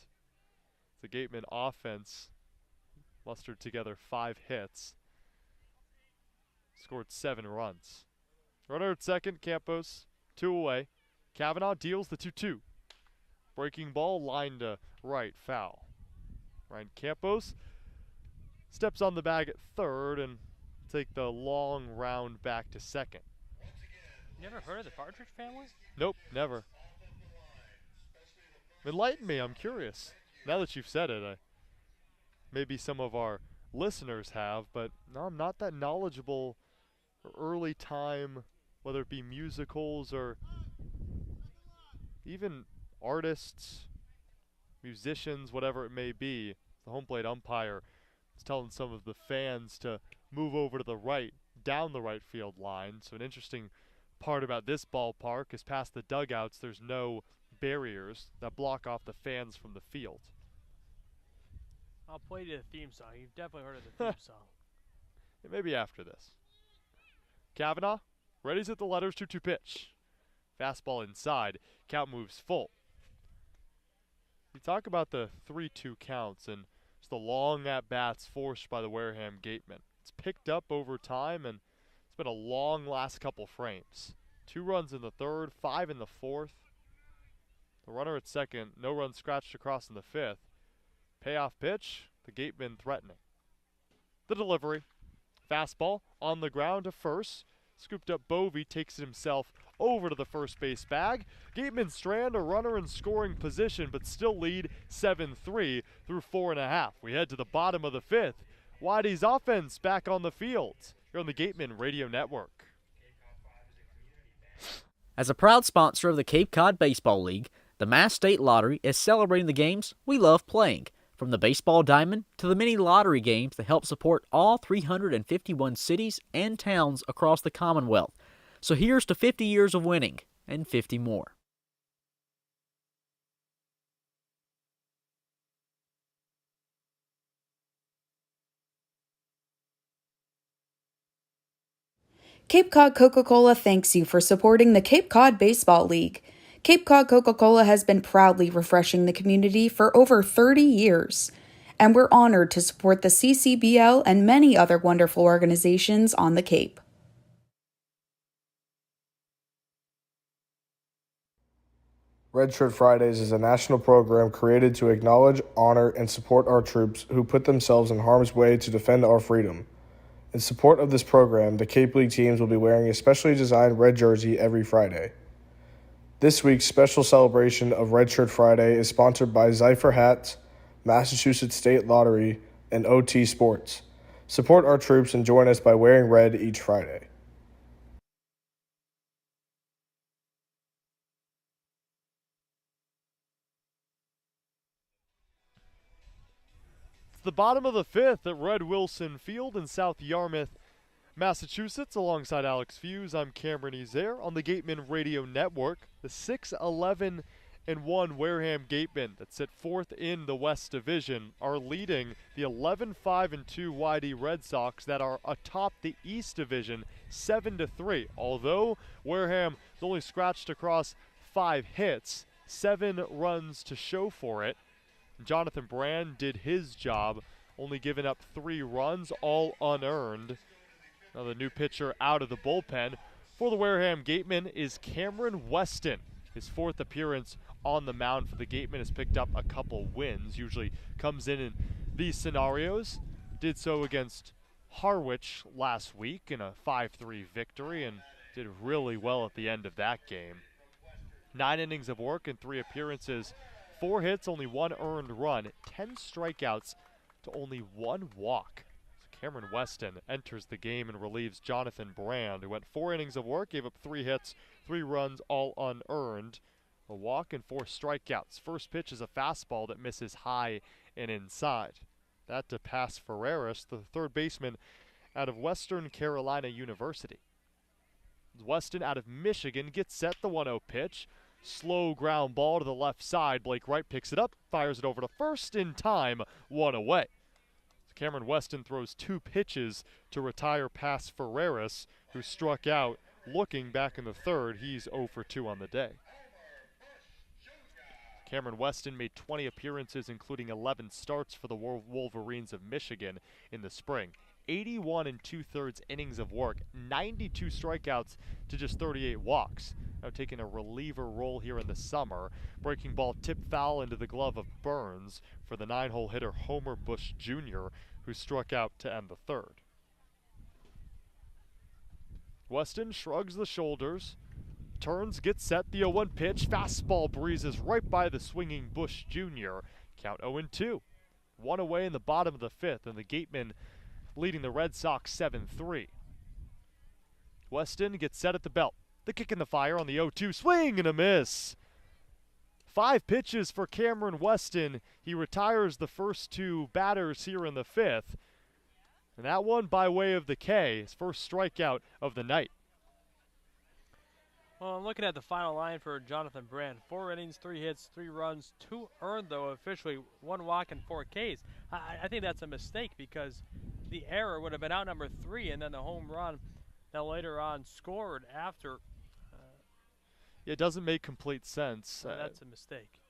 The Gateman offense mustered together 5 hits. Scored 7 runs. Runner at second, Campos, 2 away. Kavanaugh deals the 2-2. Breaking ball, line to right, foul. Ryan Campos steps on the bag at third and take the long round back to second. You never heard of the Partridge Family? Nope, never. Enlighten me, I'm curious. Now that you've said it, maybe some of our listeners have, but no, I'm not that knowledgeable for early time, whether it be musicals or even artists, musicians, whatever it may be. The home plate umpire is telling some of the fans to move over to the right, down the right field line. So an interesting part about this ballpark is past the dugouts, there's no barriers that block off the fans from the field. I'll play you the theme song. You've definitely heard of the theme song. Yeah, maybe after this. Kavanaugh readies at the letters, 2-2 pitch. Fastball inside. Count moves full. You talk about the 3-2 counts and just the long at-bats forced by the Wareham Gateman. It's picked up over time, and it's been a long last couple frames. 2 runs in the 3rd, 5 in the 4th. The runner at second, no run scratched across in the 5th. Payoff pitch, the Gateman threatening. The delivery. Fastball on the ground to first. Scooped up Bovey, takes it himself over to the first base bag. Gateman strand a runner in scoring position, but still lead 7-3 through 4.5. We head to the bottom of the 5th. Waddy's offense back on the field. You're on the Gateman Radio Network. As a proud sponsor of the Cape Cod Baseball League, the Mass State Lottery is celebrating the games we love playing, from the baseball diamond to the mini lottery games that help support all 351 cities and towns across the Commonwealth. So here's to 50 years of winning and 50 more. Cape Cod Coca-Cola thanks you for supporting the Cape Cod Baseball League. Cape Cod Coca-Cola has been proudly refreshing the community for over 30 years, and we're honored to support the CCBL and many other wonderful organizations on the Cape. Red Shirt Fridays is a national program created to acknowledge, honor, and support our troops who put themselves in harm's way to defend our freedom. In support of this program, the Cape League teams will be wearing a specially designed red jersey every Friday. This week's special celebration of Red Shirt Friday is sponsored by Zypher Hats, Massachusetts State Lottery, and OT Sports. Support our troops and join us by wearing red each Friday. It's the bottom of the fifth at Red Wilson Field in South Yarmouth, Massachusetts. Alongside Alex Feuz, I'm Cameron Ezeir on the Gateman Radio Network. The 6-11-1 Wareham Gateman that sit fourth in the West Division are leading the 11-5-2 YD Red Sox that are atop the East Division 7-3. Although Wareham has only scratched across 5 hits, 7 runs to show for it. Jonathan Brand did his job, only giving up 3 runs, all unearned. Now the new pitcher out of the bullpen for the Wareham Gateman is Cameron Weston. His 4th appearance on the mound for the Gateman has picked up a couple wins. Usually comes in these scenarios. Did so against Harwich last week in a 5-3 victory and did really well at the end of that game. 9 innings of work and 3 appearances. 4 hits, only 1 earned run, 10 strikeouts to only 1 walk. So Cameron Weston enters the game and relieves Jonathan Brand, who went 4 innings of work, gave up 3 hits, 3 runs, all unearned. A walk and 4 strikeouts. First pitch is a fastball that misses high and inside. That to pass Ferreras, the third baseman out of Western Carolina University. Weston out of Michigan gets set, the 1-0 pitch. Slow ground ball to the left side. Blake Wright picks it up, fires it over to first in time, 1 away. Cameron Weston throws 2 pitches to retire past Ferreras, who struck out looking back in the third. He's 0 for 2 on the day. Cameron Weston made 20 appearances, including 11 starts for the Wolverines of Michigan in the spring. 81 2/3 innings of work, 92 strikeouts to just 38 walks. Now taking a reliever role here in the summer. Breaking ball tipped foul into the glove of Burns for the 9-hole hitter Homer Bush Jr., who struck out to end the third. Weston shrugs the shoulders, turns, gets set, the 0-1 pitch. Fastball breezes right by the swinging Bush Jr. Count 0-2. 1 away in the bottom of the 5th, and the Gateman leading the Red Sox 7-3. Weston gets set at the belt. The kick in the fire on the 0-2. Swing and a miss. 5 pitches for Cameron Weston. He retires the first 2 batters here in the 5th. And that one by way of the K, his first strikeout of the night. Well, I'm looking at the final line for Jonathan Brand. 4 innings, 3 hits, 3 runs, 2 earned, though, officially 1 walk and 4 Ks. I think that's a mistake because the error would have been out number 3, and then the home run that later on scored after. It doesn't make complete sense. That's a mistake.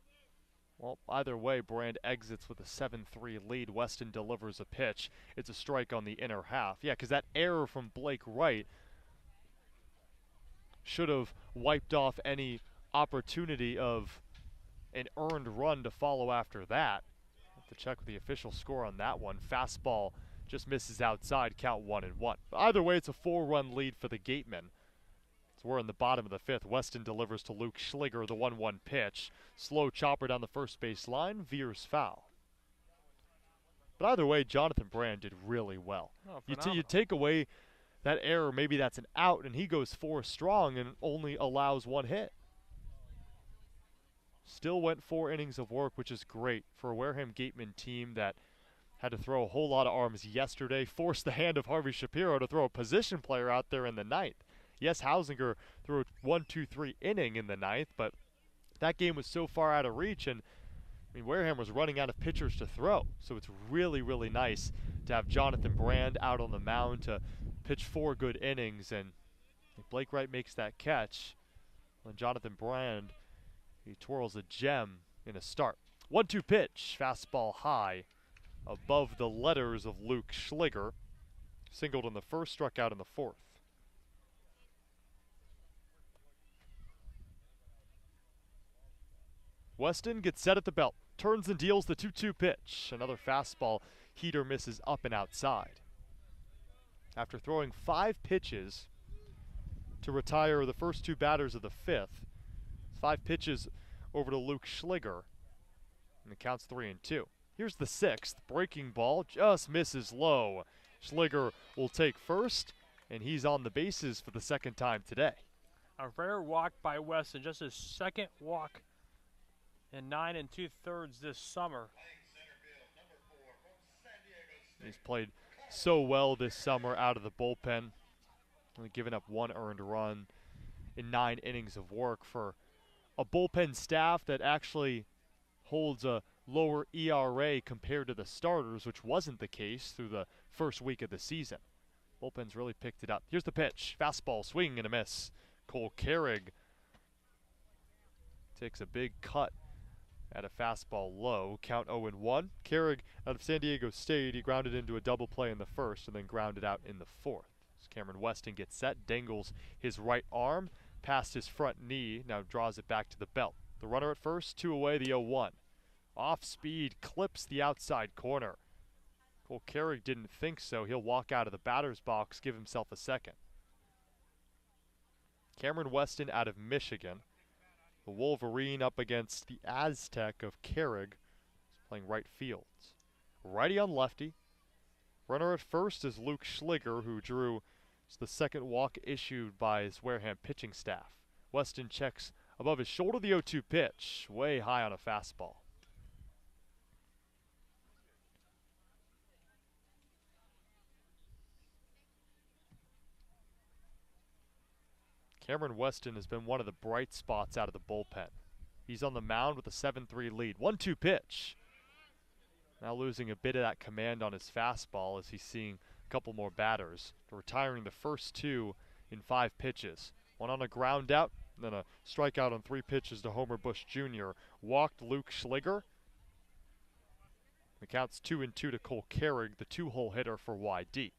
Well, either way, Brand exits with a 7-3 lead. Weston delivers a pitch. It's a strike on the inner half. Yeah, because that error from Blake Wright should have wiped off any opportunity of an earned run to follow after that. Have to check with the official score on that one. Fastball just misses outside, count 1-1. But either way, it's a 4-run lead for the Gatemen. So we're in the bottom of the 5th. Weston delivers to Luke Schliger, the 1-1 pitch. Slow chopper down the first base line, veers foul. But either way, Jonathan Brand did really well. Oh, you take away that error, maybe that's an out, and he goes 4 strong and only allows 1 hit. Still went 4 innings of work, which is great for a Wareham Gateman team that had to throw a whole lot of arms yesterday, forced the hand of Harvey Shapiro to throw a position player out there in the 9th. Yes, Hausinger threw a 1-2-3 inning in the 9th, but that game was so far out of reach, and Wareham was running out of pitchers to throw. So it's really, really nice to have Jonathan Brand out on the mound to pitch 4 good innings, and if Blake Wright makes that catch, then Jonathan Brand, he twirls a gem in a start. 1-2 pitch, fastball high, above the letters of Luke Schliger. Singled in the first, struck out in the 4th. Weston gets set at the belt, turns and deals the 2-2 pitch. Another fastball heater misses up and outside. After throwing 5 pitches to retire the first 2 batters of the 5th, 5 pitches over to Luke Schliger, and it counts 3-2. Here's the 6th. Breaking ball just misses low. Schliger will take first, and he's on the bases for the second time today. A rare walk by Weston, just his second walk in 9 2/3 this summer. He's played so well this summer out of the bullpen, only giving up 1 earned run in 9 innings of work for a bullpen staff that actually holds a lower ERA compared to the starters, which wasn't the case through the first week of the season. Bullpen's really picked it up. Here's the pitch. Fastball, swing and a miss. Cole Carrig takes a big cut at a fastball low. Count 0-1. Carrig out of San Diego State. He grounded into a double play in the first and then grounded out in the 4th. As Cameron Weston gets set, dangles his right arm past his front knee, now draws it back to the belt. The runner at first, 2 away, the 0-1. Off speed, clips the outside corner. Cole Carrig didn't think so. He'll walk out of the batter's box, give himself a second. Cameron Weston out of Michigan. The Wolverine up against the Aztec of Carrig, playing right field. Righty on lefty. Runner at first is Luke Schliger, who drew the second walk issued by his Wareham pitching staff. Weston checks above his shoulder, the 0-2 pitch, way high on a fastball. Cameron Weston has been one of the bright spots out of the bullpen. He's on the mound with a 7-3 lead. 1-2 pitch. Now losing a bit of that command on his fastball as he's seeing a couple more batters. Retiring the first 2 in 5 pitches. 1 on a ground out, then a strikeout on 3 pitches to Homer Bush Jr. Walked Luke Schliger. The count's 2-2 to Cole Carrig, the 2-hole hitter for YD. A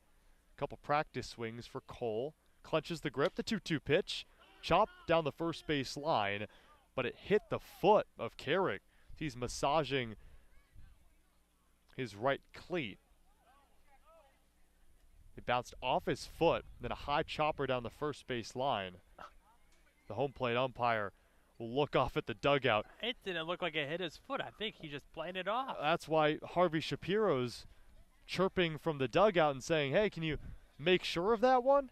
couple practice swings for Cole. Clenches the grip, the 2-2 pitch, chopped down the first base line, but it hit the foot of Carrig. He's massaging his right cleat. It bounced off his foot, then a high chopper down the first base line. The home plate umpire will look off at the dugout. It didn't look like it hit his foot. I think he just played it off. That's why Harvey Shapiro's chirping from the dugout and saying, hey, can you make sure of that one?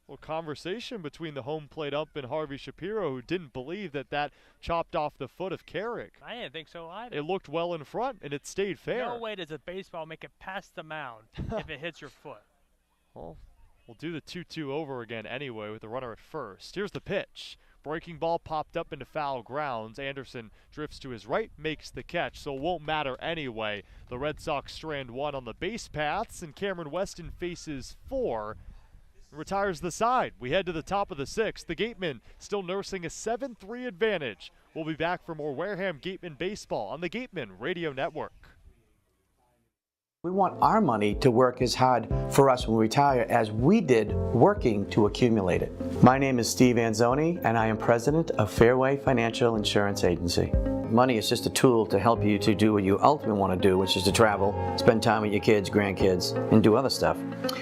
Well, conversation between the home plate ump and Harvey Shapiro, who didn't believe that chopped off the foot of Carrig. I didn't think so either. It looked well in front, and it stayed fair. No way does a baseball make it past the mound if it hits your foot. Well, we'll do the 2-2 over again anyway with the runner at first. Here's the pitch. Breaking ball popped up into foul grounds. Anderson drifts to his right, makes the catch, so it won't matter anyway. The Red Sox strand 1 on the base paths, and Cameron Weston faces 4. Retires the side. We head to the top of the 6th. The Gateman still nursing a 7-3 advantage. We'll be back for more Wareham Gateman baseball on the Gateman Radio Network. We want our money to work as hard for us when we retire as we did working to accumulate it. My name is Steve Anzoni, and I am president of Fairway Financial Insurance Agency. Money is just a tool to help you to do what you ultimately want to do, which is to travel, spend time with your kids, grandkids, and do other stuff.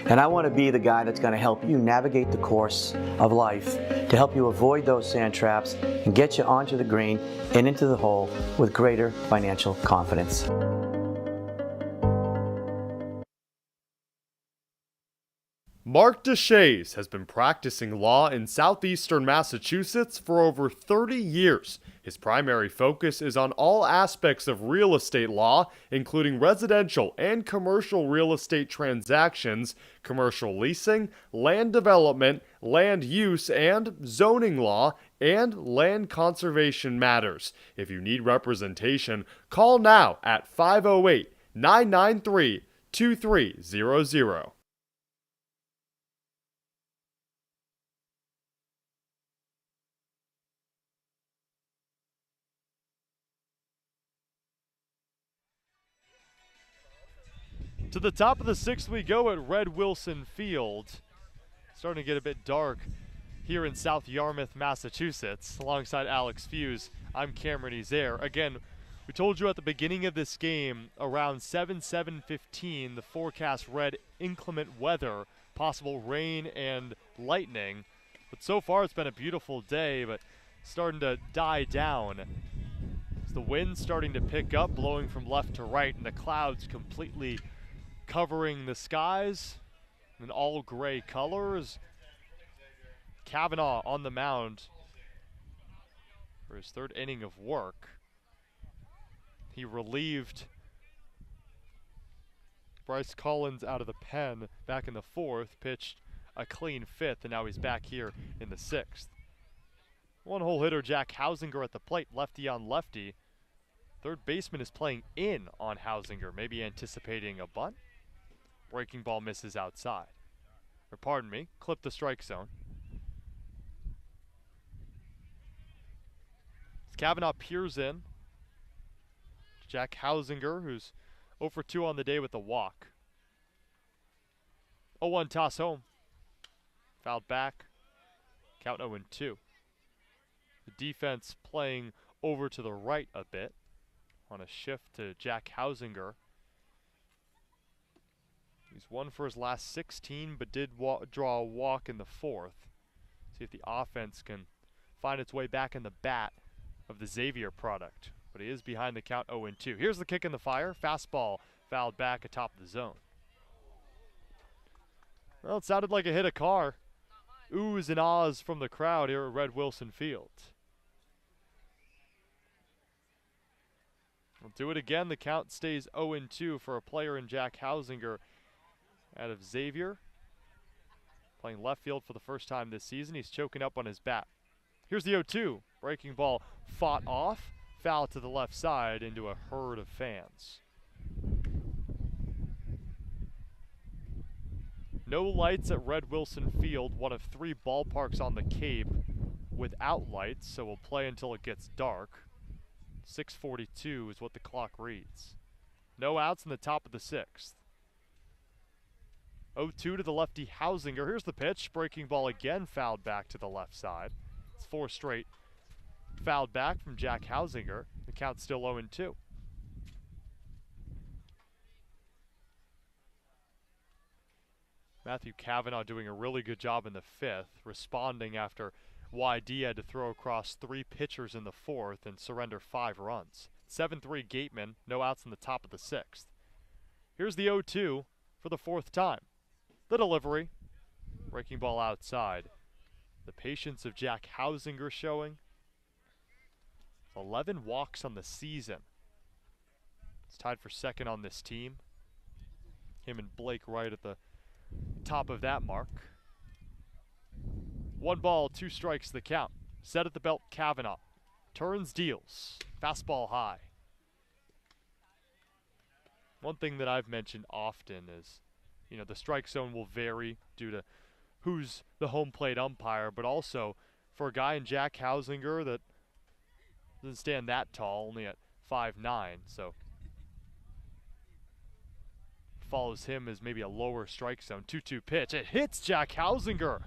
And I want to be the guy that's going to help you navigate the course of life, to help you avoid those sand traps and get you onto the green and into the hole with greater financial confidence. Mark Deshays has been practicing law in southeastern Massachusetts for over 30 years. His primary focus is on all aspects of real estate law, including residential and commercial real estate transactions, commercial leasing, land development, land use and zoning law, and land conservation matters. If you need representation, call now at 508-993-2300. To the top of the 6th we go at Red Wilson Field. Starting to get a bit dark here in South Yarmouth, Massachusetts. Alongside Alex Feuz, I'm Cameron Ezeir. Again, we told you at the beginning of this game, around 7:15, the forecast read inclement weather possible rain and lightning. But so far it's been a beautiful day, but starting to die down. As the wind's starting to pick up, blowing from left to right, and the clouds completely covering the skies in all gray colors. Kavanaugh on the mound for his third inning of work. He relieved Bryce Collins out of the pen back in the fourth, pitched a clean fifth, and now he's back here in the sixth. One-hole hitter Jack Hausinger at the plate, lefty on lefty. Third baseman is playing in on Hausinger, maybe anticipating a bunt. Breaking ball misses outside. Or pardon me, clip the strike zone. As Kavanaugh peers in, Jack Hausinger, who's 0 for 2 on the day with a walk. 0-1 toss home. Fouled back. Count 0-2. The defense playing over to the right a bit on a shift to Jack Hausinger. He's 1 for his last 16, but did draw a walk in the fourth. See if the offense can find its way back in the bat of the Ezeir product. But he is behind the count 0-2. Here's the kick in the fire. Fastball fouled back atop the zone. Well, it sounded like it hit a car. Oohs and ahs from the crowd here at Red Wilson Field. We'll do it again. The count stays 0-2 for a player in Jack Hausinger out of Ezeir. Playing left field for the first time this season. He's choking up on his bat. Here's the 0-2. Breaking ball fought off. Foul to the left side into a herd of fans. No lights at Red Wilson Field, one of 3 ballparks on the Cape without lights, so we'll play until it gets dark. 6:42 is what the clock reads. No outs in the top of the 6th. 0-2 to the lefty Hausinger. Here's the pitch. Breaking ball again fouled back to the left side. It's 4 straight fouled back from Jack Hausinger. The count's still 0-2. Matthew Kavanaugh doing a really good job in the 5th, responding after YD had to throw across 3 pitchers in the 4th and surrender 5 runs. 7-3 Gateman, no outs in the top of the 6th. Here's the 0-2 for the 4th time. The delivery, breaking ball outside. The patience of Jack Hausinger showing. 11 walks on the season. It's tied for second on this team. Him and Blake right at the top of that mark. 1 ball, 2 strikes the count. Set at the belt, Kavanaugh. Turns, deals. Fastball high. One thing that I've mentioned often is, you know, the strike zone will vary due to who's the home plate umpire, but also for a guy in Jack Hausinger that doesn't stand that tall, only at 5'9", so follows him as maybe a lower strike zone. 2-2 pitch. It hits Jack Hausinger.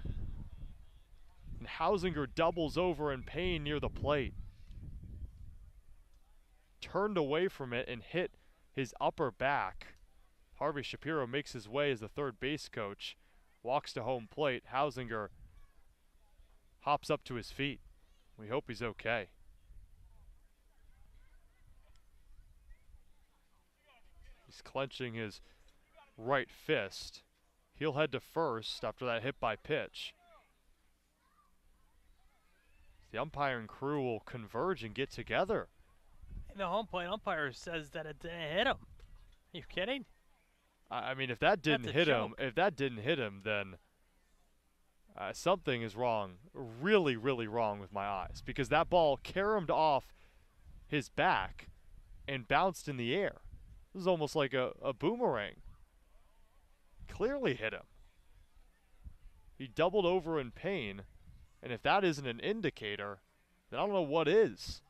And Hausinger doubles over in pain near the plate. Turned away from it and hit his upper back. Harvey Shapiro makes his way as the third base coach. Walks to home plate. Hausinger hops up to his feet. We hope he's okay. He's clenching his right fist. He'll head to first after that hit by pitch. The umpiring crew will converge and get together. The home plate umpire says that it didn't hit him. Are you kidding? I mean, if that didn't hit him, then something is wrong, really, really wrong with my eyes, because that ball caromed off his back and bounced in the air. It was almost like a boomerang. Clearly hit him. He doubled over in pain, and if that isn't an indicator, then I don't know what is.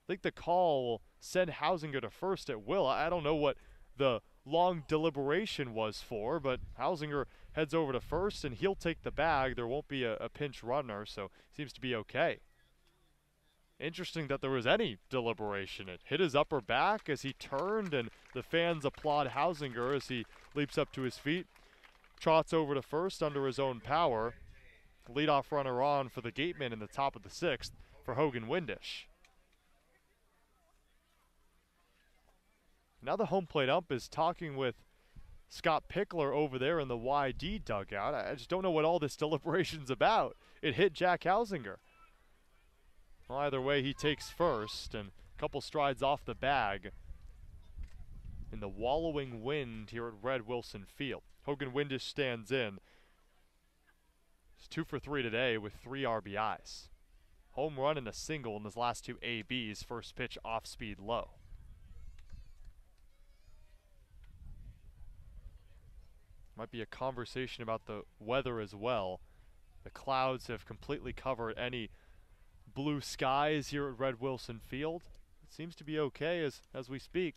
I think the call will send Hausinger to first at will. I don't know what the long deliberation was for, but Hausinger heads over to first, and he'll take the bag. There won't be a pinch runner, so seems to be okay. Interesting that there was any deliberation. It hit his upper back as he turned, and the fans applaud Hausinger as he leaps up to his feet. trots over to first under his own power. Leadoff runner on for the Gateman in the top of the 6th for Hogan Windish. Now the home plate ump is talking with Scott Pickler over there in the YD dugout. I just don't know what all this deliberation's about. It hit Jack Hausinger. Well, either way, he takes first and a couple strides off the bag in the wallowing wind here at Red Wilson Field. Hogan Windish stands in. He's 2 for 3 today with 3 RBIs. Home run and a single in his last 2 ABs. First pitch off speed low. Might be a conversation about the weather as well. The clouds have completely covered any blue skies here at Red Wilson Field. It seems to be okay as we speak.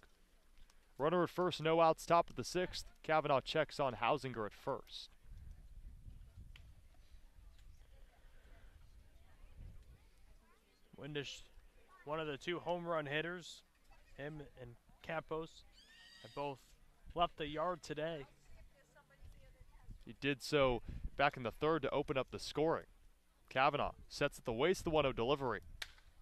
Runner at first, no outs, top of the 6th. Kavanaugh checks on Hausinger at first. Windish, one of the 2 home run hitters. Him and Campos have both left the yard today. He did so back in the 3rd to open up the scoring. Kavanaugh sets at the waist, the 1-0 delivery.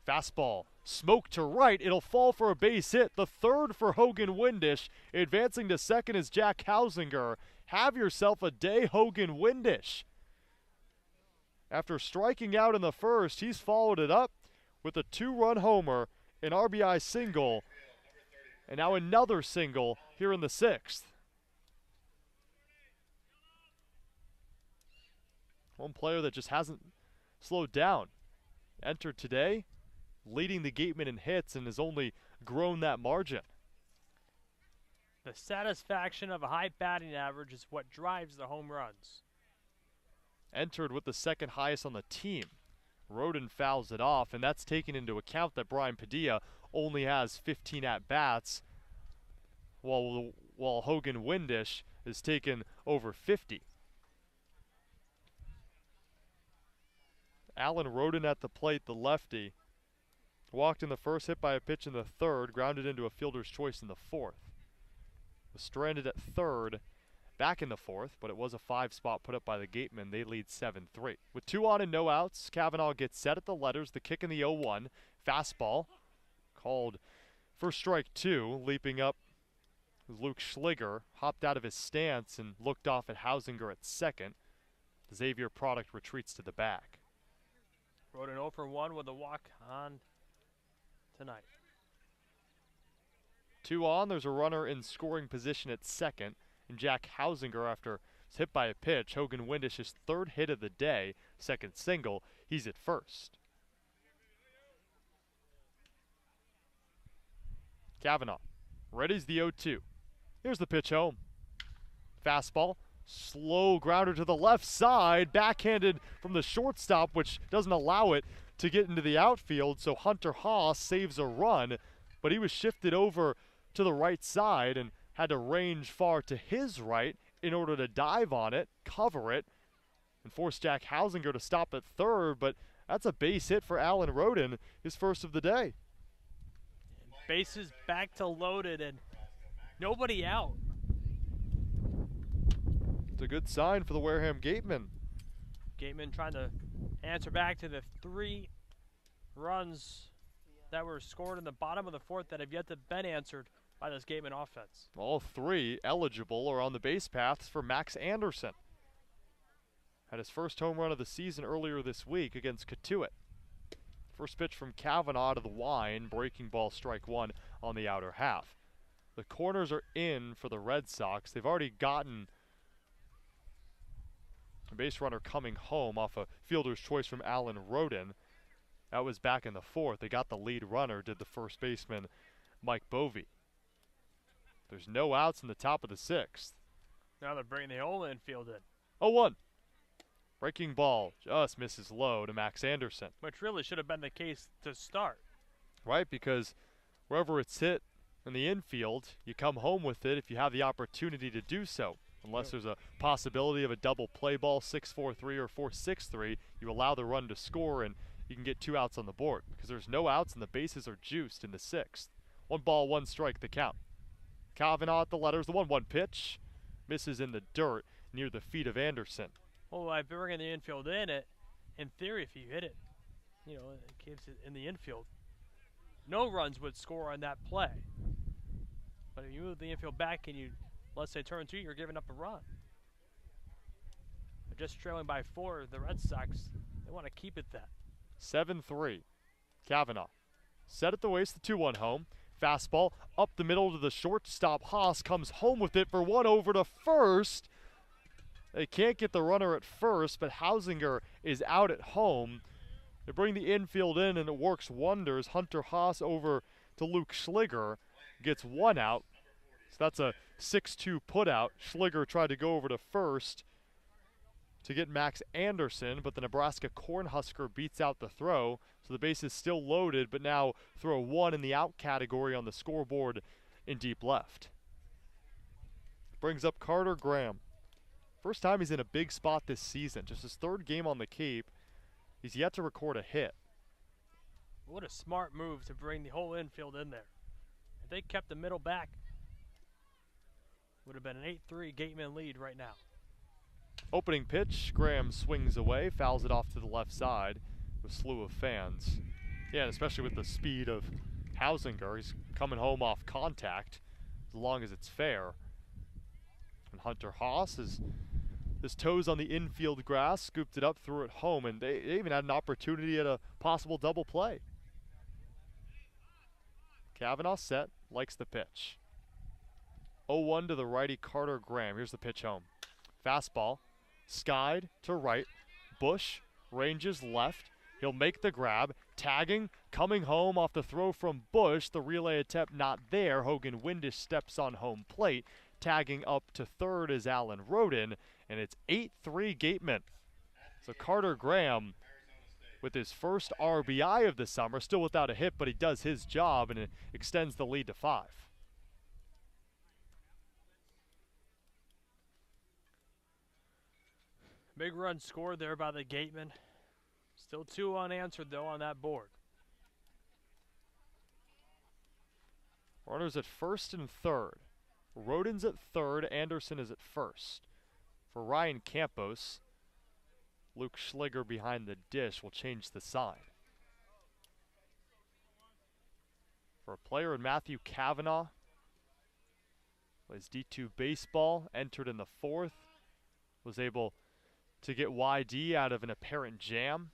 Fastball, smoke to right. It'll fall for a base hit. The 3rd for Hogan Windish. Advancing to 2nd is Jack Hausinger. Have yourself a day, Hogan Windish. After striking out in the 1st, he's followed it up with a 2-run homer, an RBI single, and now another single here in the 6th. One player that just hasn't slowed down. Entered today, leading the Gateman in hits, and has only grown that margin. The satisfaction of a high batting average is what drives the home runs. Entered with the 2nd highest on the team. Roden fouls it off, and that's taken into account that Brian Padilla only has 15 at-bats, while Hogan Windish has taken over 50. Alan Roden at the plate, the lefty. Walked in the 1st, hit by a pitch in the 3rd, grounded into a fielder's choice in the 4th. Was stranded at 3rd, back in the 4th, but it was a 5-spot put up by the Gateman. They lead 7-3. With 2 on and no outs, Kavanaugh gets set at the letters, the kick in the 0-1. Fastball, called for strike 2, leaping up. Luke Schliger hopped out of his stance and looked off at Hausinger at 2nd. The Xavier product retreats to the back. Roden 0 for 1 with a walk on tonight. 2 on, there's a runner in scoring position at 2nd, and Jack Hausinger, after he's hit by a pitch, Hogan Windish's 3rd hit of the day, 2nd single, he's at first. Kavanaugh readies the 0-2. Here's the pitch home. Fastball. Slow grounder to the left side, backhanded from the shortstop, which doesn't allow it to get into the outfield, so Hunter Haas saves a run, but he was shifted over to the right side and had to range far to his right in order to dive on it, cover it, and force Jack Hausinger to stop at 3rd, but that's a base hit for Alan Roden, his 1st of the day. Bases back to loaded and nobody out. It's a good sign for the Wareham Gateman. Gateman trying to answer back to the 3 runs that were scored in the bottom of the 4th that have yet to been answered by this Gateman offense. All 3 eligible are on the base paths for Max Anderson. Had his first home run of the season earlier this week against Katuitt. First pitch from Kavanaugh to the line, breaking ball, strike 1 on the outer half. The corners are in for the Red Sox. They've already gotten a base runner coming home off a fielder's choice from Alan Roden. That was back in the 4th. They got the lead runner, did the first baseman, Mike Bovey. There's no outs in the top of the 6th. Now they're bringing the whole infield in. 0-1. Breaking ball just misses low to Max Anderson. Which really should have been the case to start. Right, because wherever it's hit in the infield, you come home with it if you have the opportunity to do so. Unless there's a possibility of a double play ball, 6-4-3 or 4-6-3, you allow the run to score and you can get 2 outs on the board. Because there's no outs and the bases are juiced in the 6th. 1 ball, 1 strike, the count. Kavanaugh at the letters, the 1-1 pitch. Misses in the dirt. near the feet of Anderson. Well, by bringing the infield in theory, if you hit it, it keeps it in the infield. No runs would score on that play. But if you move the infield back and you, let's say, turn 2, you're giving up a run. They're just trailing by 4, the Red Sox, they want to keep it that. 7-3. Kavanaugh. Set at the waist, the 2-1 home. Fastball up the middle to the shortstop. Haas comes home with it for one over to first. They can't get the runner at first, but Hausinger is out at home. They bring the infield in, and it works wonders. Hunter Haas over to Luke Schliger. Gets one out. So that's a 6-2 putout. Schliger tried to go over to first to get Max Anderson, but the Nebraska Cornhusker beats out the throw. So the base is still loaded, but now throw 1 in the out category on the scoreboard in deep left. Brings up Carter Graham. First time he's in a big spot this season. Just his 3rd game on the Cape. He's yet to record a hit. What a smart move to bring the whole infield in there. If they kept the middle back, would have been an 8-3 Gateman lead right now. Opening pitch, Graham swings away, fouls it off to the left side with a slew of fans. Yeah, and especially with the speed of Hausinger, he's coming home off contact as long as it's fair. And Hunter Haas is his toes on the infield grass, scooped it up, threw it home, and they even had an opportunity at a possible double play. Kavanaugh set, likes the pitch. 0-1 to the righty Carter Graham. Here's the pitch home. Fastball, skied to right. Bush ranges left. He'll make the grab. Tagging, coming home off the throw from Bush. The relay attempt not there. Hogan Windish steps on home plate. Tagging up to third is Alan Roden, and it's 8-3 Gateman. So Carter Graham with his first RBI of the summer, still without a hit, but he does his job, and it extends the lead to 5. Big run scored there by the Gateman. Still 2 unanswered, though, on that board. Runners at first and third. Roden's at third, Anderson is at first. For Ryan Campos, Luke Schliger behind the dish will change the sign. For a player in Matthew Kavanaugh, plays D2 baseball, entered in the 4th, was able to get YD out of an apparent jam.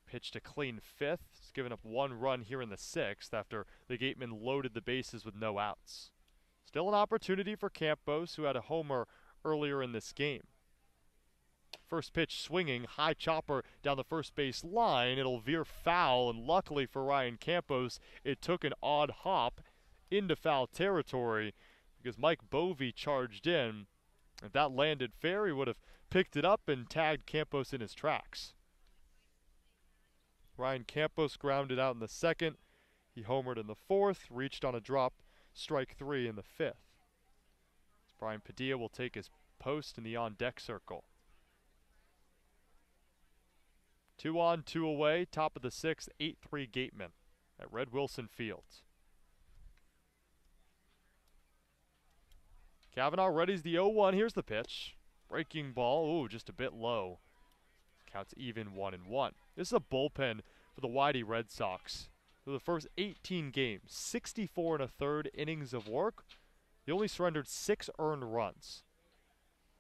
Pitched a clean 5th. He's given up 1 run here in the 6th after the Gateman loaded the bases with no outs. Still an opportunity for Campos, who had a homer earlier in this game. First pitch swinging, high chopper down the first base line. It'll veer foul, and luckily for Ryan Campos, it took an odd hop into foul territory because Mike Bovey charged in. If that landed fair, he would have picked it up and tagged Campos in his tracks. Ryan Campos grounded out in the 2nd. He homered in the 4th, reached on a drop, strike 3 in the 5th. Brian Padilla will take his post in the on-deck circle. 2 on, 2 away, top of the 6th, 8-3 Gateman at Red Wilson Field. Kavanaugh readies the 0-1. Here's the pitch. Breaking ball. Ooh, just a bit low. Counts even 1-1. This is a bullpen for the Whitey Red Sox. For the first 18 games, 64 1/3 innings of work. He only surrendered 6 earned runs.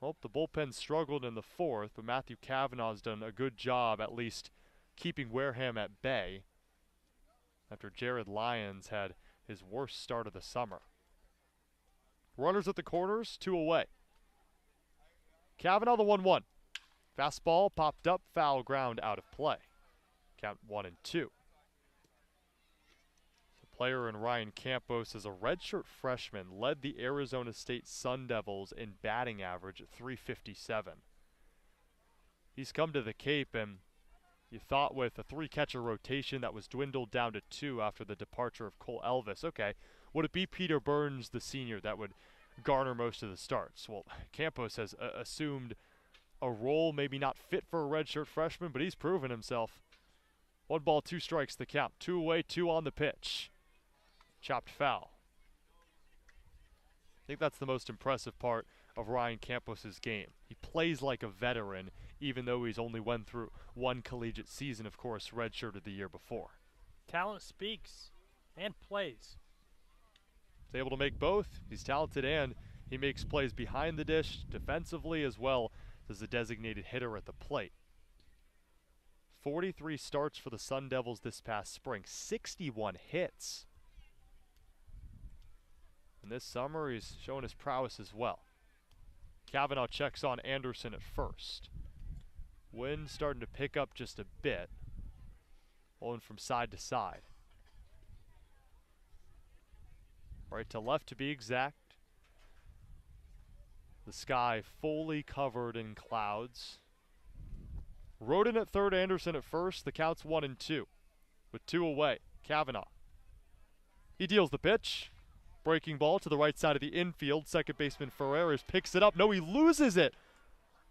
Well, the bullpen struggled in the 4th, but Matthew Kavanaugh's done a good job at least keeping Wareham at bay after Jared Lyons had his worst start of the summer. Runners at the corners, 2 away. Kavanaugh the 1-1. Fastball popped up, foul ground out of play. Count 1-2. The player in Ryan Campos is a redshirt freshman, led the Arizona State Sun Devils in batting average at .357. He's come to the Cape, and you thought with a 3-catcher rotation that was dwindled down to 2 after the departure of Cole Elvis, okay, would it be Peter Burns, the senior, that would garner most of the starts? Well, Campos has assumed a role maybe not fit for a redshirt freshman, but he's proven himself. 1 ball, 2 strikes the count. 2 away, 2 on the pitch. Chopped foul. I think that's the most impressive part of Ryan Campos' game. He plays like a veteran, even though he's only went through one collegiate season, of course, redshirted the year before. Talent speaks and plays. He's able to make both. He's talented and he makes plays behind the dish, defensively as well as a designated hitter at the plate. 43 starts for the Sun Devils this past spring, 61 hits. And this summer, he's showing his prowess as well. Kavanaugh checks on Anderson at first. Wind starting to pick up just a bit, blowing from side to side. Right to left to be exact. The sky fully covered in clouds. Roden at third, Anderson at first. The count's 1-2 with 2 away. Kavanaugh. He deals the pitch. Breaking ball to the right side of the infield. Second baseman Ferreras picks it up. No, he loses it.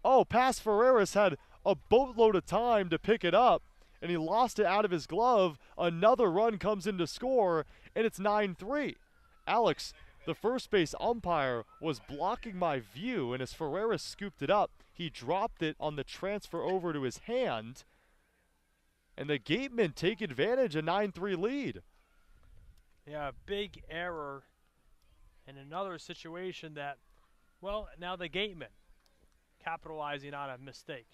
Oh, past Ferreras had a boatload of time to pick it up, and he lost it out of his glove. Another run comes in to score, and it's 9-3. Alex, the first base umpire, was blocking my view, and as Ferreras scooped it up, he dropped it on the transfer over to his hand, and the Gatemen take advantage, a 9-3 lead. Yeah, big error in another situation that, well, now the Gatemen capitalizing on a mistake.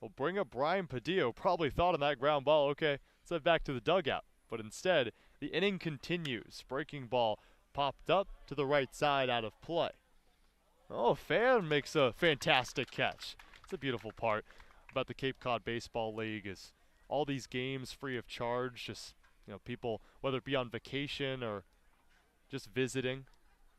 Well, bring up Brian Padillo. Probably thought on that ground ball, okay, let's head back to the dugout. But instead, the inning continues. Breaking ball popped up to the right side out of play. Oh, Fan makes a fantastic catch. It's a beautiful part about the Cape Cod Baseball League is all these games free of charge. Just, people, whether it be on vacation or just visiting.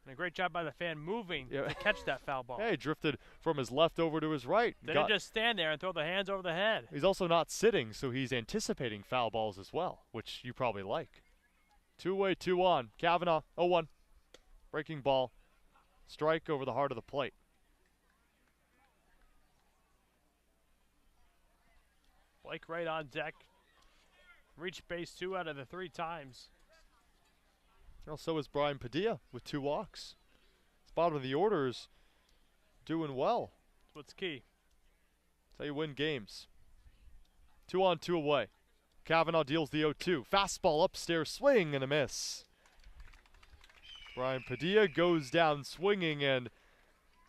And a great job by the Fan moving to catch that foul ball. Hey, drifted from his left over to his right. Didn't just stand there and throw the hands over the head. He's also not sitting, so he's anticipating foul balls as well, which you probably like. 2 away, 2 on. Kavanaugh, 0-1. Breaking ball. Strike over the heart of the plate. Blake right on deck. Reached base 2 out of the 3 times. Well, so is Brian Padilla with 2 walks. His bottom of the order is doing well. That's what's key. That's how you win games. 2 on, 2 away. Kavanaugh deals the 0-2. Fastball upstairs, swing and a miss. Brian Padilla goes down swinging, and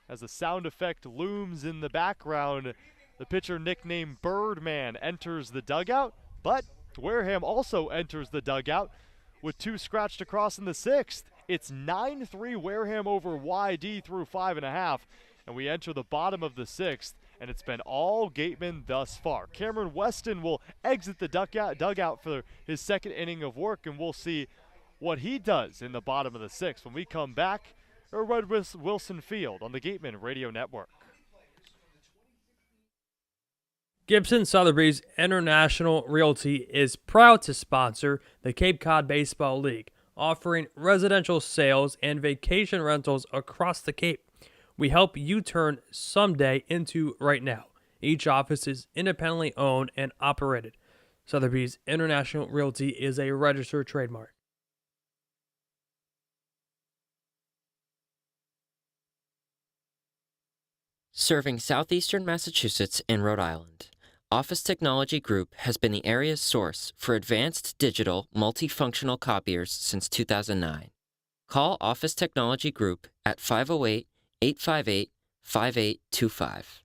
as the sound effect looms in the background, the pitcher nicknamed Birdman enters the dugout, but Wareham also enters the dugout with 2 scratched across in the 6th. It's 9-3 Wareham over YD through 5.5, and we enter the bottom of the 6th, and it's been all Gateman thus far. Cameron Weston will exit the dugout for his second inning of work, and we'll see what he does in the bottom of the 6th when we come back at Red Wilson Field on the Gateman Radio Network. Gibson Sotheby's International Realty is proud to sponsor the Cape Cod Baseball League, offering residential sales and vacation rentals across the Cape. We help you turn someday into right now. Each office is independently owned and operated. Sotheby's International Realty is a registered trademark. Serving southeastern Massachusetts and Rhode Island, Office Technology Group has been the area's source for advanced digital multifunctional copiers since 2009. Call Office Technology Group at 508-858-5825.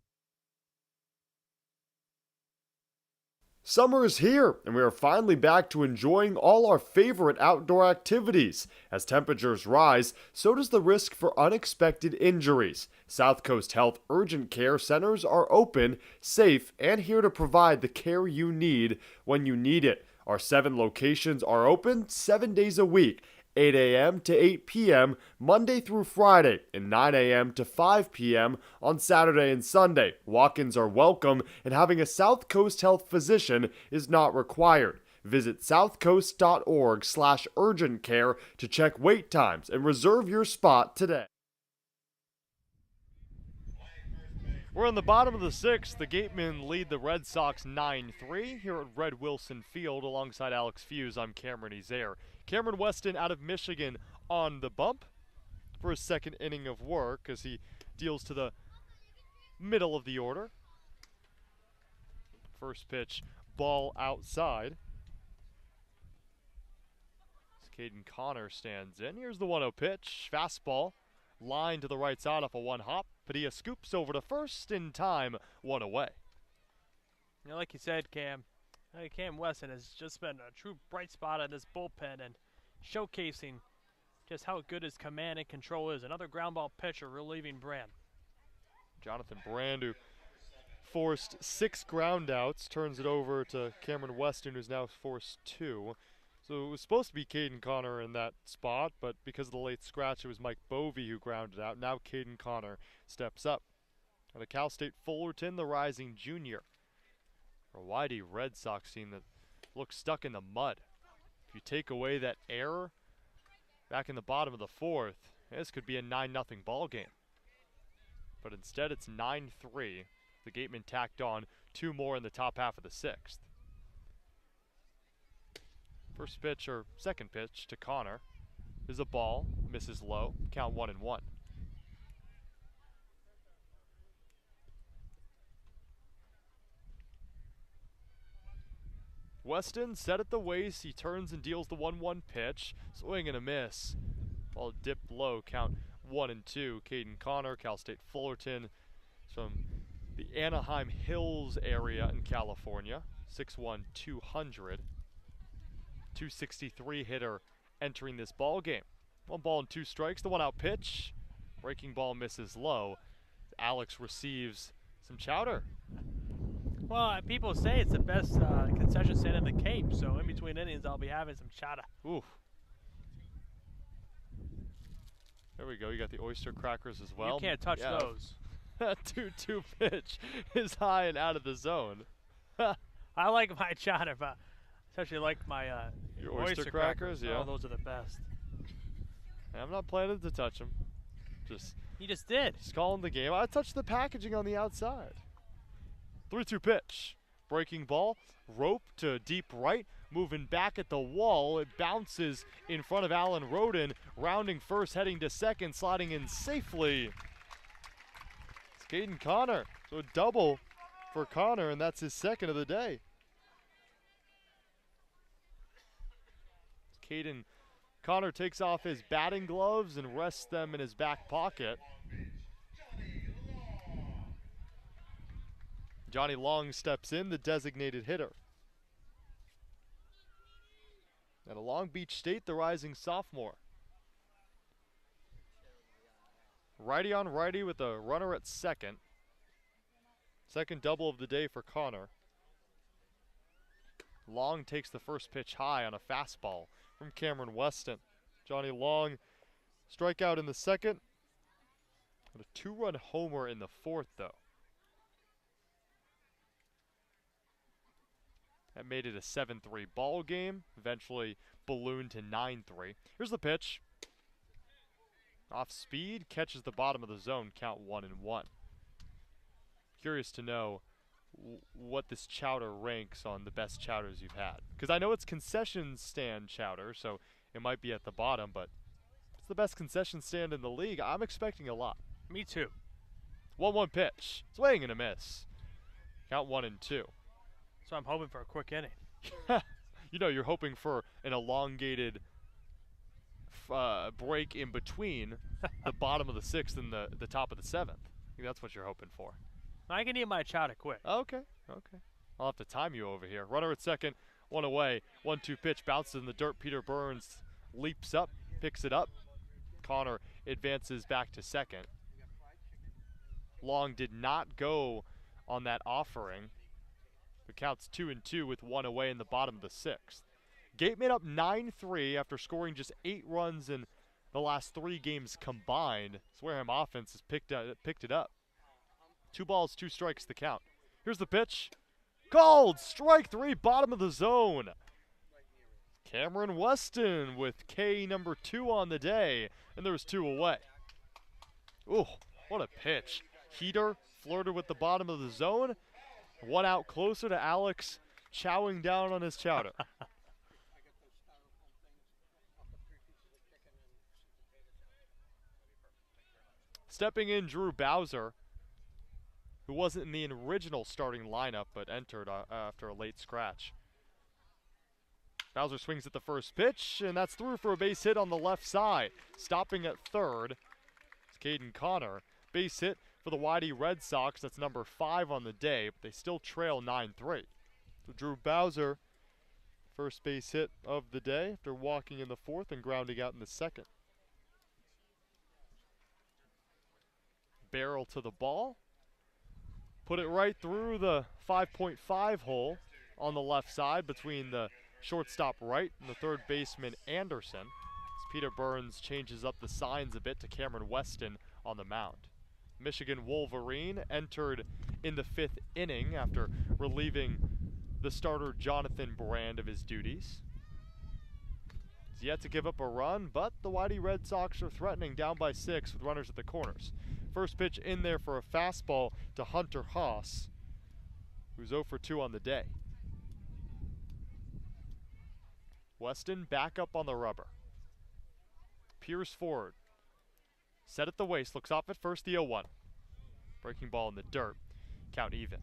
Summer is here, and we are finally back to enjoying all our favorite outdoor activities. As temperatures rise, so does the risk for unexpected injuries. South Coast Health Urgent Care Centers are open, safe, and here to provide the care you need when you need it. Our 7 locations are open 7 days a week, 8 a.m. to 8 p.m. Monday through Friday, and 9 a.m. to 5 p.m. on Saturday and Sunday. Walk-ins are welcome, and having a South Coast Health physician is not required. Visit southcoast.org/urgent care to check wait times and reserve your spot today. We're in the bottom of the 6th. The Gatemen lead the Red Sox 9-3 here at Red Wilson Field alongside Alex Feuz. I'm Cameron Ezeir. Cameron Weston out of Michigan on the bump for his second inning of work as he deals to the middle of the order. First pitch, ball outside. As Caden Connor stands in. Here's the 1-0 pitch. Fastball. Line to the right side off a one hop. Padilla scoops over to first in time. One away. You know, like you said, Cam Weston has just been a true bright spot in this bullpen and showcasing just how good his command and control is. Another ground ball pitcher relieving Brand. Jonathan Brand, who forced 6 ground outs, turns it over to Cameron Weston, who's now forced 2. So it was supposed to be Caden Connor in that spot, but because of the late scratch, it was Mike Bovey who grounded out. Now Caden Connor steps up. And a Cal State Fullerton, the rising junior. A Whitey Red Sox team that looks stuck in the mud. If you take away that error back in the bottom of the 4th, this could be a 9-0 ball game. But instead it's 9-3. The Gateman tacked on 2 more in the top half of the 6th. First pitch or second pitch to Connor is a ball, misses low, count 1-1. Weston set at the waist, he turns and deals the 1-1 pitch, swing and a miss. Ball dipped low, count 1-2. Caden Connor, Cal State Fullerton, from the Anaheim Hills area in California, 6'1", 200. 263 hitter entering this ball game. 1 ball and 2 strikes, the 1-out pitch. Breaking ball misses low. Alex receives some chowder. Well, people say it's the best concession stand in the Cape, so in between innings I'll be having some chowder. Oof. There we go, you got the oyster crackers as well. You can't touch those. 2-2 pitch is high and out of the zone. I like my chowder, but especially like my your oyster crackers. Yeah, oh, those are the best. I'm not planning to touch them. You just did. Just calling the game. I touched the packaging on the outside. 3-2 pitch. Breaking ball. Rope to deep right. Moving back at the wall. It bounces in front of Alan Roden. Rounding first, heading to second, sliding in safely. It's Caden Connor. So a double for Connor, and that's his second of the day. Caden Connor takes off his batting gloves and rests them in his back pocket. Johnny Long steps in, the designated hitter. And a Long Beach State, the rising sophomore. Righty on righty with a runner at second. Second double of the day for Connor. Long takes the first pitch high on a fastball from Cameron Weston. Johnny Long strikeout in the second. And a 2-run homer in the 4th, though. That made it a 7-3 ball game. Eventually ballooned to 9-3. Here's the pitch. Off speed, catches the bottom of the zone, count 1-1. Curious to know what this chowder ranks on the best chowders you've had. Because I know it's concession stand chowder, so it might be at the bottom, but it's the best concession stand in the league. I'm expecting a lot. Me too. 1-1 pitch. Swing and a miss. Count 1-2. So I'm hoping for a quick inning. You know, you're hoping for an elongated break in between the bottom of the 6th and the top of the 7th. I think that's what you're hoping for. I can eat my chowder quick. Okay. I'll have to time you over here. Runner at second, 1 away. 1-2 pitch, bounces in the dirt. Peter Burns leaps up, picks it up. Connor advances back to second. Long did not go on that offering. The count's 2-2 with 1 away in the bottom of the 6th. Gateman up 9-3 after scoring just 8 runs in the last 3 games combined. This Wareham offense has picked it up. 2 balls, 2 strikes the count. Here's the pitch. Called! Strike 3, bottom of the zone. Cameron Weston with K number 2 on the day, and there's 2 away. Ooh, what a pitch. Heater flirted with the bottom of the zone. 1 out closer to Alex chowing down on his chowder. Stepping in, Drew Bowser. who wasn't in the original starting lineup but entered after a late scratch. Bowser swings at the first pitch, and that's through for a base hit on the left side. Stopping at third is Caden Connor. Base hit for the Whitey Red Sox. That's number 5 on the day, but they still trail 9-3. So Drew Bowser, first base hit of the day after walking in the 4th and grounding out in the 2nd. Barrel to the ball. Put it right through the 5.5 hole on the left side between the shortstop right and the third baseman Anderson. As Peter Burns changes up the signs a bit to Cameron Weston on the mound. Michigan Wolverine entered in the 5th inning after relieving the starter Jonathan Brand of his duties. He's yet to give up a run, but the Whitey Red Sox are threatening, down by 6 with runners at the corners. First pitch in there for a fastball to Hunter Haas, who's 0 for 2 on the day. Weston back up on the rubber. Peers forward. Set at the waist, looks off at first, the 0-1. Breaking ball in the dirt. Count even.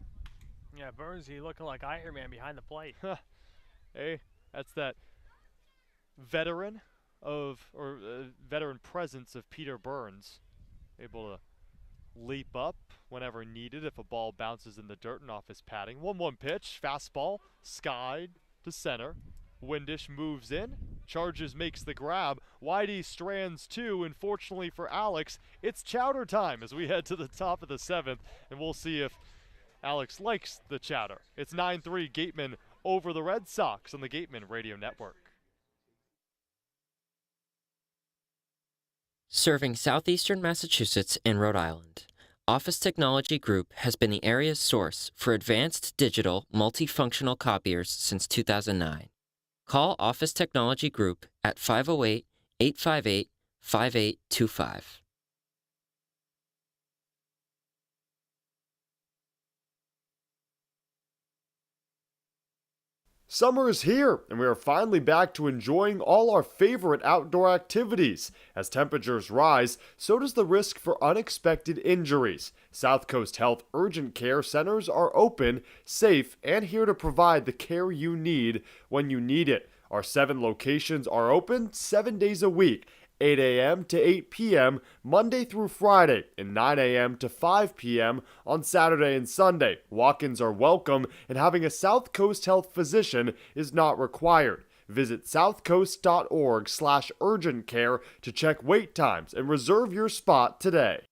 Yeah, Burnsy looking like Iron Man behind the plate. Hey, that's that veteran presence of Peter Burns. Able to leap up whenever needed if a ball bounces in the dirt and off his padding. 1-1 pitch, fastball, skied to center. Windish moves in, charges, makes the grab. Whitey strands 2, and fortunately for Alex, it's chowder time as we head to the top of the 7th, and we'll see if Alex likes the chowder. It's 9-3 Gateman over the Red Sox on the Gateman Radio Network. Serving southeastern Massachusetts and Rhode Island, Office Technology Group has been the area's source for advanced digital multifunctional copiers since 2009. Call Office Technology Group at 508-858-5825. Summer is here, and we are finally back to enjoying all our favorite outdoor activities. As temperatures rise, so does the risk for unexpected injuries. South Coast Health Urgent Care Centers are open, safe, and here to provide the care you need when you need it. Our 7 locations are open 7 days a week, 8 a.m. to 8 p.m. Monday through Friday, and 9 a.m. to 5 p.m. on Saturday and Sunday. Walk-ins are welcome, and having a South Coast Health physician is not required. Visit southcoast.org/urgent care to check wait times and reserve your spot today.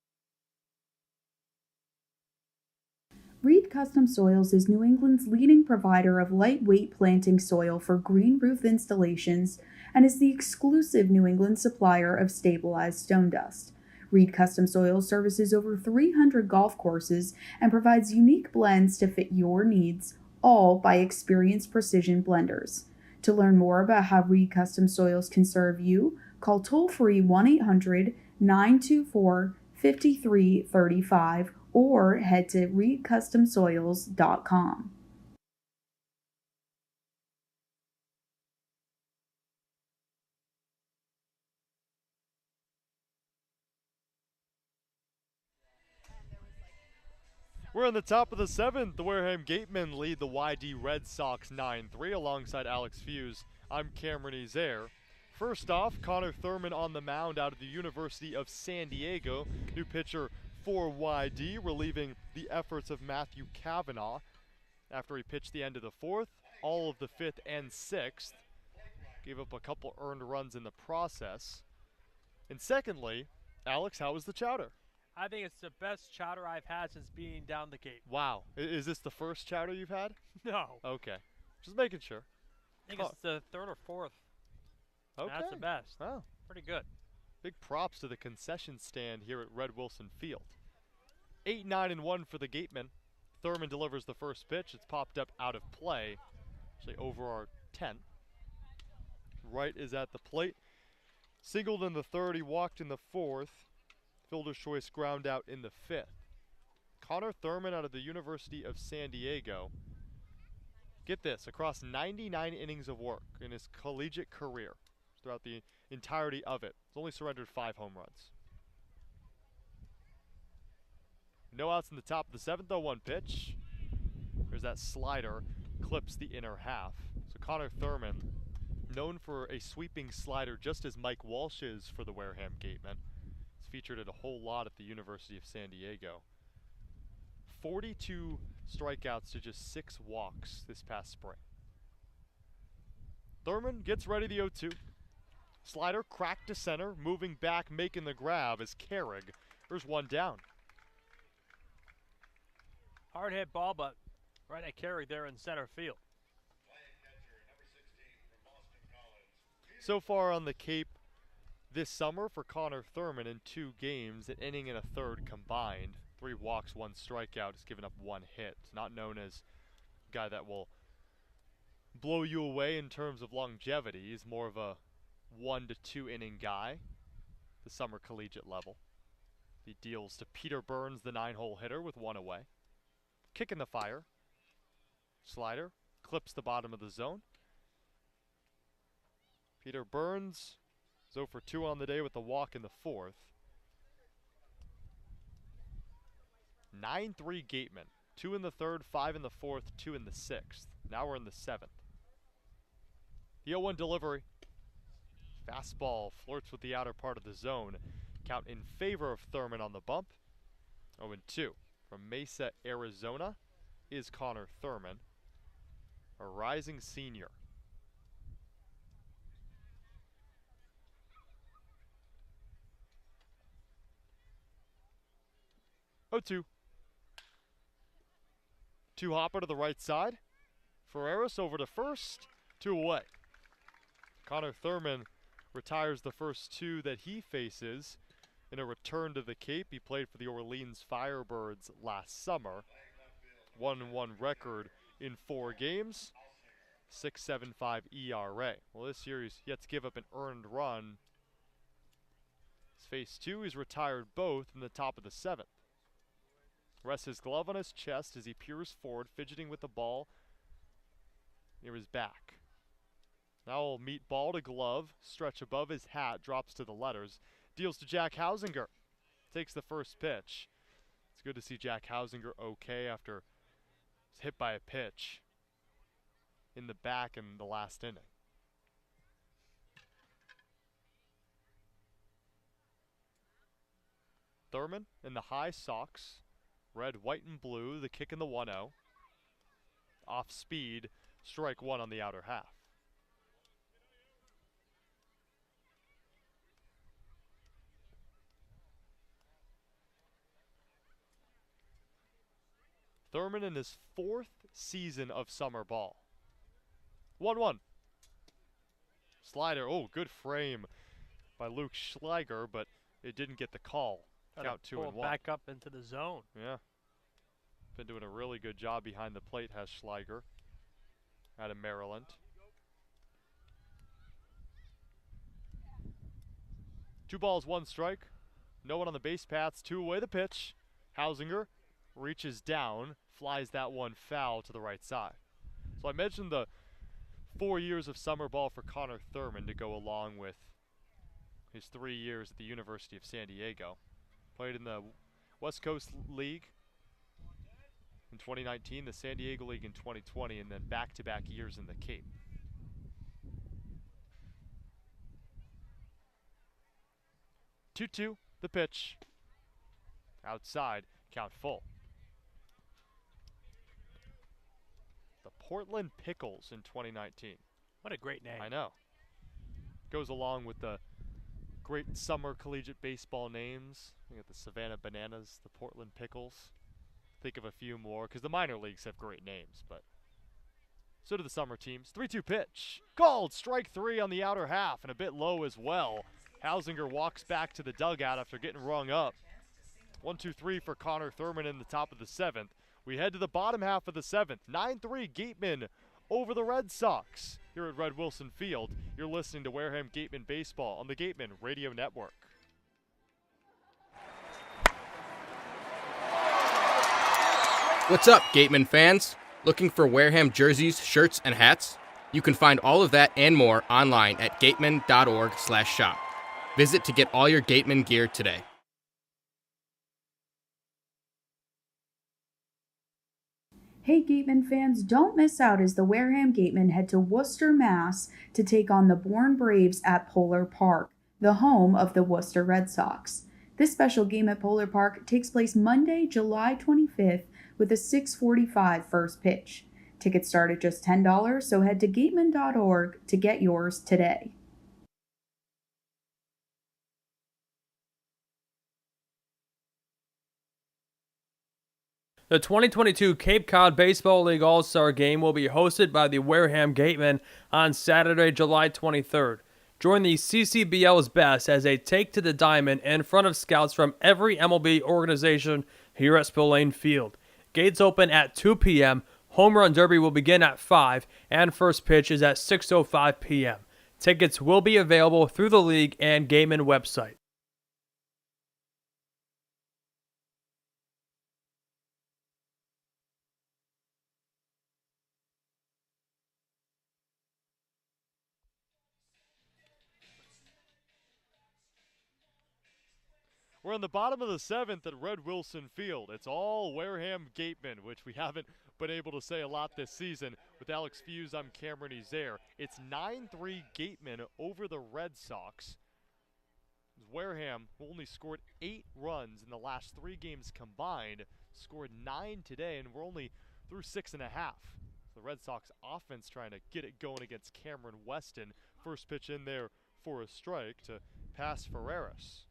Reed Custom Soils is New England's leading provider of lightweight planting soil for green roof installations and is the exclusive New England supplier of stabilized stone dust. Reed Custom Soils services over 300 golf courses and provides unique blends to fit your needs, all by experienced precision blenders. To learn more about how Reed Custom Soils can serve you, call toll-free 1-800-924-5335 or head to reedcustomsoils.com. We're in the top of the 7th. The Wareham Gatemen lead the YD Red Sox 9-3 alongside Alex Feuz. I'm Cameron Ezeir. First off, Connor Thurman on the mound out of the University of San Diego. New pitcher for YD, relieving the efforts of Matthew Kavanaugh after he pitched the end of the 4th, all of the 5th and 6th. Gave up a couple earned runs in the process. And secondly, Alex, how was the chowder? I think it's the best chowder I've had since being down the gate. Wow. Is this the first chowder you've had? No. Okay. Just making sure. I think it's the 3rd or 4th. Okay. That's the best. Oh. Pretty good. Big props to the concession stand here at Red Wilson Field. 8-9-1 for the Gatemen. Thurman delivers the first pitch. It's popped up out of play. Actually over our 10. Wright is at the plate. Singled in the 3rd. He walked in the 4th. Fielder's choice ground out in the 5th. Connor Thurman out of the University of San Diego. Get this, across 99 innings of work in his collegiate career, throughout the entirety of it, he's only surrendered 5 home runs. No outs in the top of the 7th, 0-1 pitch. There's that slider, clips the inner half. So Connor Thurman, known for a sweeping slider just as Mike Walsh is for the Wareham Gateman. He's featured it a whole lot at the University of San Diego. 42 strikeouts to just 6 walks this past spring. Thurman gets ready the 0-2. Slider cracked to center, moving back, making the grab is Carrig. There's one down. Hard hit ball, but right at Carrig there in center field. So far on the Cape this summer for Connor Thurman in 2 games, an inning and a third combined. 3 walks, 1 strikeout. He's given up 1 hit. He's not known as a guy that will blow you away in terms of longevity. He's more of a 1 to 2 inning guy, the summer collegiate level. He deals to Peter Burns, the 9-hole hitter, with 1 away. Kick in the fire. Slider clips the bottom of the zone. Peter Burns is 0 for 2 on the day with the walk in the 4th. 9-3 Gateman. 2 in the 3rd, 5 in the 4th, 2 in the 6th. Now we're in the 7th. The 0-1 delivery. Fastball flirts with the outer part of the zone. Count in favor of Thurman on the bump. 0-2 from Mesa, Arizona is Connor Thurman, a rising senior. Oh, 2. 2 hopper to the right side. Ferreras over to first. 2 away. Connor Thurman retires the first 2 that he faces in a return to the Cape. He played for the Orleans Firebirds last summer. 1-1 record in 4 games. 6.75 ERA. Well, this year he's yet to give up an earned run. His phase 2, he's retired both in the top of the 7th. Rests his glove on his chest as he peers forward, fidgeting with the ball near his back. Now he'll meet ball to glove, stretch above his hat, drops to the letters, deals to Jack Hausinger. Takes the first pitch. It's good to see Jack Hausinger okay after he's hit by a pitch in the back in the last inning. Thurman in the high socks. Red, white, and blue, the kick in the 1-0. Off speed, strike 1 on the outer half. Thurman in his 4th season of summer ball. 1-1. Slider, oh, good frame by Luke Schliger, but it didn't get the call. Count 2-1. Back up into the zone. Yeah. Been doing a really good job behind the plate, has Schliger out of Maryland. Two balls, 1 strike. No one on the base paths, 2 away the pitch. Hausinger reaches down, flies that one foul to the right side. So I mentioned the 4 years of summer ball for Connor Thurman to go along with his 3 years at the University of San Diego. Played in the West Coast League in 2019, the San Diego League in 2020, and then back-to-back years in the Cape. Two, the pitch. Outside, count full. The Portland Pickles in 2019. What a great name. I know. Goes along with the great summer collegiate baseball names. You got the Savannah Bananas, the Portland Pickles. Think of a few more, because the minor leagues have great names, but so do the summer teams. 3-2 pitch. Called. Strike 3 on the outer half, and a bit low as well. Hausinger walks back to the dugout after getting rung up. 1-2-3 for Connor Thurman in the top of the 7th. We head to the bottom half of the 7th. 9-3 Gateman over the Red Sox. Here at Red Wilson Field, you're listening to Wareham Gateman Baseball on the Gateman Radio Network. What's up, Gateman fans? Looking for Wareham jerseys, shirts, and hats? You can find all of that and more online at gateman.org/shop. Visit to get all your Gateman gear today. Hey Gateman fans, don't miss out as the Wareham Gatemen head to Worcester, Mass. to take on the Bourne Braves at Polar Park, the home of the Worcester Red Sox. This special game at Polar Park takes place Monday, July 25th with a 6:45 first pitch. Tickets start at just $10, so head to gateman.org to get yours today. The 2022 Cape Cod Baseball League All-Star Game will be hosted by the Wareham Gatemen on Saturday, July 23rd. Join the CCBL's best as they take to the diamond in front of scouts from every MLB organization here at Spillane Field. Gates open at 2 p.m., Home Run Derby will begin at 5, and first pitch is at 6:05 p.m. Tickets will be available through the league and Gateman website. We're in the bottom of the 7th at Red Wilson Field. It's all Wareham Gateman, which we haven't been able to say a lot this season. With Alex Feuz, I'm Cameron Ezeir. It's 9-3 Gateman over the Red Sox. Wareham, who only scored 8 runs in the last 3 games combined, scored 9 today, and we're only through 6.5. The Red Sox offense trying to get it going against Cameron Weston. First pitch in there for a strike to pass Ferreras.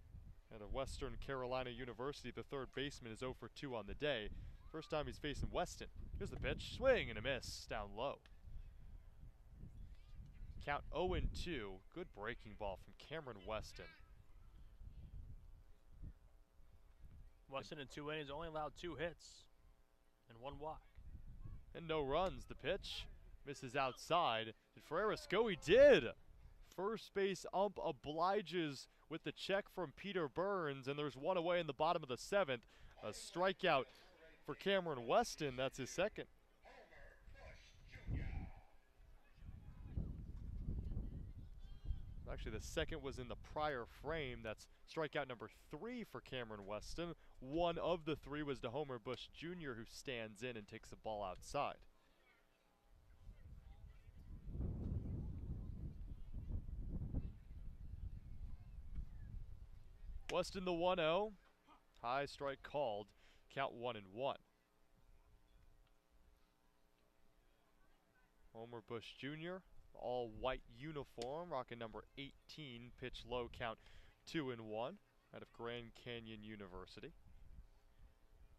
At a Western Carolina University, the third baseman is 0 for 2 on the day. First time he's facing Weston. Here's the pitch. Swing and a miss. Down low. Count 0-2. Good breaking ball from Cameron Weston. Weston in 2 innings only allowed 2 hits and 1 walk. And no runs. The pitch misses outside. Did Ferreras go? He did. First base ump obliges with the check from Peter Burns, and there's one away in the bottom of the 7th. A strikeout for Cameron Weston. That's his second. Actually, the second was in the prior frame. That's strikeout number 3 for Cameron Weston. One of the 3 was to Homer Bush Jr., who stands in and takes the ball outside. Weston the 1-0. High strike called. Count 1-1. Homer Bush Jr., all white uniform, rocking number 18. Pitch low, count 2-1. Out of Grand Canyon University.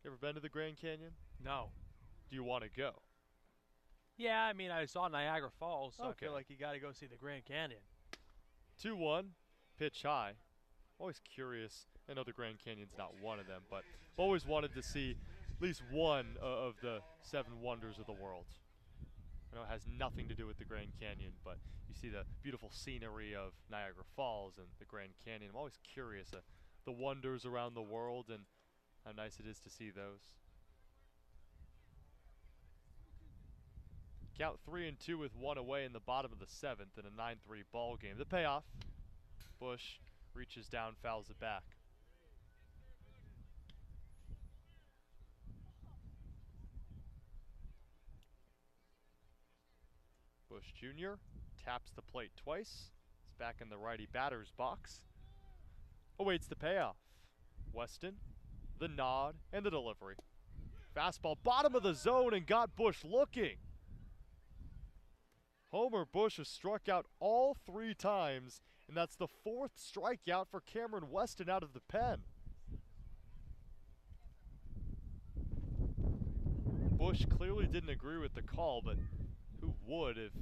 You ever been to the Grand Canyon? No. Do you want to go? Yeah, I mean, I saw Niagara Falls, so Okay. I feel like you got to go see the Grand Canyon. 2-1. Pitch high. Always curious. I know the Grand Canyon's not one of them, but I've always wanted to see at least one of the 7 wonders of the world. I know it has nothing to do with the Grand Canyon, but you see the beautiful scenery of Niagara Falls and the Grand Canyon. I'm always curious of the wonders around the world and how nice it is to see those. Count 3-2 with 1 away in the bottom of the 7th in a 9-3 ball game. The payoff. Bush reaches down, fouls it back. Bush Jr. taps the plate twice. He's back in the righty batter's box. Awaits the payoff. Weston, the nod, and the delivery. Fastball, bottom of the zone, and got Bush looking. Homer Bush has struck out all 3 times, and that's the 4th strikeout for Cameron Weston out of the pen. Bush clearly didn't agree with the call, but who would if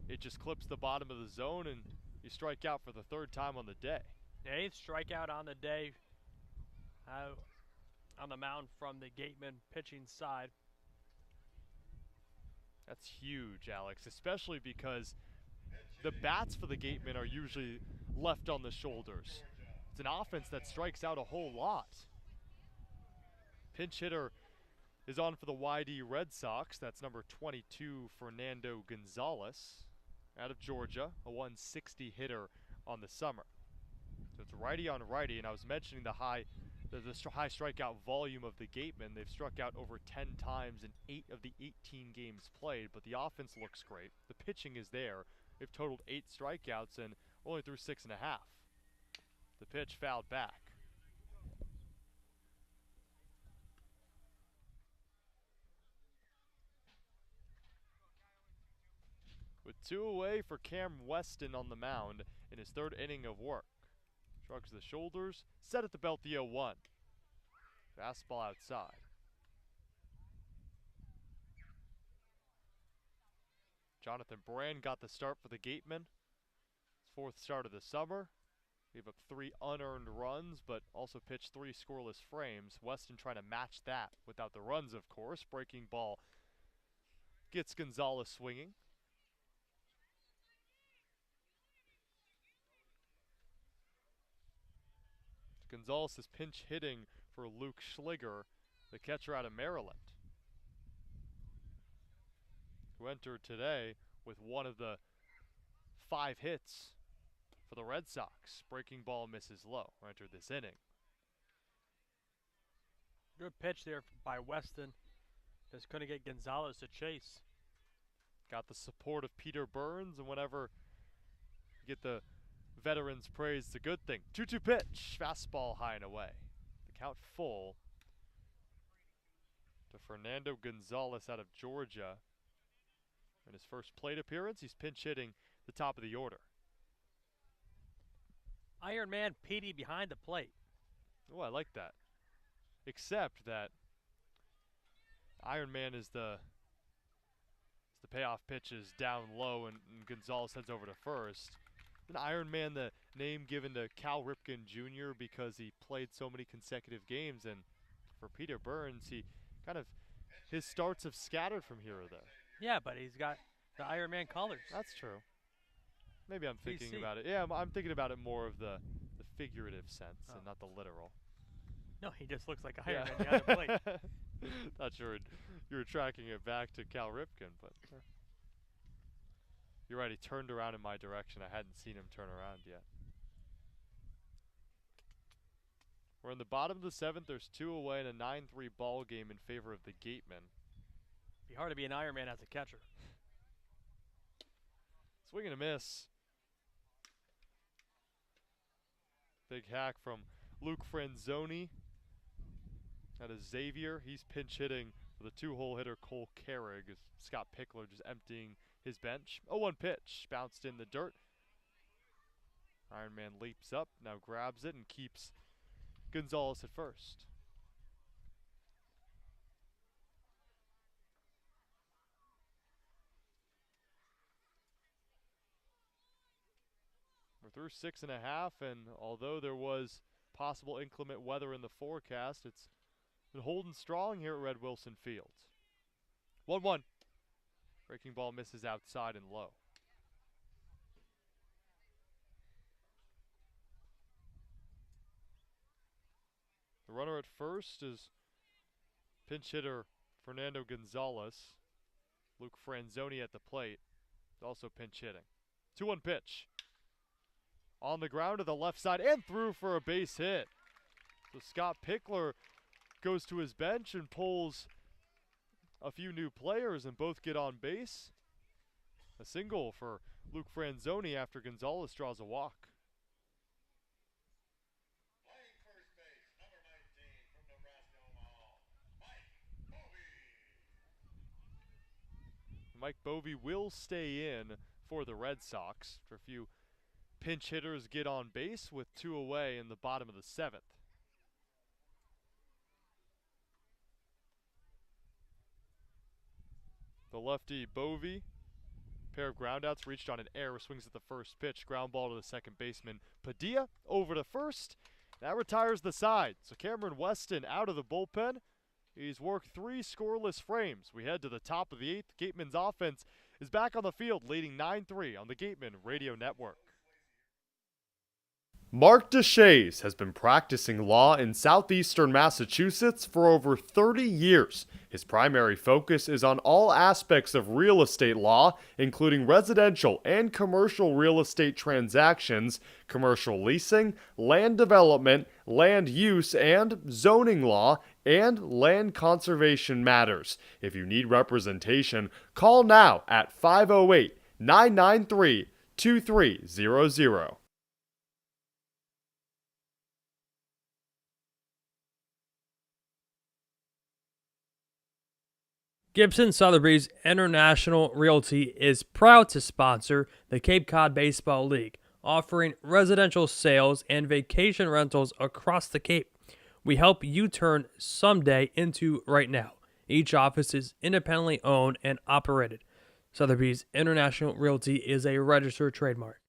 it just clips the bottom of the zone and you strike out for the 3rd time on the day? 8th strikeout on the day on the mound from the Gateman pitching side. That's huge, Alex, especially because the bats for the Gatemen are usually left on the shoulders. It's an offense that strikes out a whole lot. Pinch hitter is on for the YD Red Sox. That's number 22, Fernando Gonzalez, out of Georgia, a 160 hitter on the summer. So it's righty on righty, and I was mentioning the high the high strikeout volume of the Gateman. They've struck out over 10 times in 8 of the 18 games played, but the offense looks great. The pitching is there. They've totaled 8 strikeouts and only threw 6.5. The pitch fouled back. With 2 away for Cam Weston on the mound in his 3rd inning of work. Shrugs the shoulders, set at the belt, the 0-1. Fastball outside. Jonathan Brand got the start for the Gateman. His 4th start of the summer. Gave up 3 unearned runs, but also pitched 3 scoreless frames. Weston trying to match that without the runs, of course. Breaking ball gets Gonzalez swinging. Gonzalez is pinch hitting for Luke Schliger, the catcher out of Maryland, who entered today with one of the 5 hits for the Red Sox. Breaking ball misses low, who entered this inning. Good pitch there by Weston. Just couldn't get Gonzalez to chase. Got the support of Peter Burns, and whenever you get the veterans praise, it's a good thing. 2-2 pitch, fastball high and away. The count full to Fernando Gonzalez out of Georgia. In his first plate appearance, he's pinch hitting the top of the order. Iron Man Petey behind the plate. Oh, I like that. Except that Iron Man is the payoff pitch is down low and Gonzalez heads over to first. An Iron Man, the name given to Cal Ripken Jr. because he played so many consecutive games, and for Peter Burns, his starts have scattered from here or there. Yeah, but he's got the Iron Man colors. That's true. Maybe I'm thinking PC. about it. Yeah, I'm thinking about it more of the figurative sense and not the literal. No, he just looks like Iron Man behind the plate. Thought you were tracking it back to Cal Ripken, but you're right. He turned around in my direction. I hadn't seen him turn around yet. We're in the bottom of the 7th. There's 2 away in a 9-3 ball game in favor of the Gateman. Be hard to be an Iron Man as a catcher. Swing and a miss. Big hack from Luke Franzoni. That is Ezeir. He's pinch hitting with a 2-hole hitter, Cole Carrig. Scott Pickler just emptying his bench. 0-1 pitch. Bounced in the dirt. Iron Man leaps up, now grabs it and keeps Gonzalez at first. We're through 6.5, and although there was possible inclement weather in the forecast, it's been holding strong here at Red Wilson Field. 1-1. Breaking ball misses outside and low. The runner at first is pinch hitter Fernando Gonzalez. Luke Franzoni at the plate, also pinch hitting. 2-1 pitch. On the ground to the left side and through for a base hit. So Scott Pickler goes to his bench and pulls a few new players and both get on base. A single for Luke Franzoni after Gonzalez draws a walk. Mike Bovey will stay in for the Red Sox after a few pinch hitters get on base with 2 away in the bottom of the 7th. The lefty Bovey, pair of groundouts, reached on an error, swings at the first pitch, ground ball to the second baseman Padilla, over to first. That retires the side. So Cameron Weston out of the bullpen. He's worked 3 scoreless frames. We head to the top of the 8th. Gateman's offense is back on the field, leading 9-3 on the Gateman Radio Network. Mark Deshays has been practicing law in southeastern Massachusetts for over 30 years. His primary focus is on all aspects of real estate law, including residential and commercial real estate transactions, commercial leasing, land development, land use and zoning law, and land conservation matters. If you need representation, call now at 508-993-2300. Gibson Sotheby's International Realty is proud to sponsor the Cape Cod Baseball League, offering residential sales and vacation rentals across the Cape. We help you turn someday into right now. Each office is independently owned and operated. Sotheby's International Realty is a registered trademark.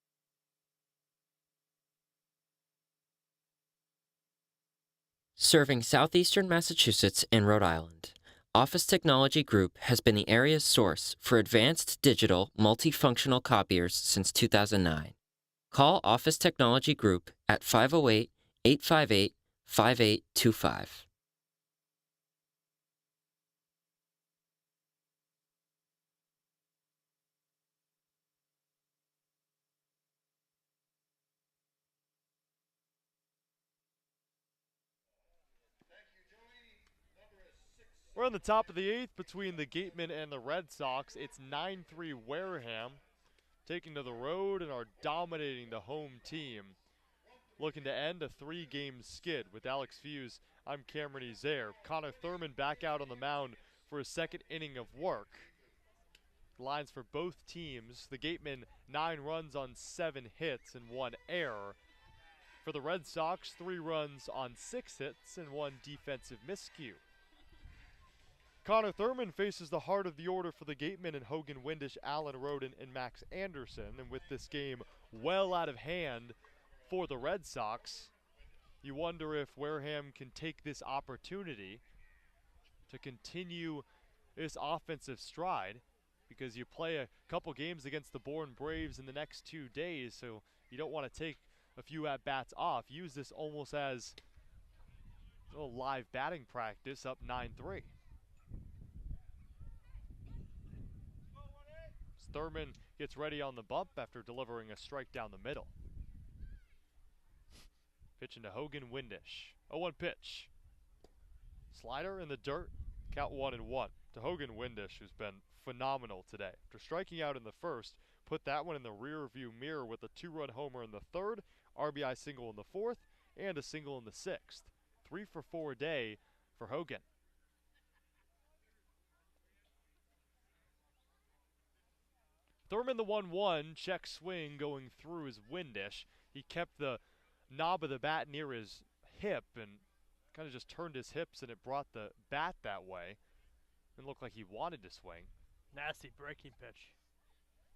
Serving southeastern Massachusetts and Rhode Island, Office Technology Group has been the area's source for advanced digital multifunctional copiers since 2009. Call Office Technology Group at 508-858-5825. We're on the top of the 8th between the Gateman and the Red Sox. It's 9-3 Wareham, taking to the road and are dominating the home team. Looking to end a 3-game skid with Alex Feuz. I'm Cameron Ezeir. Connor Thurman back out on the mound for a second inning of work. Lines for both teams. The Gateman 9 runs on 7 hits and 1 error. For the Red Sox, 3 runs on 6 hits and 1 defensive miscue. Connor Thurman faces the heart of the order for the Gateman and Hogan Windish, Alan Roden, and Max Anderson. And with this game well out of hand for the Red Sox, you wonder if Wareham can take this opportunity to continue this offensive stride, because you play a couple games against the Bourne Braves in the next 2 days, so you don't want to take a few at-bats off. Use this almost as a little live batting practice up 9-3. Thurman gets ready on the bump after delivering a strike down the middle. Pitching to Hogan Windish. 0-1 pitch. Slider in the dirt. Count 1-1 to Hogan Windish, who's been phenomenal today. After striking out in the first, put that one in the rear-view mirror with a 2-run homer in the third, RBI single in the fourth, and a single in the sixth. 3 for 4 day for Hogan. Thurman the 1-1, check swing going through his Windish. He kept the knob of the bat near his hip and kind of just turned his hips, and it brought the bat that way. It looked like he wanted to swing. Nasty breaking pitch.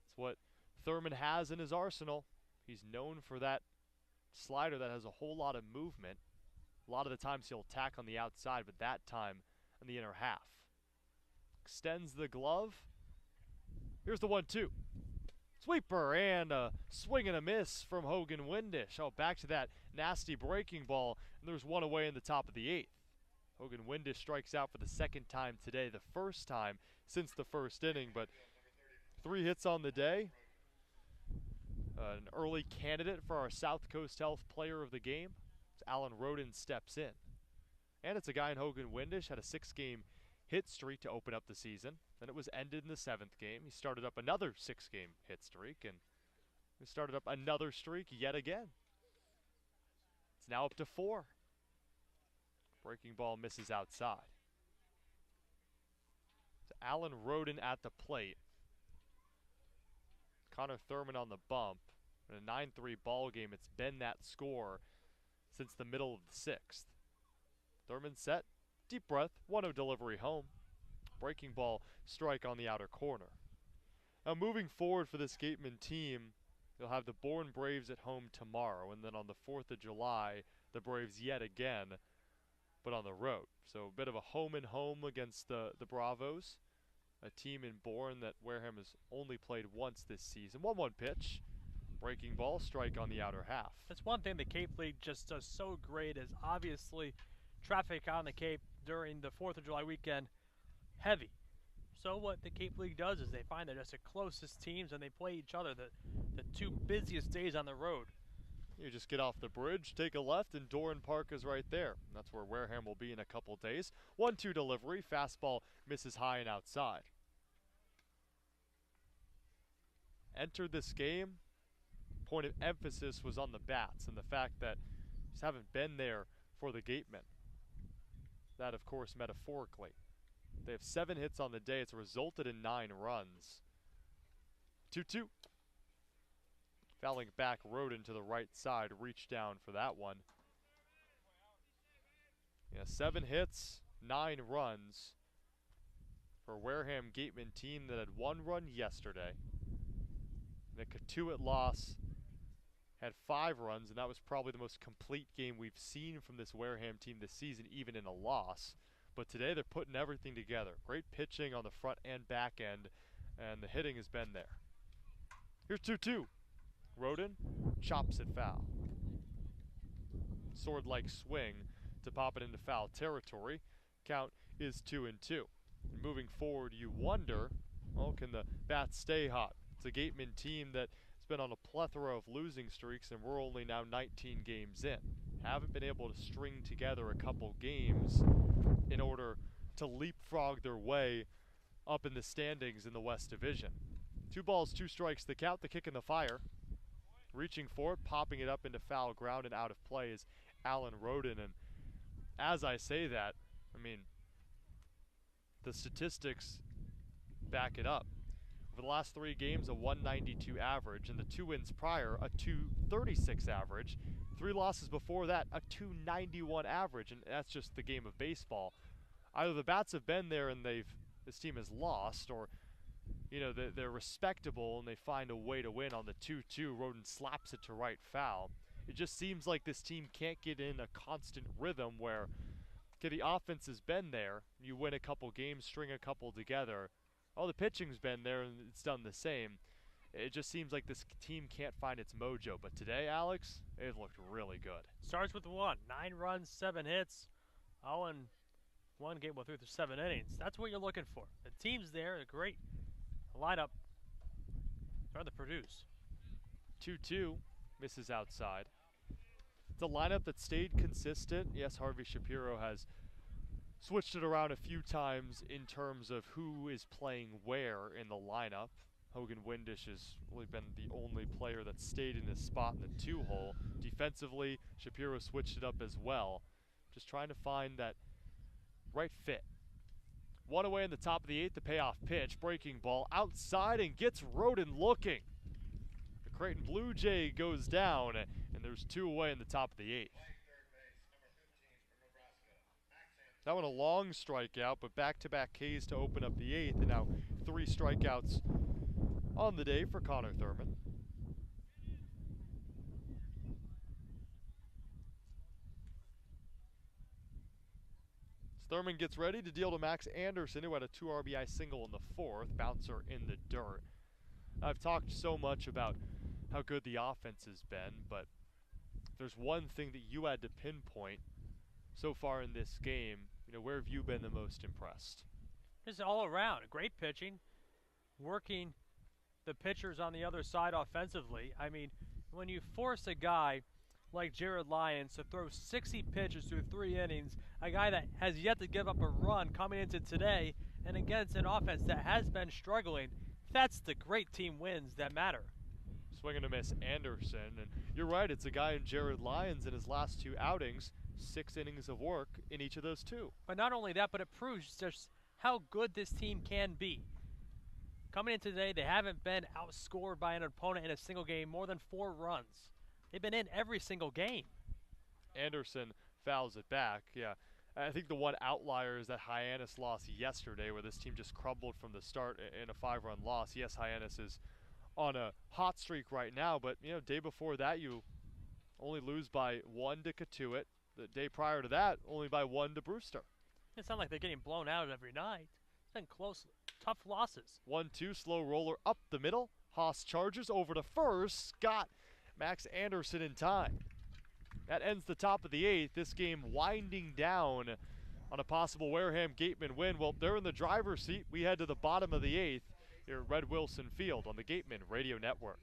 It's what Thurman has in his arsenal. He's known for that slider that has a whole lot of movement. A lot of the times he'll attack on the outside, but that time on the inner half. Extends the glove. Here's the 1-2. Sweeper and a swing and a miss from Hogan Windish. Oh, back to that nasty breaking ball, and there's one away in the top of the 8th. Hogan Windish strikes out for the second time today, the first time since the first inning, but 3 hits on the day. An early candidate for our South Coast Health Player of the Game. Alan Roden steps in. And it's a guy in Hogan Windish, had a 6-game hit streak to open up the season. Then it was ended in the 7th game. He started up another 6-game hit streak, and he started up another streak yet again. It's now up to 4. Breaking ball misses outside. So Alan Roden at the plate. Connor Thurman on the bump. In a 9-3 ball game, it's been that score since the middle of the 6th. Thurman set. Deep breath, 1-0 delivery home. Breaking ball, strike on the outer corner. Now moving forward for this Gateman team, you'll have the Bourne Braves at home tomorrow, and then on the 4th of July, the Braves yet again, but on the road. So a bit of a home and home against the Bravos, a team in Bourne that Wareham has only played once this season. 1-1 pitch. Breaking ball, strike on the outer half. That's one thing the Cape League just does so great is obviously traffic on the Cape during the 4th of July weekend, heavy. So what the Cape League does is they find they're just the closest teams and they play each other the two busiest days on the road. You just get off the bridge, take a left, and Doran Park is right there. That's where Wareham will be in a couple days. 1-2 delivery, fastball misses high and outside. Entered this game, point of emphasis was on the bats and the fact that just haven't been there for the Gatemen. That, of course, metaphorically. They have 7 hits on the day. It's resulted in 9 runs. 2-2. Fouling back, Roden to the right side, reached down for that one. Yeah, 7 hits, 9 runs for Wareham Gateman team that had 1 run yesterday. The Katuitt loss had 5 runs, and that was probably the most complete game we've seen from this Wareham team this season, even in a loss. But today they're putting everything together. Great pitching on the front and back end, and the hitting has been there. Here's 2-2. Roden chops it foul. Sword-like swing to pop it into foul territory. Count is 2-2. Moving forward, you wonder, well, can the bats stay hot? It's a Gateman team that has been on a plethora of losing streaks, and we're only now 19 games in. Haven't been able to string together a couple games in order to leapfrog their way up in the standings in the West Division. 2 balls, 2 strikes, the count, the kick in the fire. Reaching for it, popping it up into foul ground and out of play is Alan Roden. And as I say that, I mean, the statistics back it up. Over the last 3 games, a 192 average, and the 2 wins prior, a 236 average. 3 losses before that, a 291 average, and that's just the game of baseball. Either the bats have been there and this team has lost, or they're respectable and they find a way to win on the 2-2. Roden slaps it to right foul. It just seems like this team can't get in a constant rhythm where, okay, the offense has been there, you win a couple games, string a couple together. Oh, the pitching's been there and it's done the same. It just seems like this team can't find its mojo. But today, Alex, it looked really good. Starts with 1. 9 runs, 7 hits. All in 1 game through 7 innings. That's what you're looking for. The team's there, a great lineup. Starting to produce. 2-2, misses outside. It's a lineup that stayed consistent. Yes, Harvey Shapiro has switched it around a few times in terms of who is playing where in the lineup. Hogan Windish has really been the only player that stayed in his spot in the 2-hole. Defensively, Shapiro switched it up as well. Just trying to find that right fit. 1 away in the top of the 8th, the payoff pitch. Breaking ball outside and gets Roden looking. The Creighton Blue Jay goes down, and there's 2 away in the top of the 8th. That one a long strikeout, but back-to-back Ks to open up the 8th, and now 3 strikeouts on the day for Connor Thurman. Thurman gets ready to deal to Max Anderson, who had a 2 RBI single in the 4th, bouncer in the dirt. I've talked so much about how good the offense has been, but if there's one thing that you had to pinpoint so far in this game, where have you been the most impressed? Just all around, great pitching, working the pitchers on the other side offensively. I mean, when you force a guy like Jared Lyons to throw 60 pitches through 3 innings, a guy that has yet to give up a run coming into today, and against an offense that has been struggling, that's the great team wins that matter. Swing and a miss, Anderson, and you're right, it's a guy in Jared Lyons in his last 2 outings, 6 innings of work in each of those 2. But not only that, but it proves just how good this team can be. Coming in today, they haven't been outscored by an opponent in a single game more than 4 runs. They've been in every single game. Anderson fouls it back, yeah. I think the one outlier is that Hyannis lost yesterday, where this team just crumbled from the start in a 5-run loss. Yes, Hyannis is on a hot streak right now, but day before that you only lose by 1 to Katuitt. The day prior to that, only by 1 to Brewster. It's not like they're getting blown out every night. It's been close, tough losses. 1-2, slow roller up the middle, Haas charges over to first, got Max Anderson in time. That ends the top of the 8th. This game winding down on a possible Wareham Gateman win. Well, they're in the driver's seat. We head to the bottom of the 8th here at Red Wilson Field on the Gateman Radio Network.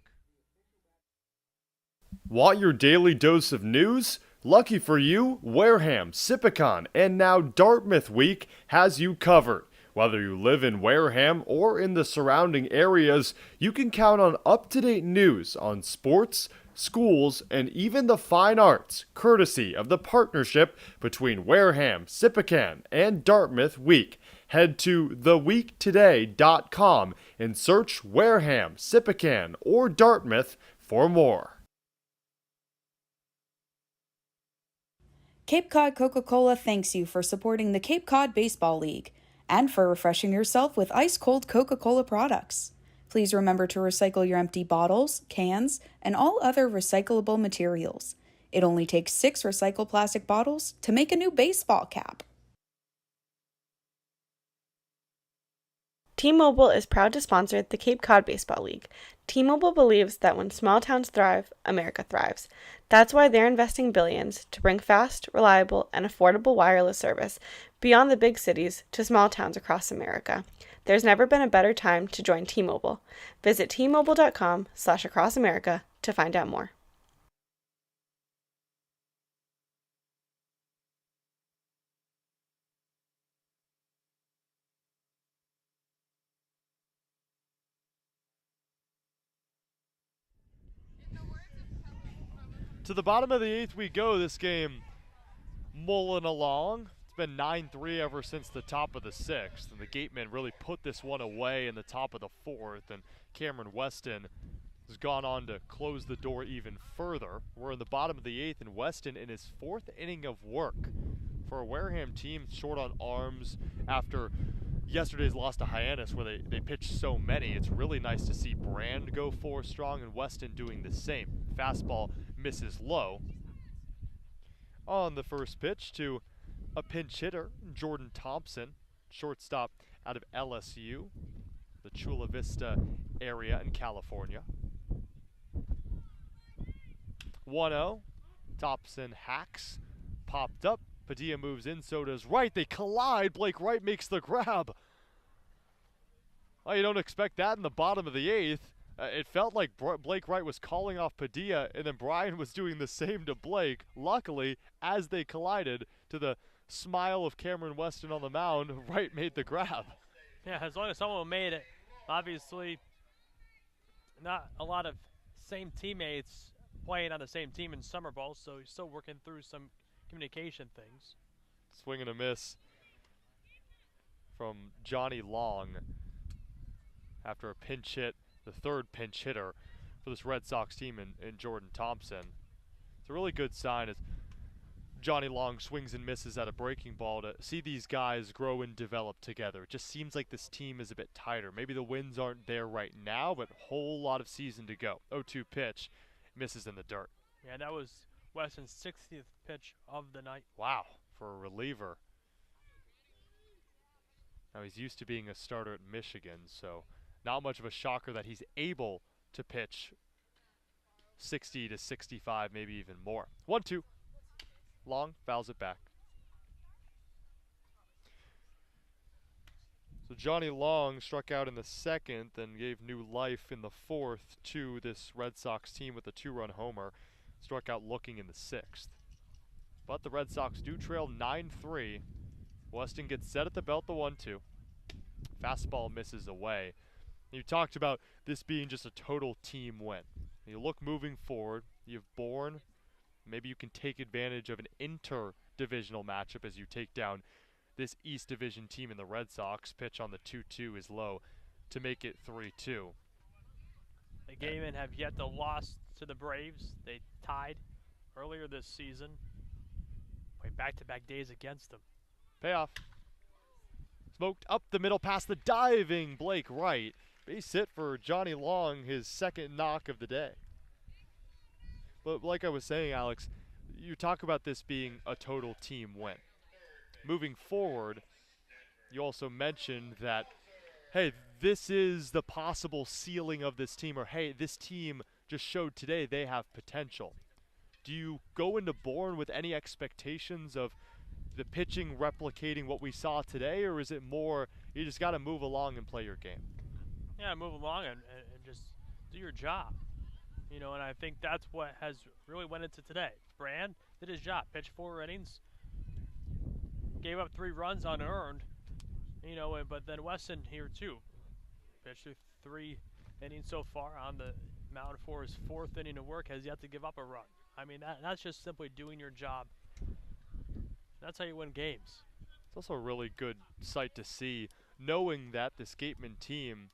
Want your daily dose of news? Lucky for you, Wareham, Sipicon, and now Dartmouth Week has you covered. Whether you live in Wareham or in the surrounding areas, you can count on up-to-date news on sports, schools, and even the fine arts, courtesy of the partnership between Wareham, Sipicon, and Dartmouth Week. Head to theweektoday.com and search Wareham, Sipicon, or Dartmouth for more. Cape Cod Coca-Cola thanks you for supporting the Cape Cod Baseball League and for refreshing yourself with ice-cold Coca-Cola products. Please remember to recycle your empty bottles, cans, and all other recyclable materials. It only takes 6 recycled plastic bottles to make a new baseball cap. T-Mobile is proud to sponsor the Cape Cod Baseball League. T-Mobile believes that when small towns thrive, America thrives. That's why they're investing billions to bring fast, reliable, and affordable wireless service beyond the big cities to small towns across America. There's never been a better time to join T-Mobile. Visit T-Mobile.com/acrossamerica to find out more. To the bottom of the 8th we go. This game mulling along. It's been 9-3 ever since the top of the 6th, and the Gatemen really put this one away in the top of the 4th, and Cameron Weston has gone on to close the door even further. We're in the bottom of the 8th, and Weston in his 4th inning of work. For a Wareham team short on arms after yesterday's loss to Hyannis, where they pitched so many, it's really nice to see Brand go 4 strong and Weston doing the same. Fastball misses low. On the first pitch to a pinch hitter, Jordan Thompson, shortstop out of LSU, the Chula Vista area in California. 1-0, Thompson hacks, popped up, Padilla moves in, so does Wright. They collide, Blake Wright makes the grab. Oh, you don't expect that in the bottom of the 8th. It felt like Blake Wright was calling off Padilla, and then Brian was doing the same to Blake. Luckily, as they collided, to the smile of Cameron Weston on the mound, Wright made the grab. Yeah, as long as someone made it. Obviously, not a lot of same teammates playing on the same team in summer ball, so he's still working through some communication things. Swing and a miss from Johnny Long after a pinch hit. The third pinch hitter for this Red Sox team in Jordan Thompson. It's a really good sign as Johnny Long swings and misses at a breaking ball to see these guys grow and develop together. It just seems like this team is a bit tighter. Maybe the wins aren't there right now, but a whole lot of season to go. 0-2 pitch, misses in the dirt. Yeah, that was Weston's 60th pitch of the night. Wow, for a reliever. Now he's used to being a starter at Michigan, so not much of a shocker that he's able to pitch 60 to 65, maybe even more. 1-2. Long fouls it back. So Johnny Long struck out in the 2nd and gave new life in the 4th to this Red Sox team with a 2-run homer. Struck out looking in the 6th. But the Red Sox do trail 9-3. Weston gets set at the belt, the 1-2. Fastball misses away. You talked about this being just a total team win. You look moving forward, you've Bourne. Maybe you can take advantage of an inter-divisional matchup as you take down this East Division team in the Red Sox. Pitch on the 2-2 is low to make it 3-2. The Gatemen have yet to lose to the Braves. They tied earlier this season. Played back-to-back days against them. Payoff. Smoked up the middle past the diving Blake Wright. Base hit for Johnny Long, his 2nd knock of the day. But like I was saying, Alex, you talk about this being a total team win. Moving forward, you also mentioned that, hey, this is the possible ceiling of this team, or hey, this team just showed today they have potential? Do you go into Bourne with any expectations of the pitching replicating what we saw today, or is it more you just got to move along and play your game? Yeah, move along and just do your job. You know, and I think that's what has really went into today. Brand did his job, pitched 4 innings, gave up 3 runs unearned, you know, but then Weston here too. Pitched through 3 innings so far on the mound for his 4th inning of work, has yet to give up a run. I mean, that's just simply doing your job. That's how you win games. It's also a really good sight to see, knowing that this Gateman team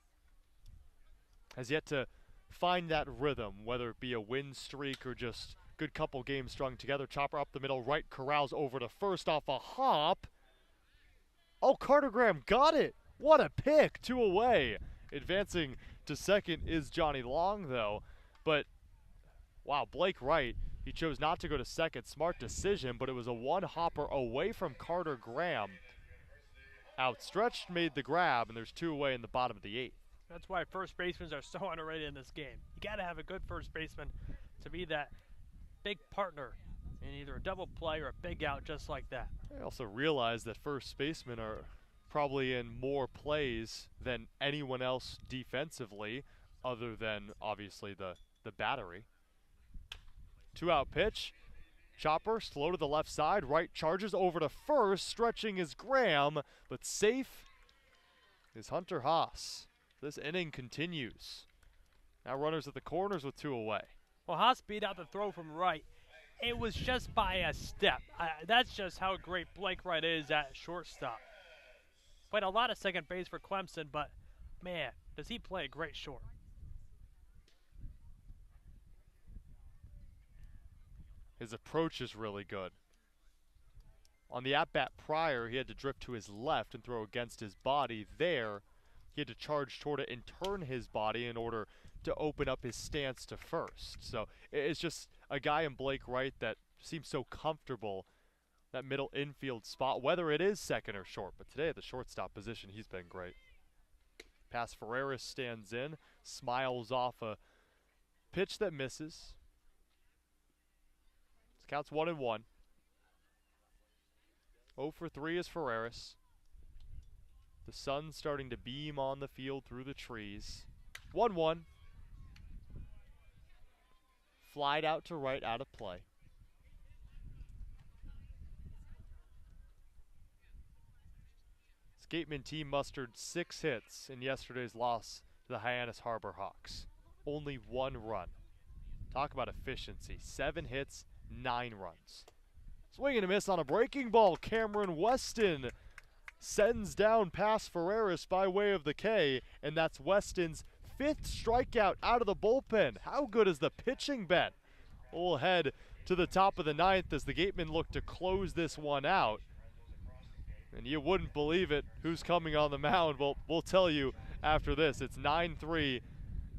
has yet to find that rhythm, whether it be a win streak or just good couple games strung together. Chopper up the middle, right corrals over to first off a hop. Oh, Carter Graham got it. What a pick, 2 away. Advancing to second is Johnny Long, though. But, wow, Blake Wright, he chose not to go to second. Smart decision, but it was a 1-hopper away from Carter Graham. Outstretched, made the grab, and there's 2 away in the bottom of the 8th. That's why first basemen are so underrated in this game. You got to have a good first baseman to be that big partner in either a double play or a big out just like that. I also realize that first basemen are probably in more plays than anyone else defensively, other than obviously the battery. 2-out pitch. Chopper slow to the left side. Right charges over to first. Stretching is Graham, but safe is Hunter Haas. This inning continues. Now runners at the corners with 2 away. Well, Haas beat out the throw from right. It was just by a step. That's just how great Blake Wright is at shortstop. Played a lot of second base for Clemson, but man, does he play a great short. His approach is really good. On the at-bat prior, he had to drift to his left and throw against his body. There, he had to charge toward it and turn his body in order to open up his stance to first. So it's just a guy in Blake Wright that seems so comfortable, that middle infield spot, whether it is second or short. But today at the shortstop position, he's been great. Pass Ferreras stands in, smiles off a pitch that misses. Counts 1-1. 0 for 3 is Ferreras. The sun starting to beam on the field through the trees. 1-1. Flied out to right, out of play. This Gateman team mustered 6 hits in yesterday's loss to the Hyannis Harbor Hawks. Only 1 run. Talk about efficiency. 7 hits, 9 runs. Swing and a miss on a breaking ball. Cameron Weston sends down past Ferreras by way of the K, and that's Weston's 5th strikeout out of the bullpen. How good has the pitching been? We'll head to the top of the 9th as the Gatemen look to close this one out. And you wouldn't believe it. Who's coming on the mound? Well, we'll tell you after this. It's 9-3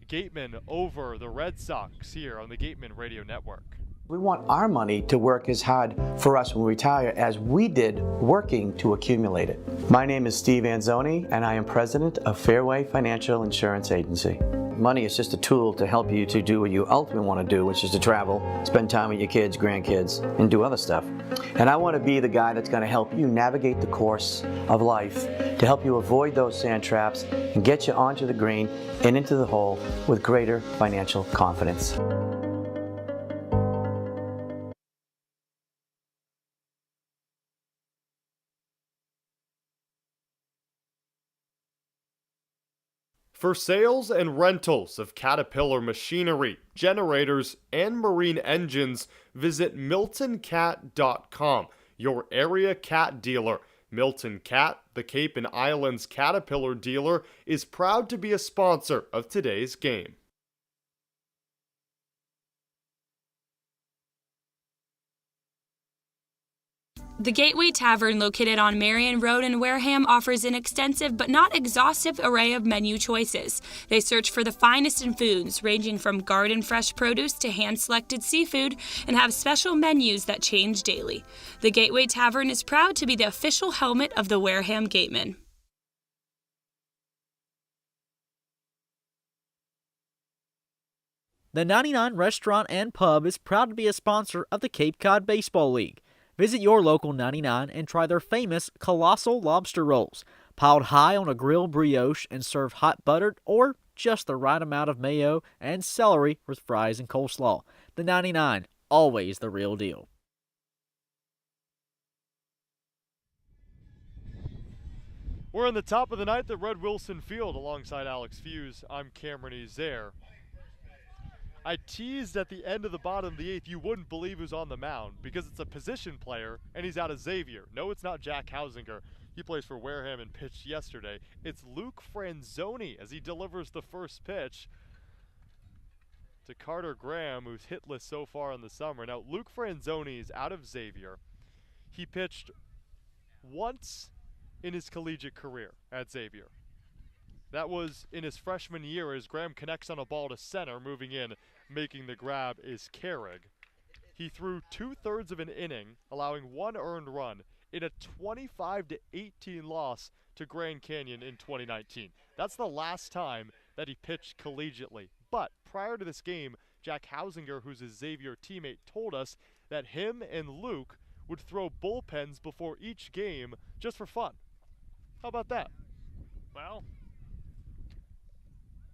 Gateman over the Red Sox here on the Gateman Radio Network. We want our money to work as hard for us when we retire as we did working to accumulate it. My name is Steve Anzoni, and I am president of Fairway Financial Insurance Agency. Money is just a tool to help you to do what you ultimately want to do, which is to travel, spend time with your kids, grandkids, and do other stuff. And I want to be the guy that's going to help you navigate the course of life to help you avoid those sand traps and get you onto the green and into the hole with greater financial confidence. For sales and rentals of Caterpillar machinery, generators, and marine engines, visit MiltonCat.com, your area cat dealer. Milton Cat, the Cape and Islands Caterpillar dealer, is proud to be a sponsor of today's game. The Gateway Tavern, located on Marion Road in Wareham, offers an extensive but not exhaustive array of menu choices. They search for the finest in foods, ranging from garden fresh produce to hand-selected seafood, and have special menus that change daily. The Gateway Tavern is proud to be the official helmet of the Wareham Gateman. The 99 Restaurant and Pub is proud to be a sponsor of the Cape Cod Baseball League. Visit your local 99 and try their famous colossal lobster rolls, piled high on a grilled brioche and served hot buttered or just the right amount of mayo and celery with fries and coleslaw. The 99, always the real deal. We're in the top of the ninth at Red Wilson Field alongside Alex Feuz. I'm Cameron Ezeir. I teased at the end of the bottom of the eighth you wouldn't believe who's on the mound because it's a position player and he's out of Ezeir. No, it's not Jack Hausinger. He plays for Wareham and pitched yesterday. It's Luke Franzoni as he delivers the first pitch to Carter Graham, who's hitless so far in the summer. Now, Luke Franzoni is out of Ezeir. He pitched once in his collegiate career at Ezeir. That was in his freshman year as Graham connects on a ball to center. Moving in, making the grab is Carrig. He threw 2/3 of an inning, allowing 1 earned run in a 25-18 loss to Grand Canyon in 2019. That's the last time that he pitched collegiately. But prior to this game, Jack Hausinger, who's a Ezeir teammate, told us that him and Luke would throw bullpens before each game just for fun. How about that? Well,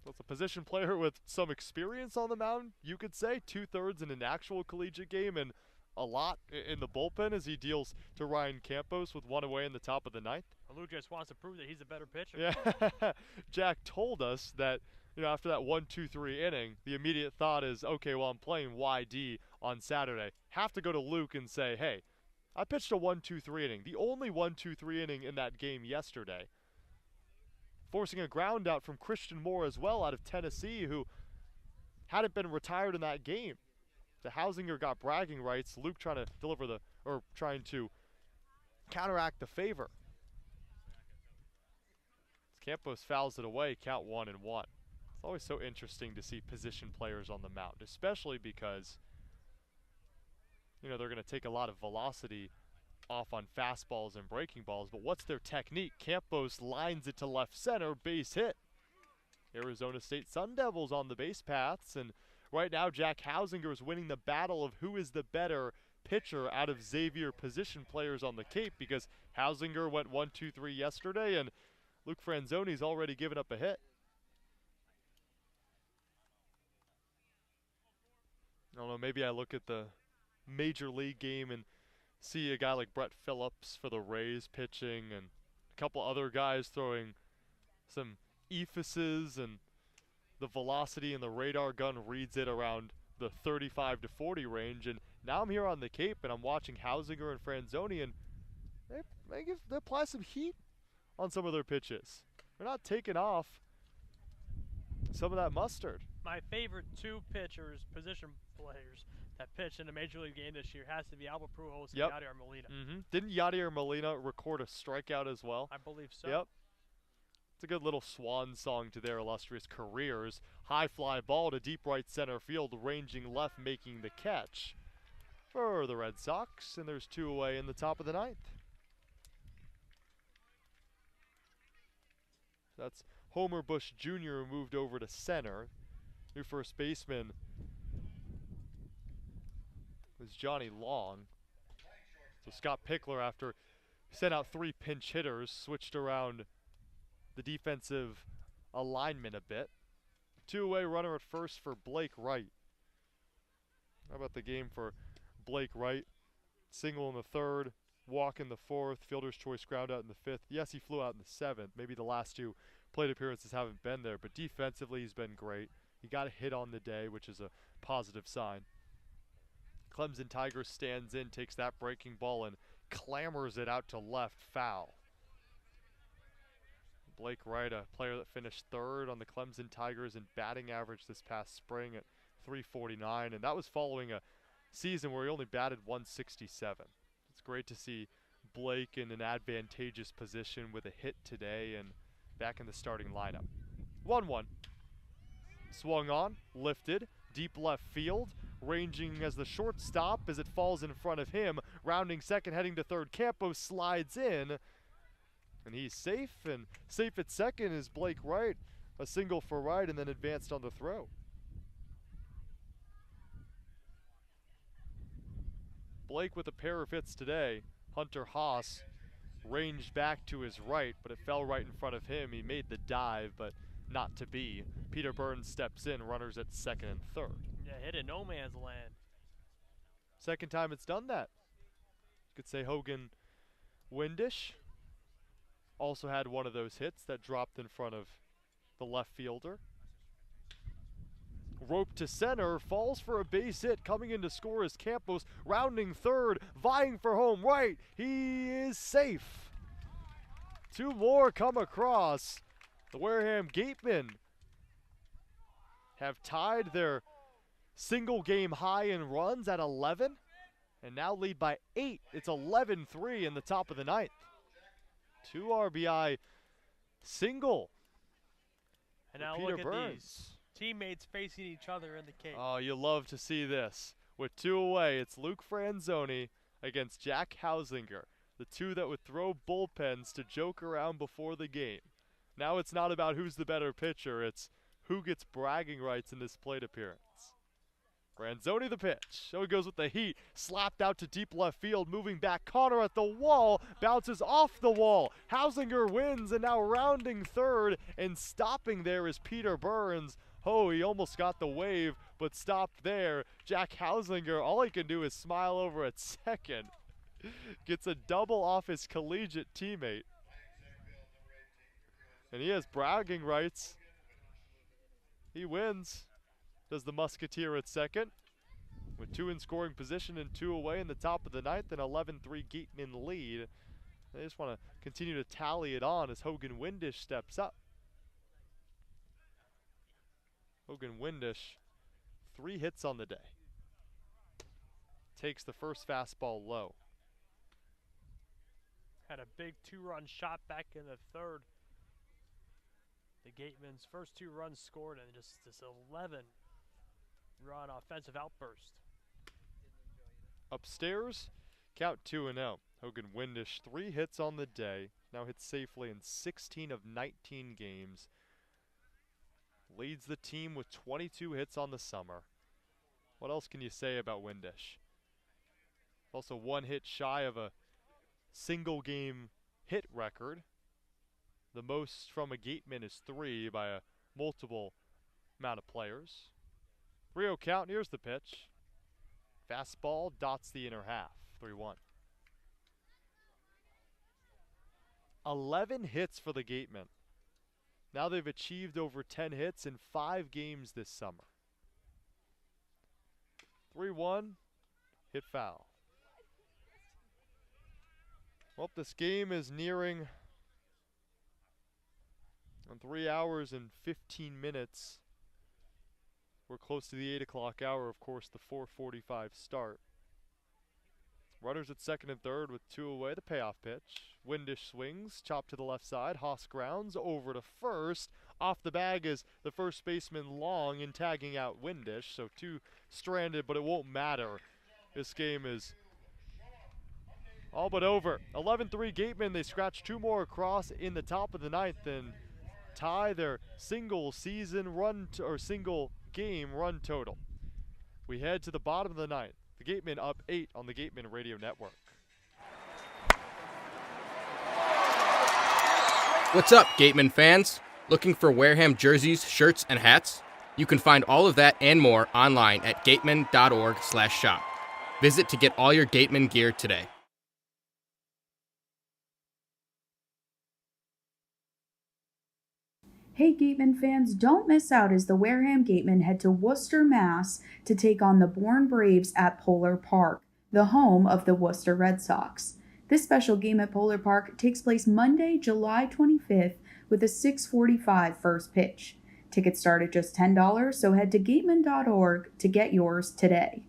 it's a position player with some experience on the mound, you could say. 2/3 in an actual collegiate game and a lot in the bullpen as he deals to Ryan Campos with 1 away in the top of the ninth. Luke just wants to prove that he's a better pitcher. Yeah, Jack told us that, after that 1-2-3 inning, the immediate thought is, okay, well, I'm playing YD on Saturday. Have to go to Luke and say, hey, I pitched a 1-2-3 inning, the only 1-2-3 inning in that game yesterday, forcing a ground out from Christian Moore as well out of Tennessee, who hadn't been retired in that game. The Hausinger got bragging rights. Luke trying to counteract the favor. Campos fouls it away, count 1-1. It's always so interesting to see position players on the mound, especially because they're going to take a lot of velocity off on fastballs and breaking balls, but what's their technique? Campos lines it to left center, base hit. Arizona State Sun Devils on the base paths, and right now Jack Hausinger is winning the battle of who is the better pitcher out of Ezeir position players on the Cape, because Hausinger went 1-2-3 yesterday, and Luke Franzoni's already given up a hit. I don't know, maybe I look at the major league game and see a guy like Brett Phillips for the Rays pitching and a couple other guys throwing some ephuses, and the velocity and the radar gun reads it around the 35 to 40 range. And now I'm here on the Cape and I'm watching Hausinger and Franzoni, and they apply some heat on some of their pitches. They're not taking off some of that mustard. My favorite two pitchers, position players, that pitched in a Major League game this year has to be Albert Pujols and Yadier Molina. Didn't Yadier Molina record a strikeout as well? I believe so. Yep. It's a good little swan song to their illustrious careers. High fly ball to deep right center field, ranging left, making the catch for the Red Sox, and there's 2 away in the top of the ninth. That's Homer Bush Jr. moved over to center. New first baseman was Johnny Long. So Scott Pickler, after he sent out 3 pinch hitters, switched around the defensive alignment a bit. 2 away runner at first for Blake Wright. How about the game for Blake Wright? Single in the 3rd, walk in the 4th, fielder's choice ground out in the 5th. Yes, he flew out in the 7th. Maybe the last 2 plate appearances haven't been there, but defensively he's been great. He got a hit on the day, which is a positive sign. Clemson Tigers stands in, takes that breaking ball and clambers it out to left, foul. Blake Wright, a player that finished 3rd on the Clemson Tigers in batting average this past spring at .349, and that was following a season where he only batted .167. It's great to see Blake in an advantageous position with a hit today and back in the starting lineup. 1-1. Swung on, lifted, deep left field, ranging as the shortstop as it falls in front of him, rounding second, heading to third. Campos slides in, and he's safe, and safe at second is Blake Wright. A single for Wright and then advanced on the throw. Blake with a pair of hits today. Hunter Haas ranged back to his right, but it fell right in front of him. He made the dive, but not to be. Peter Burns steps in, runners at second and third. Yeah, hit in no man's land. Second time it's done that. You could say Hogan Windish also had one of those hits that dropped in front of the left fielder. Rope to center, falls for a base hit. Coming in to score is Campos, rounding third, vying for home right. He is safe. Two more come across. The Wareham Gatemen have tied their single game high in runs at 11 and now lead by 8. It's 11-3 in the top of the ninth. 2 RBI single. And now Peter look at Burns. these teammates facing each other in the cage. Oh, you love to see this. With 2 away, it's Luke Franzoni against Jack Hausinger, the 2 that would throw bullpens to joke around before the game. Now it's not about who's the better pitcher, it's who gets bragging rights in this plate appearance. Franzoni the pitch. So he goes with the heat. Slapped out to deep left field. Moving back. Connor at the wall. Bounces off the wall. Hausinger wins and now rounding third. And stopping there is Peter Burns. Oh, he almost got the wave, but stopped there. Jack Hausinger, all he can do is smile over at second. Gets a double off his collegiate teammate. And he has bragging rights. He wins. Does the Musketeer at second. With 2 in scoring position and 2 away in the top of the ninth, an 11-3 Gateman lead. They just want to continue to tally it on as Hogan Windish steps up. Hogan Windish, 3 hits on the day. Takes the first fastball low. Had a big 2-run shot back in the third. The Gateman's first 2 runs scored and just this 11-run offensive outburst. Upstairs, count 2-0. Hogan Windish, 3 hits on the day. Now hits safely in 16 of 19 games. Leads the team with 22 hits on the summer. What else can you say about Windish? Also 1 hit shy of a single game hit record. The most from a Gateman is 3 by a multiple amount of players. 3-0 count, here's the pitch. Fastball dots the inner half, 3-1. 11 hits for the Gatemen. Now they've achieved over 10 hits in 5 games this summer. 3-1, hit foul. Well, this game is nearing 3 hours and 15 minutes. We're close to the 8 o'clock hour, of course, the 4:45 start. Runners at second and third with 2 away, the payoff pitch. Windish swings, chop to the left side. Haas grounds over to first. Off the bag is the first baseman Long and tagging out Windish. So 2 stranded, but it won't matter. This game is all but over. 11-3 Gateman. They scratch 2 more across in the top of the ninth and tie their single season run or single game run total. We head to the bottom of the ninth. The Gatemen up 8 on the Gateman Radio Network. What's up, Gateman fans? Looking for Wareham jerseys, shirts, and hats? You can find all of that and more online at gateman.org/shop. Visit to get all your Gateman gear today. Hey Gateman fans, don't miss out as the Wareham Gatemen head to Worcester, Mass. to take on the Bourne Braves at Polar Park, the home of the Worcester Red Sox. This special game at Polar Park takes place Monday, July 25th with a 6:45 first pitch. Tickets start at just $10, so head to gateman.org to get yours today.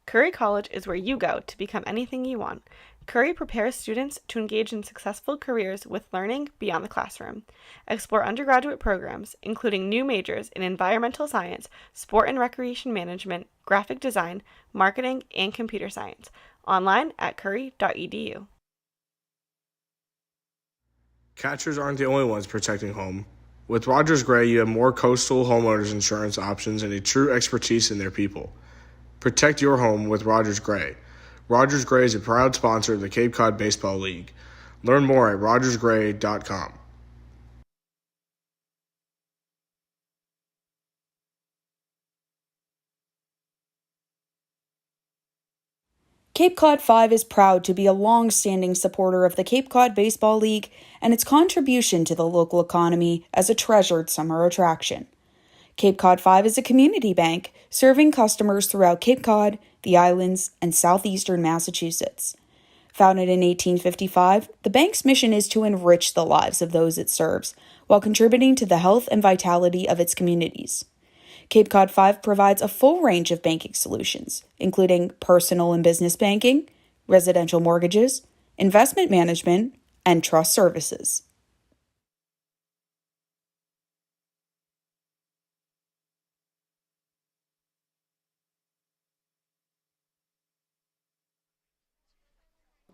Curry College is where you go to become anything you want. Curry prepares students to engage in successful careers with learning beyond the classroom. Explore undergraduate programs, including new majors in environmental science, sport and recreation management, graphic design, marketing, and computer science. Online at curry.edu. Catchers aren't the only ones protecting home. With Rogers Gray, you have more coastal homeowners insurance options and a true expertise in their people. Protect your home with Rogers Gray. Rogers Gray is a proud sponsor of the Cape Cod Baseball League. Learn more at rogersgray.com. Cape Cod 5 is proud to be a long-standing supporter of the Cape Cod Baseball League and its contribution to the local economy as a treasured summer attraction. Cape Cod 5 is a community bank serving customers throughout Cape Cod, the islands, and southeastern Massachusetts. Founded in 1855, the bank's mission is to enrich the lives of those it serves while contributing to the health and vitality of its communities. Cape Cod 5 provides a full range of banking solutions, including personal and business banking, residential mortgages, investment management, and trust services.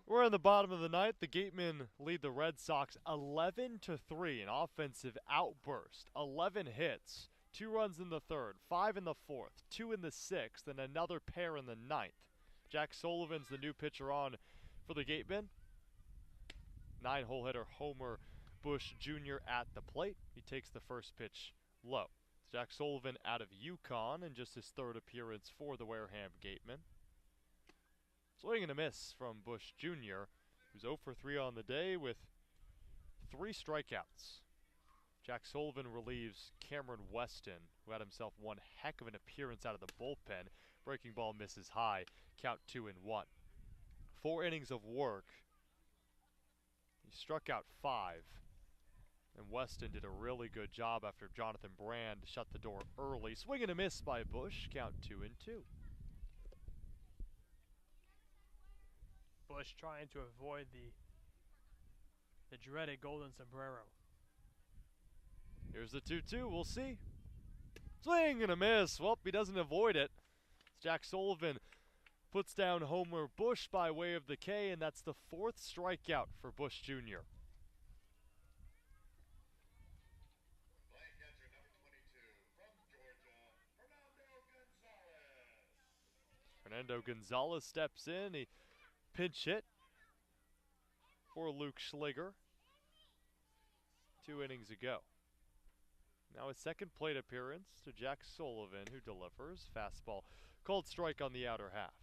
We're in the bottom of the ninth. The Gatemen lead the Red Sox 11-3, an offensive outburst. 11 hits. 2 runs in the third, 5 in the fourth, 2 in the sixth, and another pair in the ninth. Jack Sullivan's the new pitcher on for the Gatemen. 9-hole hitter Homer Bush Jr. at the plate. He takes the first pitch low. It's Jack Sullivan out of Yukon and just his third appearance for the Wareham Gatemen. Swing and a miss from Bush Jr., who's 0 for 3 on the day with 3 strikeouts. Jack Sullivan relieves Cameron Weston, who had himself one heck of an appearance out of the bullpen. Breaking ball misses high, count 2-1. 4 innings of work. He struck out 5, and Weston did a really good job after Jonathan Brand shut the door early. Swing and a miss by Bush, count 2-2. Bush trying to avoid the dreaded golden sombrero. Here's the 2-2, we'll see. Swing and a miss. Well, he doesn't avoid it. Jack Sullivan puts down Homer Bush by way of the K, and that's the 4th strikeout for Bush Jr. Fernando Gonzalez steps in. He pinch hit for Luke Schliger 2 innings ago. Now his second plate appearance to Jack Sullivan, who delivers. Fastball called strike on the outer half.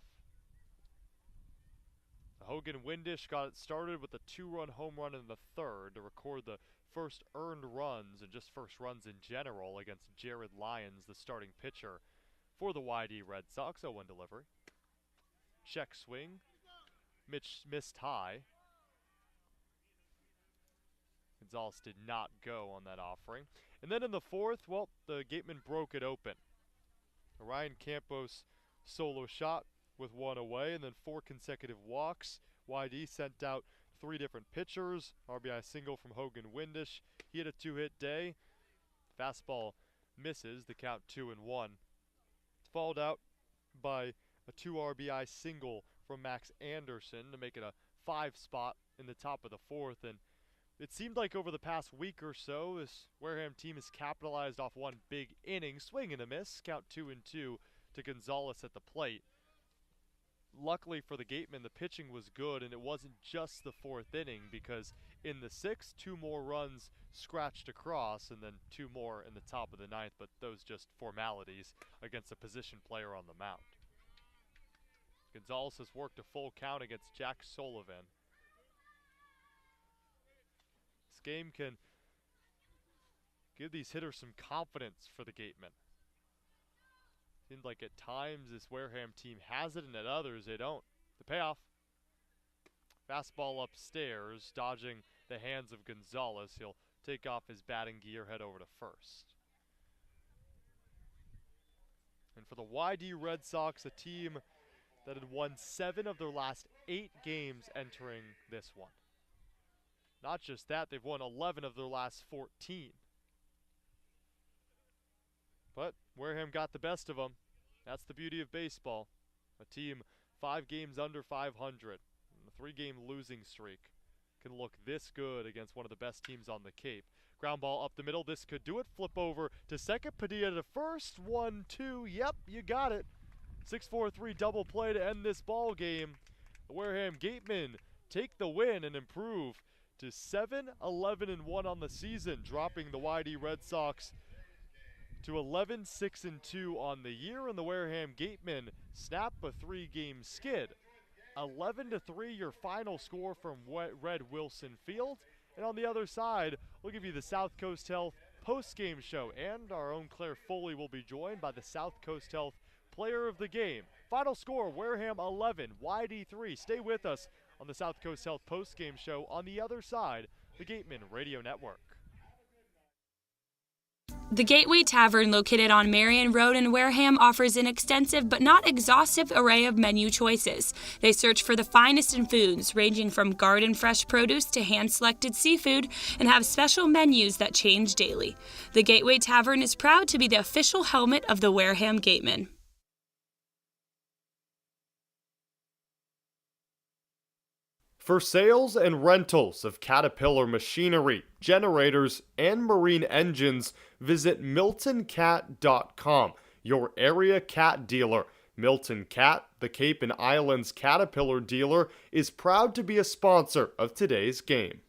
Hogan Windish got it started with a 2-run home run in the third to record the first earned runs and just first runs in general against Jared Lyons, the starting pitcher for the YD Red Sox. 0-1 delivery. Check swing. Mitch missed high. Gonzalez did not go on that offering. And then in the fourth, well, the Gateman broke it open. Ryan Campos solo shot with 1 away, and then 4 consecutive walks. YD sent out 3 different pitchers. RBI single from Hogan Windish. He had a 2-hit day. Fastball misses, the count 2-1. It's followed out by a 2 RBI single from Max Anderson to make it a 5 spot in the top of the fourth. And it seemed like over the past week or so, this Wareham team has capitalized off one big inning. Swing and a miss, count 2-2 to Gonzalez at the plate. Luckily for the Gatemen, the pitching was good, and it wasn't just the 4th inning, because in the 6th, 2 more runs scratched across, and then 2 more in the top of the 9th, but those just formalities against a position player on the mound. Gonzalez has worked a full count against Jack Sullivan. This game can give these hitters some confidence for the Gatemen. Seems like at times this Wareham team has it, and at others they don't. The payoff. Fastball upstairs, dodging the hands of Gonzalez. He'll take off his batting gear, head over to first. And for the YD Red Sox, a team that had won 7 of their last 8 games entering this one. Not just that, they've won 11 of their last 14. But Wareham got the best of them. That's the beauty of baseball. A team 5 games under 500, a 3-game losing streak, can look this good against one of the best teams on the Cape. Ground ball up the middle. This could do it. Flip over to second. Padilla to first. 1-2. Yep, you got it. 6-4-3 double play to end this ball game. The Wareham Gatemen take the win and improve to 7-11-1 on the season, dropping the YD Red Sox to 11-6-2 on the year, and the Wareham Gatemen snap a 3-game skid. 11-3 your final score from Red Wilson Field. And on the other side, we'll give you the South Coast Health post-game show, and our own Claire Foley will be joined by the South Coast Health player of the game. Final score, Wareham 11, YD 3. Stay with us on the South Coast Health post-game show on the other side, the Gateman Radio Network. The Gateway Tavern, located on Marion Road in Wareham, offers an extensive but not exhaustive array of menu choices. They search for the finest in foods, ranging from garden fresh produce to hand-selected seafood, and have special menus that change daily. The Gateway Tavern is proud to be the official helmet of the Wareham Gateman. For sales and rentals of Caterpillar machinery, generators, and marine engines, visit MiltonCat.com, your area cat dealer. Milton Cat, the Cape and Islands Caterpillar dealer, is proud to be a sponsor of today's game.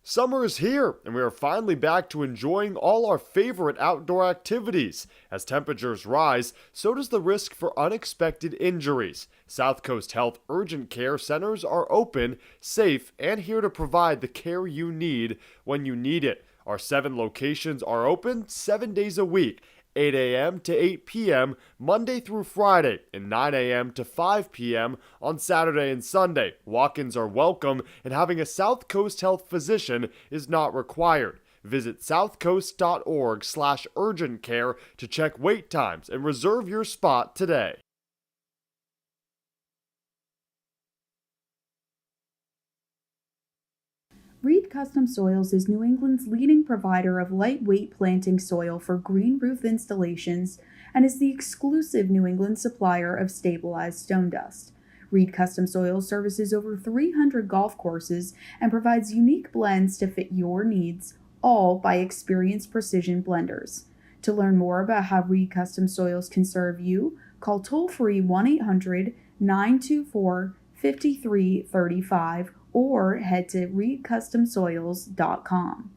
Summer is here, and we are finally back to enjoying all our favorite outdoor activities. As temperatures rise, so does the risk for unexpected injuries. South Coast Health Urgent Care Centers are open, safe, and here to provide the care you need when you need it. Our 7 locations are open 7 days a week, 8 a.m. to 8 p.m. Monday through Friday, and 9 a.m. to 5 p.m. on Saturday and Sunday. Walk-ins are welcome, and having a South Coast Health physician is not required. Visit southcoast.org/urgent care to check wait times and reserve your spot today. Reed Custom Soils is New England's leading provider of lightweight planting soil for green roof installations and is the exclusive New England supplier of stabilized stone dust. Reed Custom Soils services over 300 golf courses and provides unique blends to fit your needs, all by experienced precision blenders. To learn more about how Reed Custom Soils can serve you, call toll-free 1-800-924-5335 or head to reedcustomsoils.com.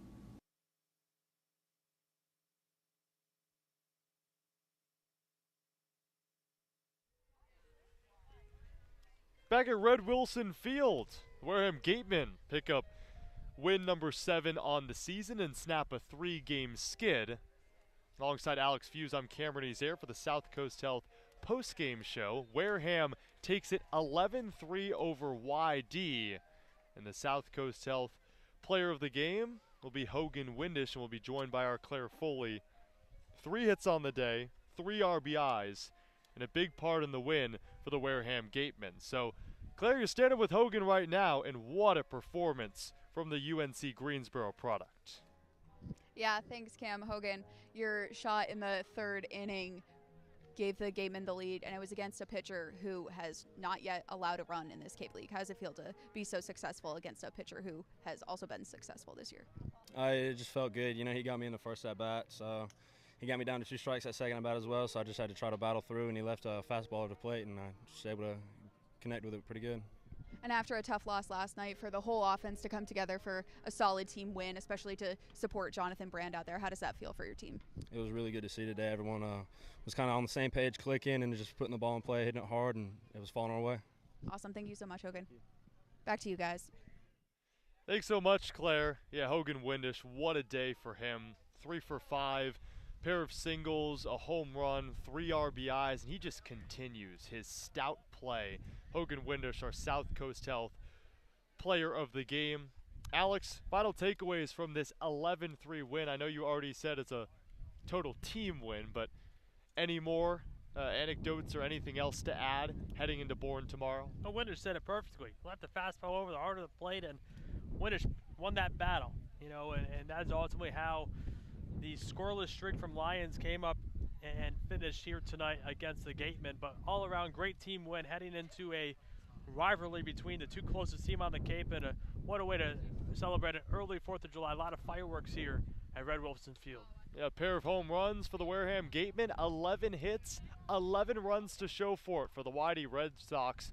Back at Red Wilson Field, Wareham Gatemen pick up win number 7 on the season and snap a 3-game skid. Alongside Alex Feuz, I'm Cameron Ezeir for the South Coast Health post-game show. Wareham takes it 11-3 over YD. And the South Coast Health player of the game will be Hogan Windish, and will be joined by our Claire Foley. 3 hits on the day, 3 RBIs, and a big part in the win for the Wareham Gatemen. So, Claire, you're standing with Hogan right now, and what a performance from the UNC Greensboro product. Yeah, thanks, Cam. Hogan, your shot in the 3rd inning gave the Gatemen the lead, and it was against a pitcher who has not yet allowed a run in this Cape League. How does it feel to be so successful against a pitcher who has also been successful this year? It just felt good. You know, he got me in the first at-bat, so he got me down to 2 strikes at second at-bat as well, so I just had to try to battle through, and he left a fastball at the plate, and I was able to connect with it pretty good. And after a tough loss last night, for the whole offense to come together for a solid team win, especially to support Jonathan Brand out there, how does that feel for your team? It was really good to see today. Everyone was kind of on the same page, clicking and just putting the ball in play, hitting it hard, and it was falling our way. Awesome. Thank you so much, Hogan. Back to you guys. Thanks so much, Claire. Yeah, Hogan Windish, what a day for him. 3 for 5, pair of singles, a home run, 3 RBIs, and he just continues his stout play. Hogan Windish, our South Coast Health player of the game. Alex, final takeaways from this 11-3 win. I know you already said it's a total team win, but any more anecdotes or anything else to add heading into Bourne tomorrow? Well, Windish said it perfectly. Left the fastball over the heart of the plate, and Windish won that battle. You know, and that's ultimately how the scoreless streak from Lyons came up and finished here tonight against the Gatemen. But all around, great team win heading into a rivalry between the two closest teams on the Cape, and what a way to celebrate an early 4th of July. A lot of fireworks here at Red Wolfson Field. Yeah, a pair of home runs for the Wareham Gateman, 11 hits, 11 runs to show for it for the Whitey Red Sox.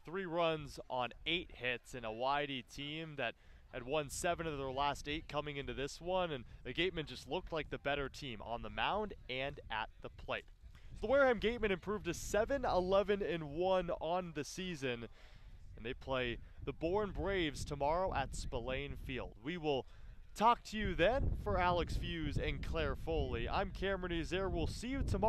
3 runs on 8 hits in a Whitey team that had won 7 of their last 8 coming into this one, and the Gatemen just looked like the better team on the mound and at the plate. So the Wareham Gatemen improved to 7-11-1 on the season, and they play the Bourne Braves tomorrow at Spillane Field. We will talk to you then. For Alex Feuz and Claire Foley, I'm Cameron Ezeir. We'll see you tomorrow.